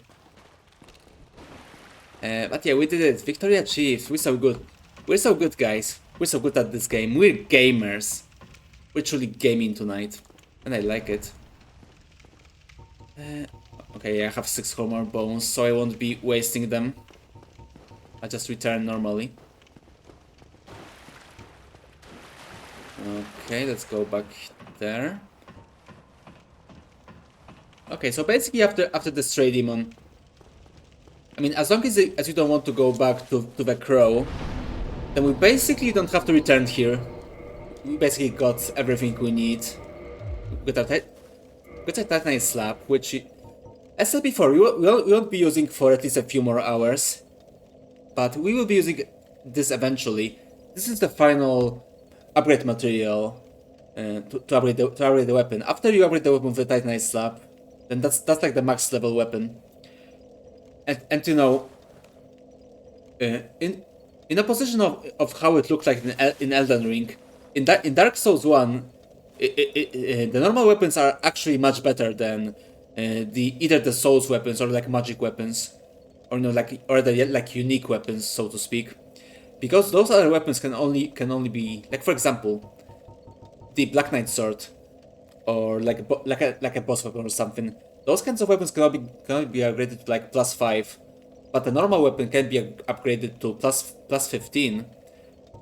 But yeah, we did it. Victory achieved. We're so good. We're so good, guys. We're so good at this game. We're gamers. We're truly gaming tonight. And I like it. Okay, I have 6 Homar Bones, so I won't be wasting them. I just return normally. Okay, let's go back there. Okay, so basically after the Stray Demon, I mean, as long as you don't want to go back to the Crow, then we basically don't have to return here. We basically got everything we need. We got a Titanite Slab, which, as said before, we won't be using for at least a few more hours. But we will be using this eventually. This is the final upgrade material to upgrade the weapon. After you upgrade the weapon with the Titanite Slab, then that's like the max level weapon. And you know, in opposition of how it looked like in Elden Ring, in Dark Souls 1, the normal weapons are actually much better than either the Souls weapons or like magic weapons, or like unique weapons, so to speak, because those other weapons can only be like, for example, the Black Knight sword, or like a boss weapon or something. Those kinds of weapons cannot be upgraded to like +5, but the normal weapon can be upgraded to plus 15,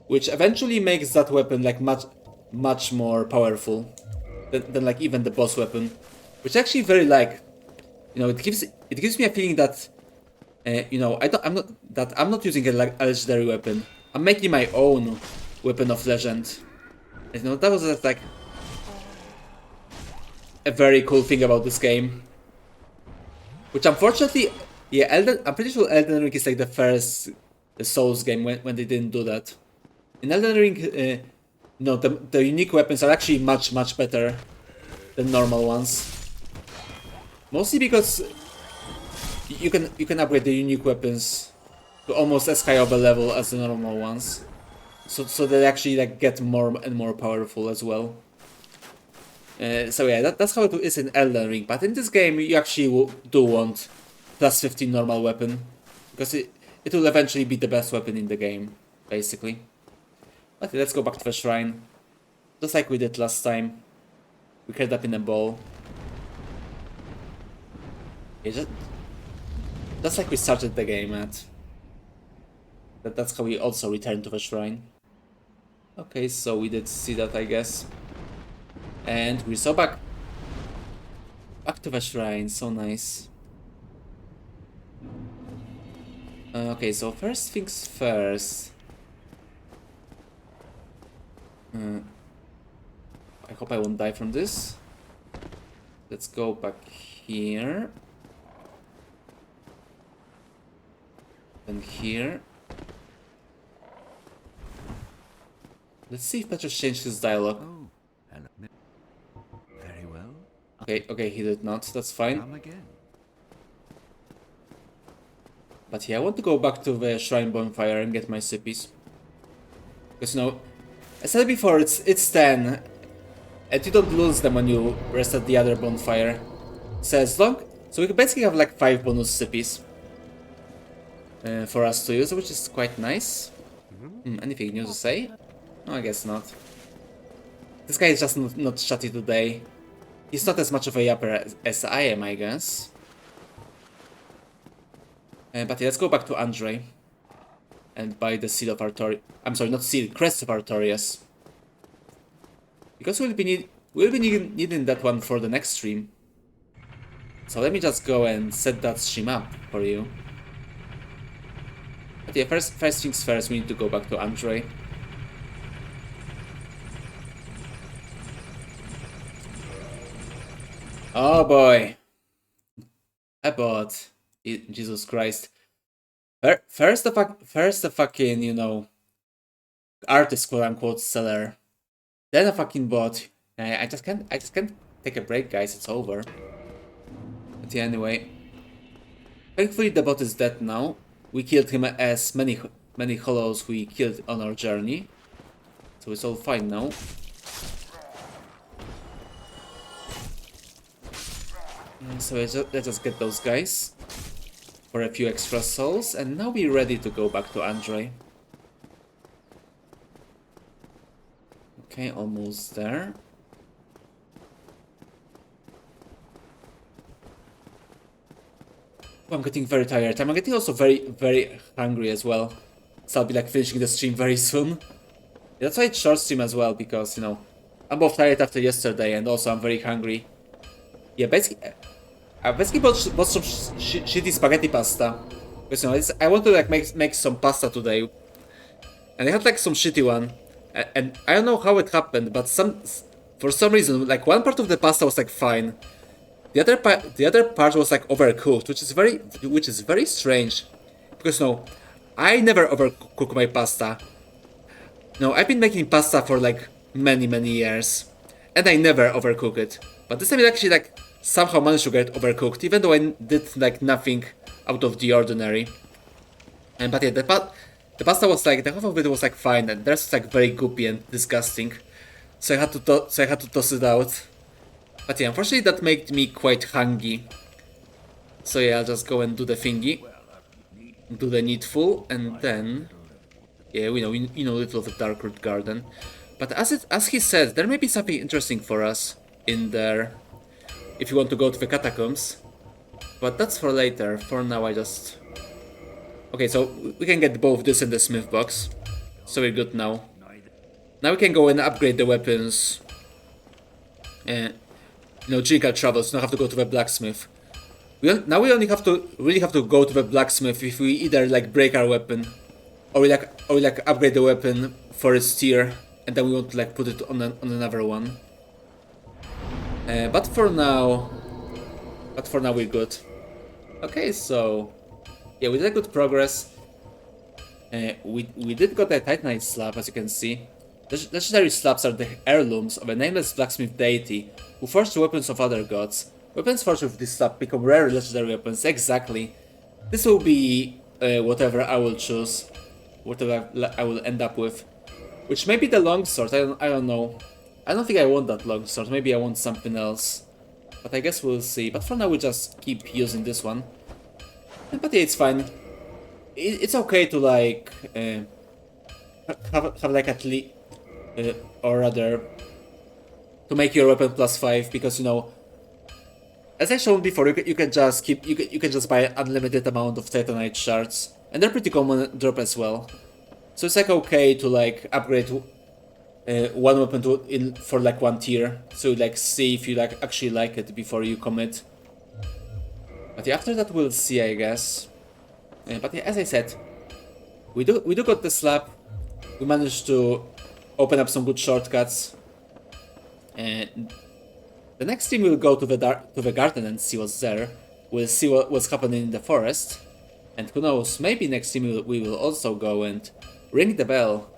which eventually makes that weapon like much more powerful than like even the boss weapon, which I actually very like. You know, it gives me a feeling that you know, I'm not using a legendary weapon. I'm making my own weapon of legend. You know, that was just like a very cool thing about this game. Which unfortunately, yeah, I'm pretty sure Elden Ring is like the first Souls game when they didn't do that. In Elden Ring, no, the unique weapons are actually much better than normal ones. Mostly because you can upgrade the unique weapons to almost as high of a level as the normal ones. So they actually like get more and more powerful as well. So yeah, that's how it is in Elden Ring. But in this game, you actually do want +15 normal weapon, because it will eventually be the best weapon in the game, basically. Okay, let's go back to the shrine, just like we did last time. We curled up in a ball. Yeah, just like we started the game at. That's how we also returned to the shrine. Okay, so we did see that, I guess. And we're so back to the shrine, so nice. Okay, so first things first. I hope I won't die from this. Let's go back here. And here. Let's see if Petrus changed his dialogue. Oh, hello. Very well. Okay, he did not. That's fine. Come again. But yeah, I want to go back to the shrine bonfire and get my sippies. Because, you know, I said before, it's 10, and you don't lose them when you rest at the other bonfire. So So we can basically have like 5 bonus CPs for us to use, which is quite nice. Anything new to say? No, I guess not. This guy is just not chatty today. He's not as much of a yapper as I am, I guess. But yeah, let's go back to Andre and buy the Seal of Artorias. I'm sorry, not Seal, Crest of Artorias. Because we'll be needing that one for the next stream. So let me just go and set that stream up for you. But yeah, first things first, we need to go back to Andre. Oh boy. I bought Jesus Christ. First the fucking, you know, artist quote unquote seller. Then a fucking bot. I just can't take a break, guys, it's over. But yeah, anyway. Thankfully the bot is dead now. We killed him as many hollows we killed on our journey. So it's all fine now. So let's just get those guys for a few extra souls, and now we're ready to go back to Andre. Okay, almost there. Oh, I'm getting very tired. I'm getting also very hungry as well. So I'll be like finishing the stream very soon. That's why it's short stream as well, because, you know, I'm both tired after yesterday and also I'm very hungry. Yeah, I basically bought some shitty spaghetti pasta. Because, you know, I want to like make some pasta today. And I had like some shitty one. And I don't know how it happened, but for some reason, like one part of the pasta was like fine. The other part was like overcooked, which is very strange. Because no, I never overcook my pasta. No, I've been making pasta for like many years, and I never overcook it. But this time it actually like somehow managed to get overcooked, even though I did like nothing out of the ordinary. But yeah, the pasta was like, the half of it was like fine, and the rest was like very goopy and disgusting. So I had to toss it out. But yeah, unfortunately that made me quite hungry. So yeah, I'll just go and do the thingy, do the needful, and then yeah, we know little of the Darkroot Garden. But as he said, there may be something interesting for us in there if you want to go to the catacombs. But that's for later. For now, I just... Okay, so we can get both this and the smith box. So we're good now. Now we can go and upgrade the weapons. During our travels, not have to go to the blacksmith. Now we only really have to go to the blacksmith if we either like break our weapon, or we like upgrade the weapon for its tier, and then we want to like put it on another one. But for now we're good. Okay, so yeah, we did good progress. We did got a Titanite slab, as you can see. Legendary slabs are the heirlooms of a nameless blacksmith deity who forged the weapons of other gods. Weapons forged with this slab become rare legendary weapons. Exactly. This will be whatever I will choose, whatever I will end up with, which may be the longsword. I don't know. I don't think I want that longsword. Maybe I want something else. But I guess we'll see. But for now, we just keep using this one. But yeah, it's fine. It's okay to like have like at least, or rather, to make your weapon +5, because you know, as I showed before, you can just buy an unlimited amount of Titanite shards, and they're pretty common drop as well. So it's like okay to like upgrade one weapon for like one tier, so like see if you like actually like it before you commit. But yeah, after that we'll see, I guess. But yeah, as I said, we do got the slab. We managed to open up some good shortcuts. And the next thing we'll go to the garden and see what's there. We'll see what's happening in the forest. And who knows, maybe next time we will also go and ring the bell.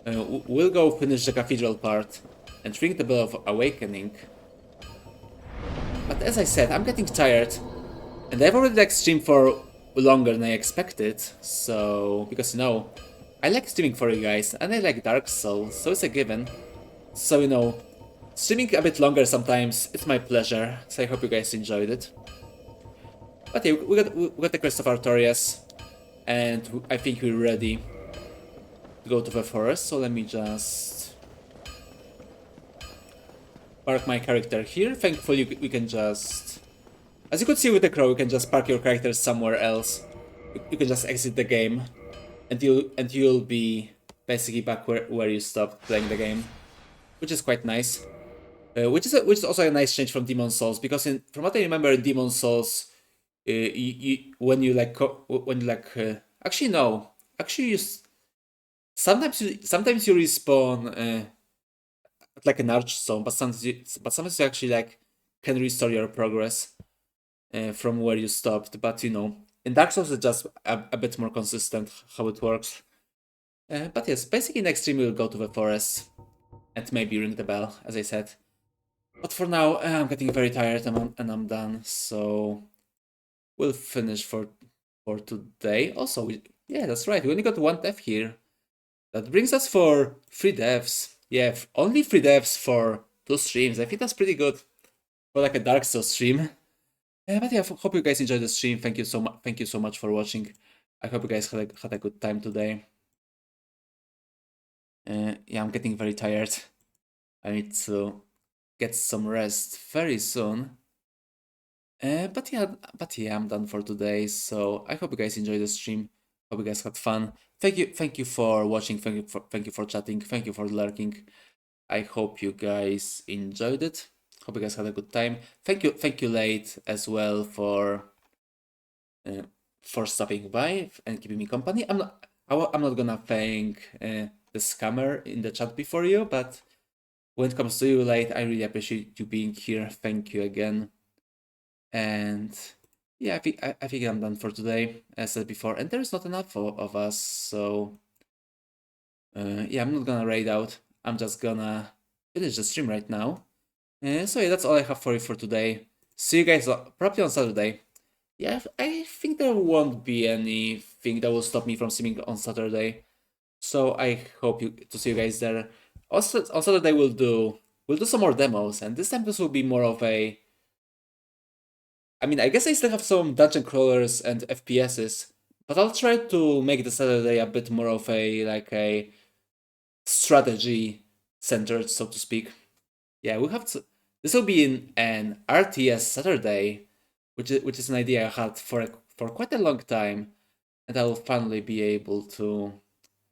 We'll go finish the cathedral part and ring the bell of awakening. But as I said, I'm getting tired. And I've already like streamed for longer than I expected. So, because you know, I like streaming for you guys and I like Dark Souls, so it's a given. So you know, streaming a bit longer sometimes. It's my pleasure, so I hope you guys enjoyed it. But yeah, we got the Crest of Artorias, and I think we're ready to go to the forest. So let me just park my character here. Thankfully, we can just, as you could see with the crow, you can just park your character somewhere else. You can just exit the game, and you'll be basically back where you stopped playing the game, which is quite nice. Which is also a nice change from Demon Souls, because from what I remember in Demon Souls, when you actually no, actually sometimes you respawn at like an archstone, but sometimes you actually like can restore your progress from where you stopped. But you know, in Dark Souls it's just a bit more consistent how it works. But yes, basically next stream we'll go to the forest and maybe ring the bell, as I said. But for now, I'm getting very tired and I'm done, so we'll finish for today. Also, yeah, that's right, we only got one death here. That brings us for 3 deaths. Yeah, only 3 deaths for 2 streams. I think that's pretty good for like a Dark Souls stream. But yeah, hope you guys enjoyed the stream. Thank you so much. Thank you so much for watching. I hope you guys had a good time today. Yeah, I'm getting very tired. I need to get some rest very soon. But yeah, I'm done for today. So I hope you guys enjoyed the stream. Hope you guys had fun. Thank you for watching. Thank you for chatting. Thank you for lurking. I hope you guys enjoyed it. Hope you guys had a good time. Thank you, Late, as well for stopping by and keeping me company. I'm not gonna thank the scammer in the chat before you, but when it comes to you, Late, I really appreciate you being here. Thank you again. And yeah, I think I'm done for today, as I said before. And there's not enough of us, so yeah, I'm not gonna raid out. I'm just gonna finish the stream right now. So yeah, that's all I have for you for today. See you guys probably on Saturday. Yeah, I think there won't be anything that will stop me from streaming on Saturday. So I hope to see you guys there. Also on Saturday we'll do some more demos, and this time this will be more of a, I mean, I guess I still have some dungeon crawlers and FPSs, but I'll try to make the Saturday a bit more of a strategy centered, so to speak. Yeah, we have to. This will be in an RTS Saturday, which is an idea I had for quite a long time, and I'll finally be able to,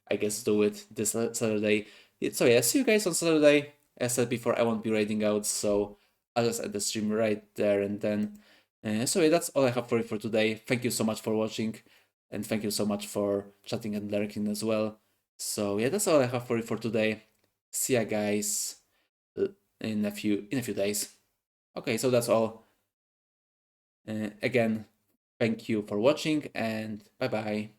I guess, do it this Saturday. So yeah, see you guys on Saturday. As I said before, I won't be raiding out, so I'll just end the stream right there and then. So yeah, that's all I have for you for today. Thank you so much for watching, and thank you so much for chatting and lurking as well. So yeah, that's all I have for you for today. See ya, guys, in a few days. Okay, so that's all. Again, thank you for watching, and bye bye.